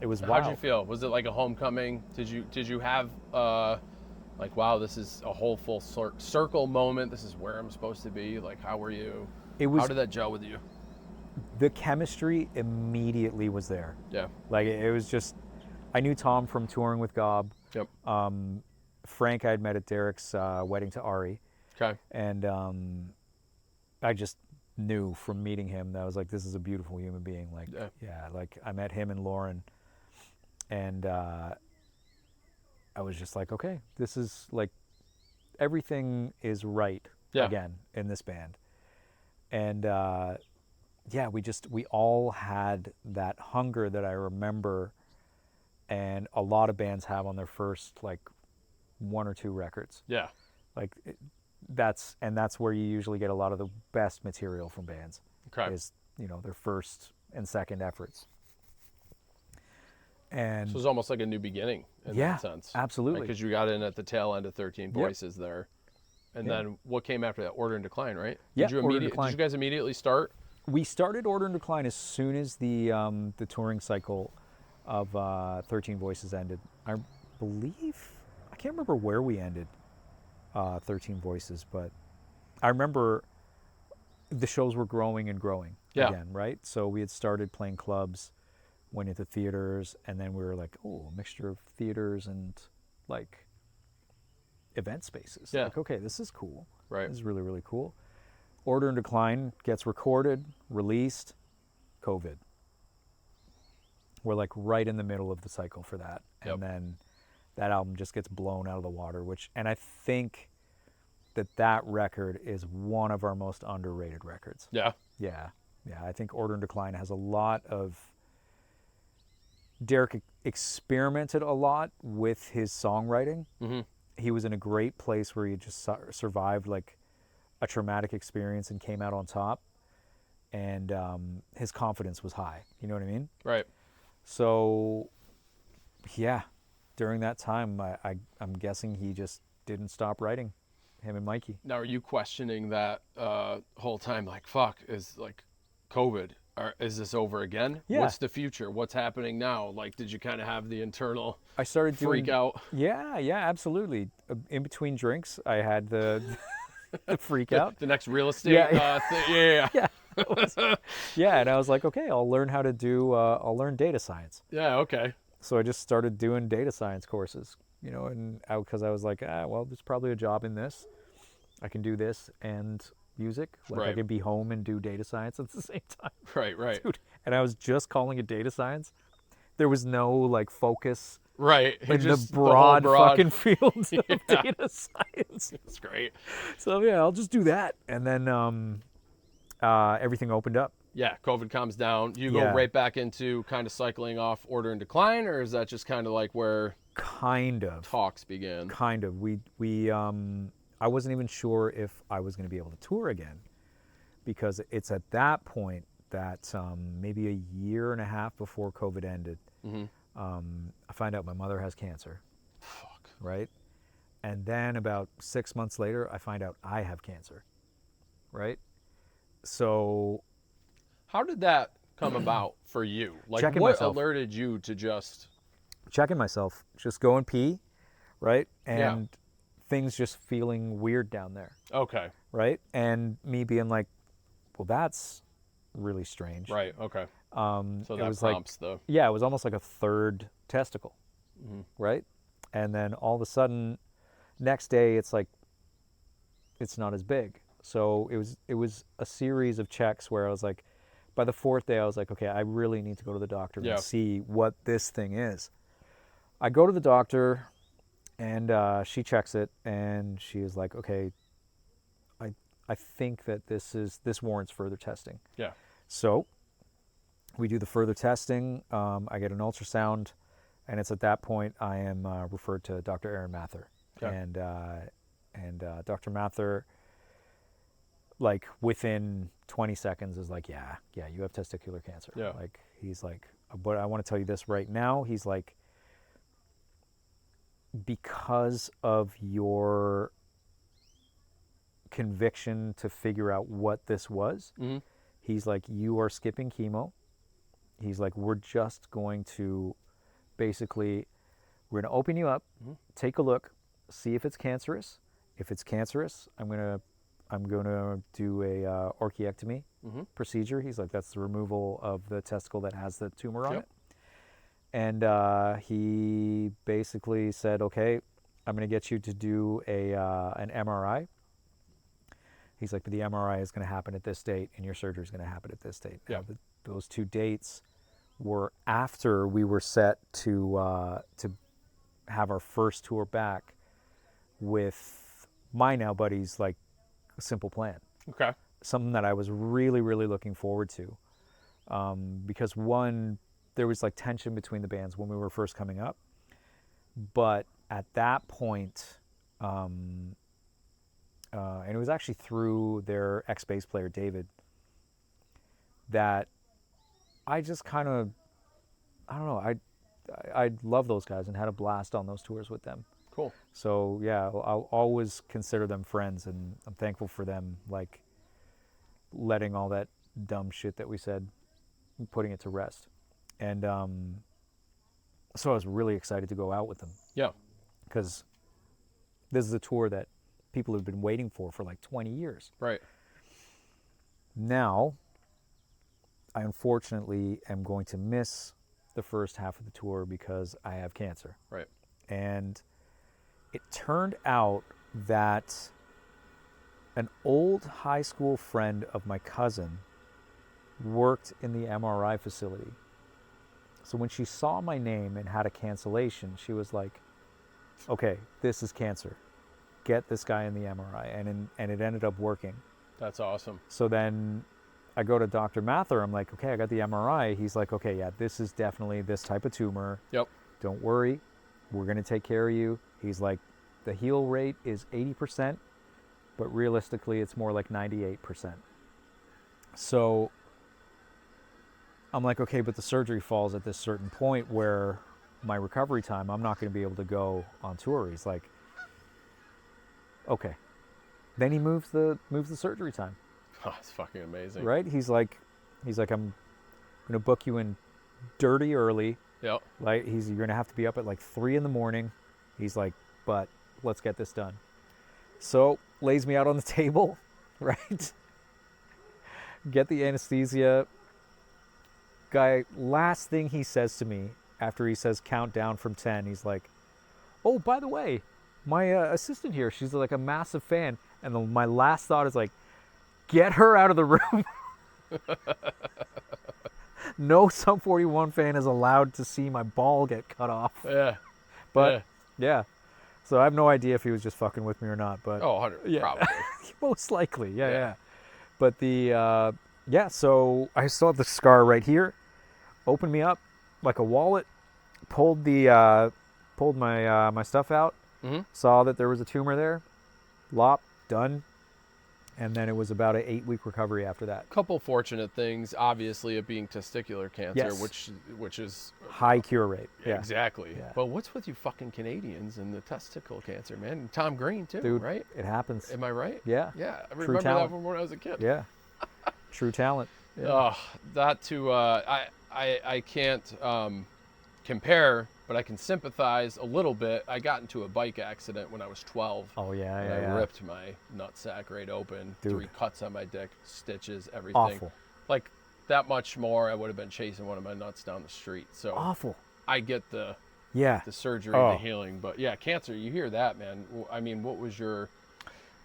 wild. How'd you feel? Was it like a homecoming? Did you have like, wow, this is a whole full circle moment. This is where I'm supposed to be. Like, how were you? How did that gel with you? The chemistry immediately was there. Yeah. Like, it was just, I knew Tom from touring with Gob. Yep. Frank I had met at Derek's wedding to Ari. Okay. And knew from meeting him that I was like, this is a beautiful human being. Like, yeah, like I met him and Lauren, and I was just like, okay, this is like, everything is right again in this band. And yeah, we all had that hunger that I remember, and a lot of bands have on their first like 1 or 2 records. Yeah. Like that's where you usually get a lot of the best material from bands. Okay. Is, you know, their first and second efforts. And so it was almost like a new beginning in that sense. Absolutely. Because you got in at the tail end of 13 Voices there. And then what came after that? Order and Decline, right? Yeah, Did you Order and Decline. Did you guys immediately start? We started Order and Decline as soon as the touring cycle of 13 Voices ended. I believe, I can't remember where we ended 13 Voices, but I remember the shows were growing and growing again, right? So we had started playing clubs, went into theaters, and then we were like, oh, a mixture of theaters and like event spaces. Yeah. Like, okay, this is cool. Right. This is really, really cool. Order and Decline gets recorded, released, COVID. We're like right in the middle of the cycle for that. And then that album just gets blown out of the water, and I think that record is one of our most underrated records. Yeah. Yeah. Yeah. I think Order and Decline has a lot of, Derek experimented a lot with his songwriting. Mm-hmm. He was in a great place where he just survived like a traumatic experience and came out on top, and his confidence was high. You know what I mean? Right. So, yeah, during that time, I'm guessing he just didn't stop writing, him and Mikey. Now, are you questioning that whole time? Like, fuck, is like COVID? Is this over again? Yeah. What's the future? What's happening now? Like, did you kind of have the internal I started freak out? Yeah, absolutely. In between drinks, I had the freak out. The next real estate thing. Yeah. Yeah, and I was like, okay, I'll learn data science. Yeah, okay. So I just started doing data science courses, you know, and because I was like, well, there's probably a job in this. I can do this and music. Like I could be home and do data science at the same time. Right. Dude, and I was just calling it data science. There was no like focus. Right. In the broad fucking fields of data science. That's great. So yeah, I'll just do that. And then everything opened up. Yeah, COVID calms down. You go right back into kind of cycling off Order and Decline, or is that just kind of like where talks began? Kind of. We I wasn't even sure if I was going to be able to tour again, because it's at that point that maybe a year and a half before COVID ended, I find out my mother has cancer. Fuck. Right? And then about 6 months later, I find out I have cancer. Right? So... How did that come about for you? Like, checking what myself. Alerted you to just... Checking myself. Just go and pee, right? And things just feeling weird down there. Okay. Right? And me being like, well, that's really strange. Right, okay. So that was prompts like, yeah, it was almost like a third testicle, right? And then all of a sudden, next day, it's like, it's not as big. So it was a series of checks where I was like, by the fourth day, I was like, okay, I really need to go to the doctor and see what this thing is. I go to the doctor, and she checks it, and she is like, okay, I think that this warrants further testing. Yeah. So we do the further testing. I get an ultrasound, and it's at that point I am referred to Dr. Aaron Mather. Okay. And Dr. Mather, like within 20 seconds, is like, yeah, you have testicular cancer. Yeah. Like, he's like, but I want to tell you this right now. He's like, because of your conviction to figure out what this was, he's like, you are skipping chemo. He's like, we're just going to basically, we're going to open you up, take a look, see if it's cancerous. If it's cancerous, I'm going to do a orchiectomy procedure. He's like, that's the removal of the testicle that has the tumor on it. And he basically said, okay, I'm going to get you to do an MRI. He's like, but the MRI is going to happen at this date, and your surgery is going to happen at this date. Yeah. Now, those 2 dates were after we were set to have our first tour back with my now buddies, like Simple Plan. Okay. Something that I was really, really looking forward to. Because one, there was like tension between the bands when we were first coming up. But at that point, and it was actually through their ex-bass player, David, that I just kind of, I don't know, I love those guys and had a blast on those tours with them. Cool. So yeah, I'll always consider them friends, and I'm thankful for them, like, letting all that dumb shit that we said, putting it to rest. And so I was really excited to go out with them. Yeah. Because this is a tour that people have been waiting for like 20 years. Right. Now, I unfortunately am going to miss the first half of the tour because I have cancer. Right. And it turned out that an old high school friend of my cousin worked in the MRI facility. So when she saw my name and had a cancellation, she was like, okay, this is cancer. Get this guy in the MRI. And it ended up working. That's awesome. So then I go to Dr. Mather. I'm like, okay, I got the MRI. He's like, okay, yeah, this is definitely this type of tumor. Yep. Don't worry. We're going to take care of you. He's like, the heal rate is 80%, but realistically it's more like 98%. So I'm like, okay, but the surgery falls at this certain point where my recovery time, I'm not going to be able to go on tour. He's like, okay. Then he moves the surgery time. Oh, it's fucking amazing. Right? He's like, I'm going to book you in dirty early. Yep. Like you're going to have to be up at like 3 a.m. He's like, but let's get this done. So lays me out on the table, right? Get the anesthesia. Guy, last thing he says to me after he says count down from 10, he's like, oh, by the way, my assistant here, she's like a massive fan. And my last thought is like, get her out of the room. No Sum 41 fan is allowed to see my ball get cut off. Yeah. But yeah. So I have no idea if he was just fucking with me or not. But 100, yeah. probably. Most likely, yeah. But so I still have the scar right here. Opened me up like a wallet. Pulled my stuff out. Mm-hmm. Saw that there was a tumor there. Lop, done. And then it was about an 8-week recovery after that. Couple fortunate things, obviously, it being testicular cancer, Yes. which is High cure rate. Yeah. exactly. Yeah. But what's with you fucking Canadians and the testicle cancer, man? And Tom Green too, Dude, right? it happens. Am I right? Yeah. Yeah, I True remember that talent. from when I was a kid. Yeah. True talent. Yeah. Oh, that too. I can't compare, but I can sympathize a little bit. I got into a bike accident when I was 12. Oh, yeah, and yeah. I ripped my nutsack right open. Dude. 3 cuts on my dick, stitches, everything. Awful. Like that much more, I would have been chasing one of my nuts down the street. So Awful. I get the Yeah. surgery, Oh. the healing, but yeah, cancer. You hear that, man? I mean, what was your?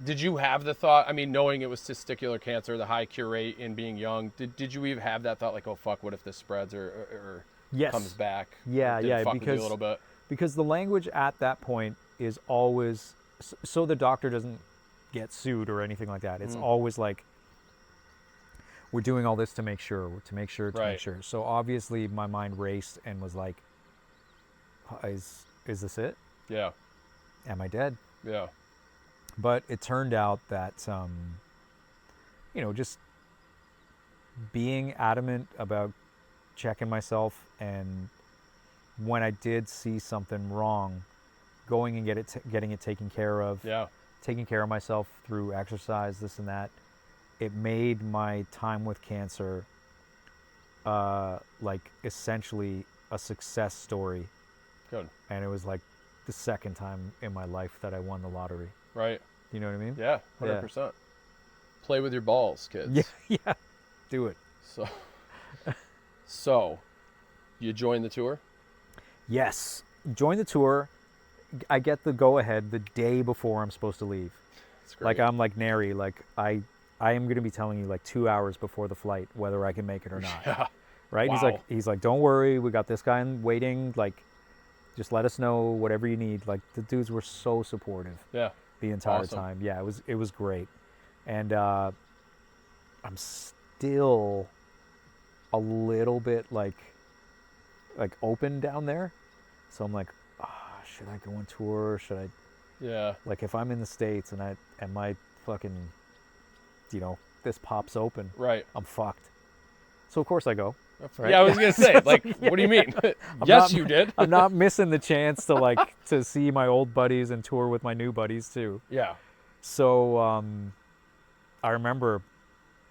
Did you have the thought? I mean, knowing it was testicular cancer, the high cure rate, and being young, did you even have that thought, like, oh fuck, what if this spreads or Yes. comes back? Yeah, Did it fuck with you because a little bit. Because the language at that point is always so the doctor doesn't get sued or anything like that. It's always like, we're doing all this to make sure. So obviously my mind raced and was like, is this it? Yeah. Am I dead? Yeah. But it turned out that, just being adamant about checking myself, and when I did see something wrong, going and getting it taken care of, Yeah. taking care of myself through exercise, this and that, it made my time with cancer like essentially a success story. Good. And it was like the second time in my life that I won the lottery. Right. You know what I mean? Yeah. 100%. Play with your balls, kids. Yeah. Do it. So, you joined the tour? Yes. Join the tour. I get the go-ahead the day before I'm supposed to leave. That's great. Like I'm like Nary, like I am going to be telling you like 2 hours before the flight whether I can make it or not. Yeah. Right? Wow. He's like, don't worry, we got this guy waiting. Like, just let us know whatever you need. Like the dudes were so supportive. Yeah. The entire Awesome. time. Yeah, it was great, and I'm still a little bit like open down there. So I'm like, should I go on tour? Should I? Yeah. Like if I'm in the States and my fucking, this pops open, Right. I'm fucked. So of course I go. Right? Yeah, I was gonna say, like, what do you mean? Yes, you did. I'm not missing the chance to to see my old buddies and tour with my new buddies too. Yeah. So I remember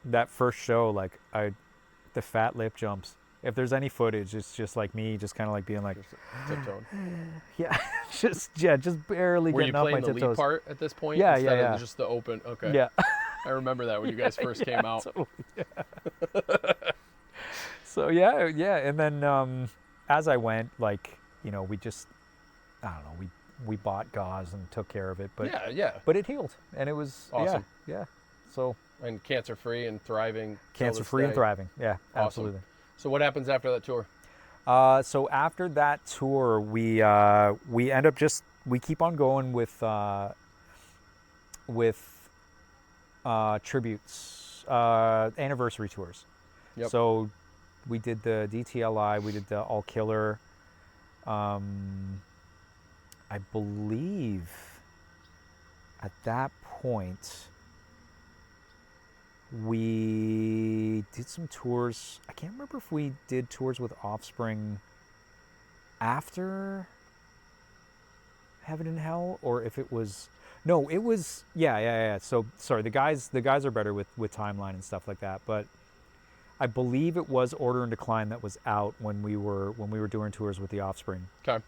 that first show, the fat lip jumps. If there's any footage, it's just like me, just kind of like being like, Tiptoed. yeah, just barely Were you getting off my playing the tiptoes. lead part at this point? Yeah, instead yeah. of just the open. Okay. Yeah. I remember that when you guys first came out. Totally, yeah. So yeah, and then as I went, we just, I don't know, we bought gauze and took care of it, but yeah. but it healed, and it was awesome. Yeah. So and cancer free and thriving. Cancer free and thriving. Yeah, awesome. Absolutely. So what happens after that tour? So after that tour, we end up we keep on going with tributes, anniversary tours. Yep. So we did the DTLI, we did the All Killer. I believe at that point we did some tours. I can't remember if we did tours with Offspring after Heaven and Hell, or if it was. No, it was. Yeah. So sorry, the guys are better with timeline and stuff like that, but I believe it was Order and Decline that was out when we were doing tours with the Offspring. Okay.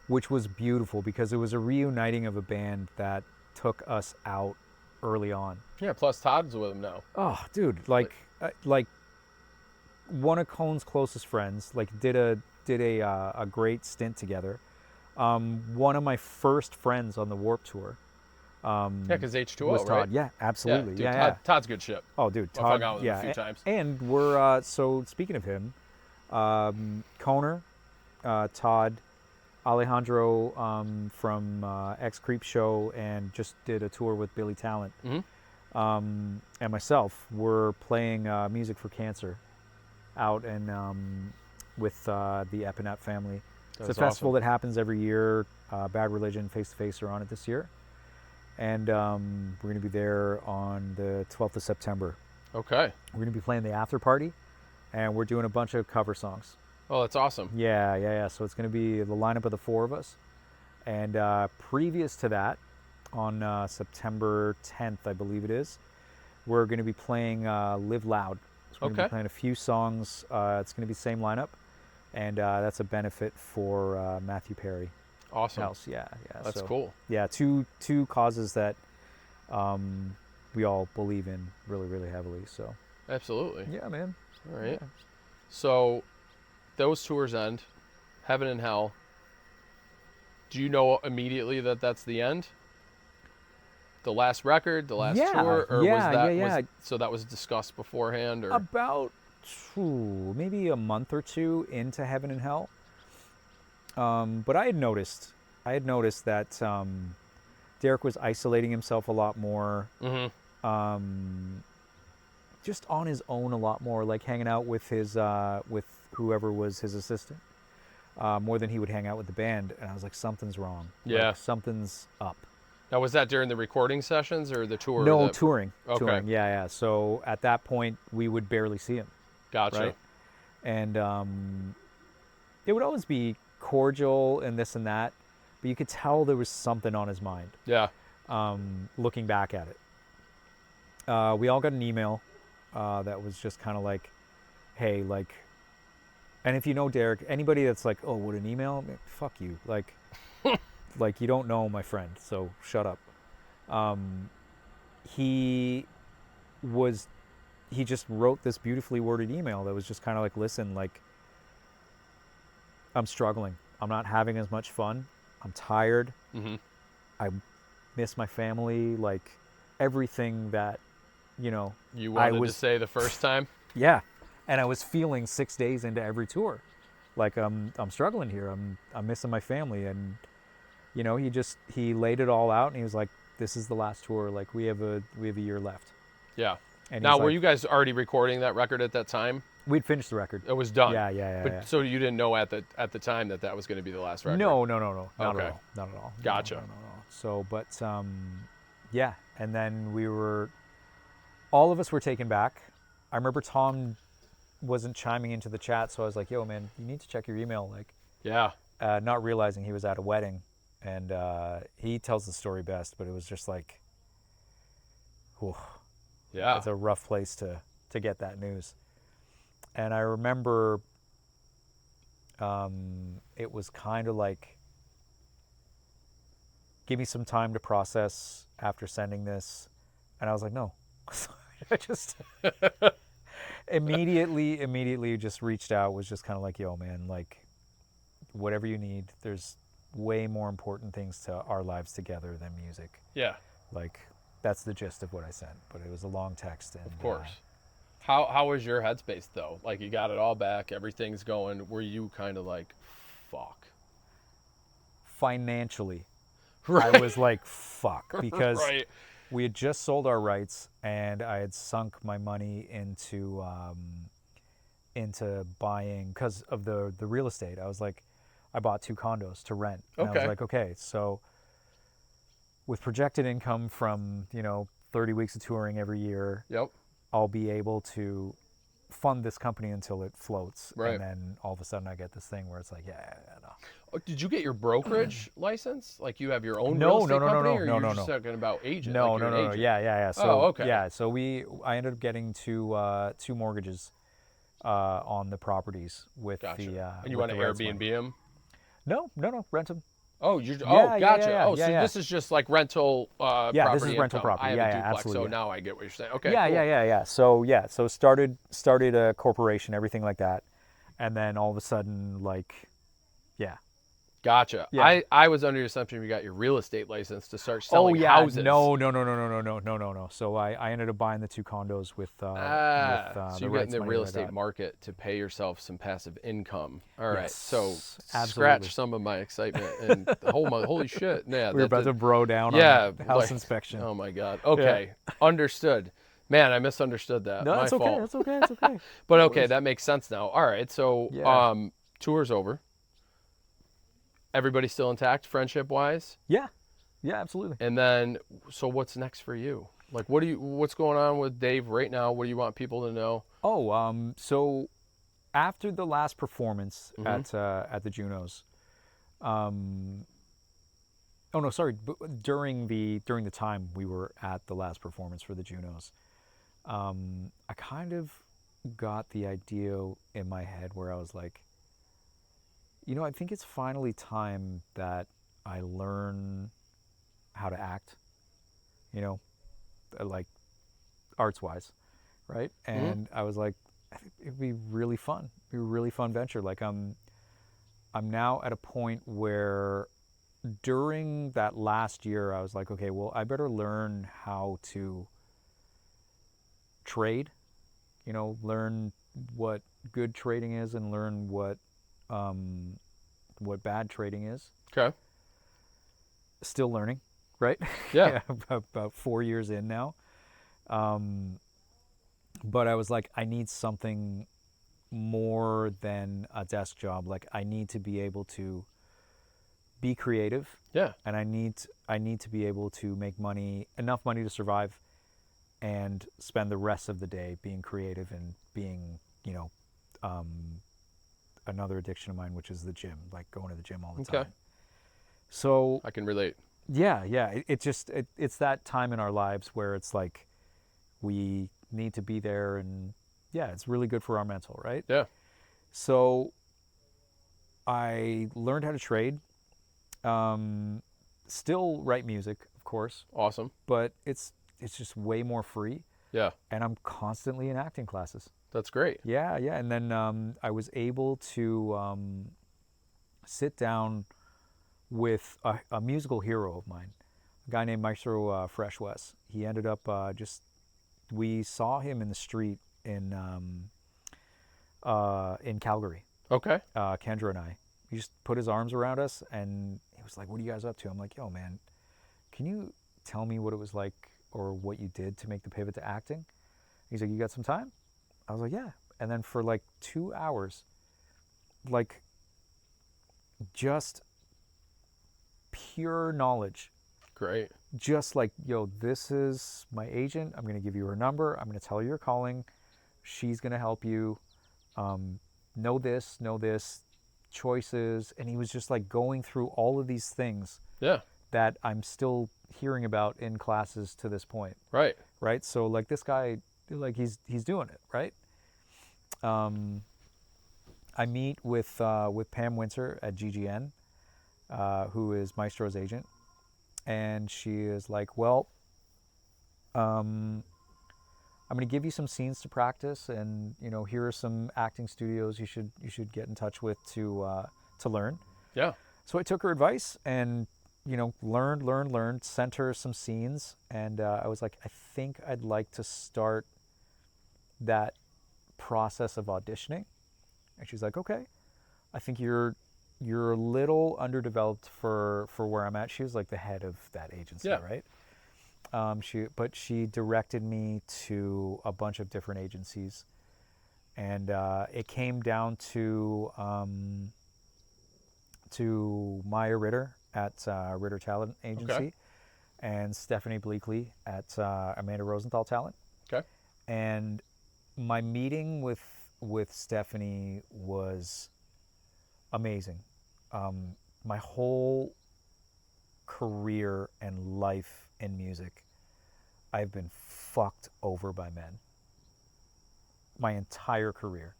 Which was beautiful because it was a reuniting of a band that took us out early on. Yeah, plus Todd's with him now. Oh, dude, like one of Cone's closest friends, did a great stint together. One of my first friends on the Warped Tour. Yeah, because H2O, was Todd. right? Yeah, absolutely. Yeah, dude, Todd's good shit. Oh, dude, Todd. I've hung out with him yeah, a few times. And we're so speaking of him, Coner, Todd, Alejandro from X Creep Show, and just did a tour with Billy Talent. Mm-hmm. And myself were playing Music for Cancer out and with the Epinep family. It's a festival that happens every year. Bad Religion, Face to Face are on it this year. And we're going to be there on the 12th of September. Okay. We're going to be playing the after party, and we're doing a bunch of cover songs. Oh, that's awesome. Yeah. So it's going to be the lineup of the four of us. And previous to that, on September 10th, I believe it is, we're going to be playing Live Loud. So we're going to be playing a few songs. It's going to be the same lineup, and that's a benefit for Matthew Perry. Awesome. House. Yeah. That's cool. Yeah, two causes that we all believe in really, really heavily. So. Absolutely. Yeah, man. All right. Yeah. So, those tours end, Heaven and Hell. Do you know immediately that that's the end? The last record, the last tour, or was that so that was discussed beforehand, or about maybe a month or two into Heaven and Hell. But I had noticed that Derek was isolating himself a lot more. Mm-hmm. Just on his own a lot more, like hanging out with his with whoever was his assistant, more than he would hang out with the band. And I was like, something's wrong. Yeah, like, something's up. Now, was that during the recording sessions or the tour? No, touring. Okay. Touring. Yeah. So at that point, we would barely see him. Gotcha. Right? And it would always be cordial and this and that, but you could tell there was something on his mind. Yeah. Looking back at it, we all got an email that was just kind of like, "Hey, like," and if you know Derek, anybody that's like, "Oh, what an email? Fuck you!" Like, like you don't know my friend, so shut up. He just wrote this beautifully worded email that was just kind of like, "Listen, like, I'm struggling. I'm not having as much fun. I'm tired. Mm-hmm. miss my family, like everything that, You I wanted to was, say the first time? yeah. And I was feeling 6 days into every tour. Like I'm struggling here. I'm missing my family. And, he laid it all out and he was like, this is the last tour. Like we have a year left. Yeah. And Now, he's were like, you guys already recording that record at that time? we'd finished the record. It was done. Yeah. But so you didn't know at the time that was going to be the last record? No. Not Okay. at all. Not at all. Gotcha. No. So, but, yeah. And then all of us were taken back. I remember Tom wasn't chiming into the chat. So I was like, yo, man, you need to check your email. Like, Yeah. Not realizing he was at a wedding. And he tells the story best, but it was just like, whew, Yeah. it's a rough place to get that news. And I remember it was kind of like, give me some time to process after sending this. And I was like, no. I just immediately just reached out, was just kind of like, yo, man, like, whatever you need, there's way more important things to our lives together than music. Yeah. Like, that's the gist of what I sent, but it was a long text. And, Of course. How was your headspace though? Like you got it all back, everything's going. Were you kind of like, fuck? Financially, Right. I was like, fuck, because Right. we had just sold our rights and I had sunk my money into buying, because of the real estate. I was like, I bought 2 condos to rent. And I Okay. was like, okay, so with projected income from, 30 weeks of touring every year, Yep. I'll be able to fund this company until it floats. Right. And then all of a sudden I get this thing where it's like, yeah, no. Oh, did you get your brokerage license? Like you have your own No, real estate no, company, no, or no, you're no, just no. talking about agent? No, like you're no, an no, no. agent? Yeah. So, okay. yeah, so I ended up getting two mortgages on the properties with Gotcha. the And you with want to the Reds Airbnb money. them? No, rent them. Oh, Yeah, gotcha. yeah. Oh, so this is just like rental property. Yeah, this is rental income. property. I have Yeah, a yeah, duplex, absolutely, so yeah. now I get what you're saying. Okay, Yeah, cool. yeah. So started a corporation, everything like that, and then all of a sudden, like, yeah. Gotcha. Yeah. I was under the assumption you got your real estate license to start Oh selling yeah, houses. no. So I ended up buying the 2 condos with So the you're getting rents the money real that I estate got. market to pay yourself some passive income. All right, Yes, so absolutely. scratch some of my excitement and holy shit. Yeah, We were about to bro down yeah, on house like, inspection. Oh my god. Okay, understood. Man, I misunderstood that. No, My it's okay. fault. It's okay. It's okay. But No okay, worries. that makes sense now. All right, so Yeah. tour's over. Everybody still intact, friendship wise, Yeah, absolutely. and then so what's next for you? Like, what's going on with Dave right now? What do you want people to know? Oh, so after the last performance Mm-hmm. at the Junos, oh no, sorry, during the time we were at the last performance for the Junos, I kind of got the idea in my head where I was like, I think it's finally time that I learn how to act, like arts-wise, right? Mm-hmm. And I was like, I think it'd be really fun. It'd be a really fun venture. Like I'm now at a point where during that last year, I was like, okay, well, I better learn how to trade, learn what good trading is and learn what bad trading is. Okay. Still learning, right? Yeah. About 4 years in now. But I was like, I need something more than a desk job. Like I need to be able to be creative. Yeah. And I need to be able to make enough money to survive and spend the rest of the day being creative and being, another addiction of mine, which is the gym, like going to the gym all the time. So I can relate. yeah. It's that time in our lives where it's like we need to be there, and yeah, it's really good for our mental, right? Yeah. So I learned how to trade. Still write music, of course, Awesome. but it's just way more free, Yeah. and I'm constantly in acting classes. That's great. Yeah, and then I was able to sit down with a musical hero of mine a guy named Maestro Fresh West. He ended up we saw him in the street in Calgary. Okay. Kendra and I. He just put his arms around us and he was like, "What are you guys up to?" I'm like, "Yo, man, can you tell me what it was like or what you did to make the pivot to acting?" He's like, "You got some time?" I was like, "Yeah." And then for like 2 hours, like just pure knowledge. Great. Just like, "Yo, this is my agent. I'm going to give you her number. I'm going to tell her you're calling. She's going to help you. Know this, choices." And he was just like going through all of these things Yeah. that I'm still hearing about in classes to this point. Right. Right. So like this guy, like he's doing it. Right. I meet with Pam Winter at GGN, who is Maestro's agent. And she is like, "Well, I'm going to give you some scenes to practice, and here are some acting studios you should get in touch with to learn." Yeah. So I took her advice and learned, sent her some scenes, and I was like, "I think I'd like to start that process of auditioning." And she's like, "Okay, I think you're a little underdeveloped for where I'm at." She was like the head of that agency, Yeah. right? She directed me to a bunch of different agencies, and it came down to Maya Ritter at Ritter Talent Agency, Okay. and Stephanie Bleakley at Amanda Rosenthal Talent. Okay. And my meeting with Stephanie was amazing. My whole career and life in music, I've been fucked over by men. My entire career.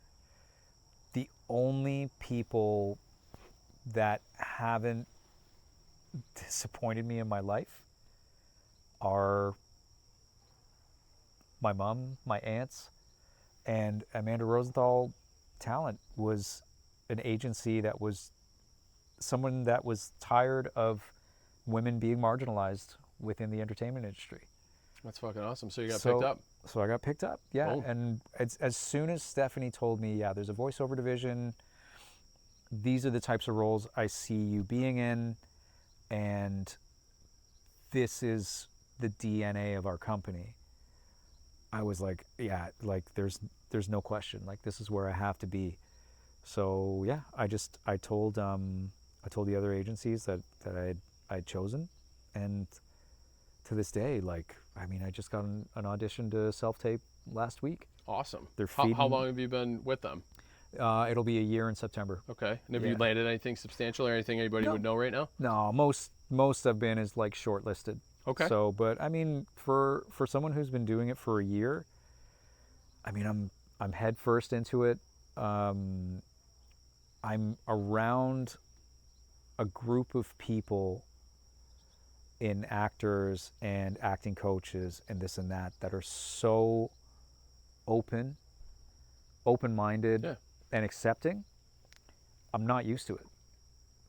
The only people that haven't disappointed me in my life are my mom, my aunts, and Amanda Rosenthal Talent was an agency that was someone that was tired of women being marginalized within the entertainment industry. That's fucking awesome. So you got picked up. So I got picked up, yeah. Boom. And as soon as Stephanie told me, "Yeah, there's a voiceover division. These are the types of roles I see you being in, and this is the DNA of our company," I was like, "Yeah, like there's no question. Like this is where I have to be." So yeah, I told the other agencies that I'd chosen, and to this day, like, I mean, I just got an audition to self-tape last week. Awesome. They're How long have you been with them? It'll be a year in September. Okay. And have you landed anything substantial or anything anybody would know right now? No, most I've been is like shortlisted. Okay. So, but I mean, for someone who's been doing it for a year, I mean, I'm head first into it. I'm around a group of people in actors and acting coaches and this and that are so open-minded, Yeah. and accepting. I'm not used to it.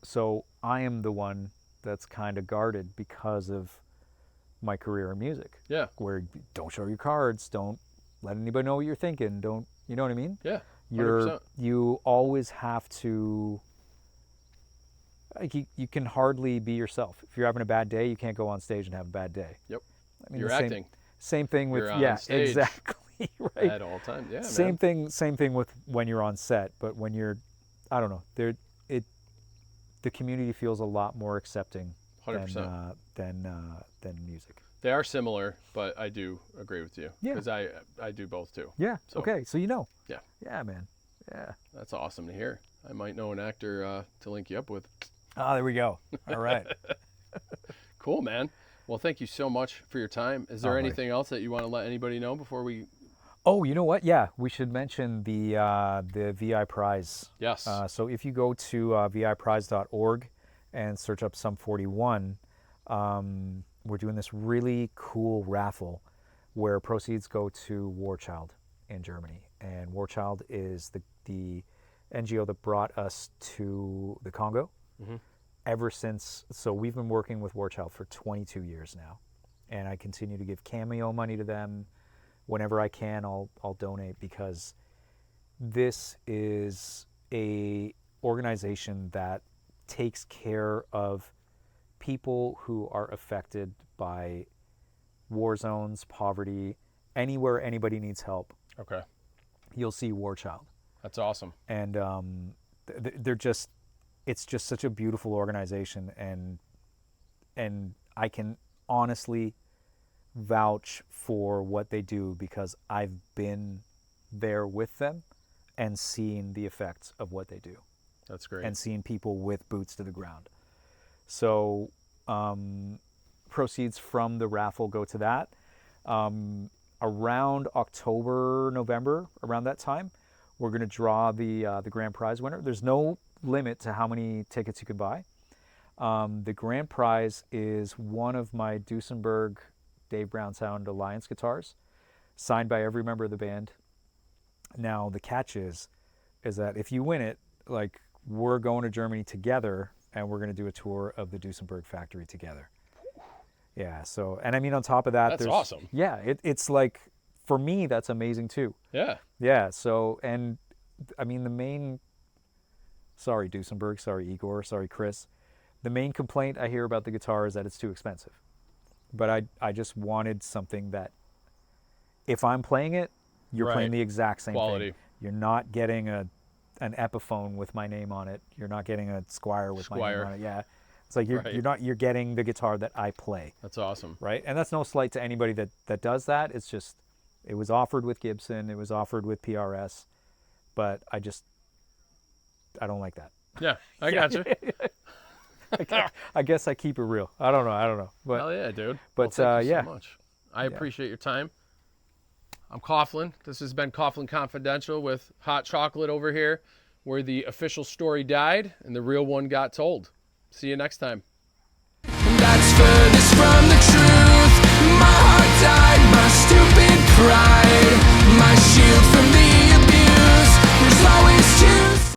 So I am the one that's kind of guarded because of my career in music. Yeah. Where don't show your cards, don't let anybody know what you're thinking, don't, you know what I mean? Yeah. 100%. You always have to, like, you can hardly be yourself. If you're having a bad day, you can't go on stage and have a bad day. Yep. I mean, You're acting. Same thing with, You're on yeah, stage exactly, right. At all times. Yeah, Same man. Same thing with when you're on set, but when you're, I don't know, the community feels a lot more accepting 100%. than music. They are similar, but I do agree with you. Yeah. Because I do both too. Yeah. So, okay. So you know. Yeah. Yeah, man. Yeah. That's awesome to hear. I might know an actor to link you up with. Ah, there we go. All right. Cool, man. Well, thank you so much for your time. Is there anything else that you want to let anybody know before we? Oh, you know what? Yeah, we should mention the VI Prize. Yes. So if you go to viprize.org and search up Sum 41, we're doing this really cool raffle where proceeds go to War Child in Germany. And War Child is the NGO that brought us to the Congo. Mm-hmm. ever since, so we've been working with War Child for 22 years now, and I continue to give cameo money to them. Whenever I can, I'll donate, because this is a organization that takes care of people who are affected by war zones, poverty, anywhere anybody needs help. Okay. You'll see War Child. That's awesome. And they're just, it's just such a beautiful organization, and I can honestly vouch for what they do, because I've been there with them and seen the effects of what they do. That's great. And seen people with boots to the ground. So proceeds from the raffle go to that. Around October, November, around that time, we're going to draw the grand prize winner. There's no limit to how many tickets you can buy. The grand prize is one of my Duesenberg Dave Brownsound Alliance guitars, signed by every member of the band. Now, the catch is that if you win it, like, we're going to Germany together, and we're going to do a tour of the Duesenberg factory together. Yeah, so, and I mean, on top of that, that's awesome. Yeah, it's like, for me, that's amazing too. Yeah. Yeah, so, and I mean, the main, sorry Duesenberg, sorry Igor, sorry Chris, the main complaint I hear about the guitar is that it's too expensive. But I just wanted something that, if I'm playing it, you're playing the exact same quality thing. You're not getting an Epiphone with my name on it. You're not getting a Squire with my name on it. Yeah. It's like you're getting the guitar that I play. That's awesome. Right? And that's no slight to anybody that does that. It's just, it was offered with Gibson, it was offered with PRS, but I don't like that. Yeah, I got you. I guess I keep it real. I don't know. But, hell yeah, dude. But well, thank you yeah. so much. I appreciate your time. I'm Coughlin. This has been Coughlin Confidential with Hot Chocolate over here, where the official story died and the real one got told. See you next time. That's furthest from the truth. My heart died, my stupid pride, my shield from the abuse. There's always truth.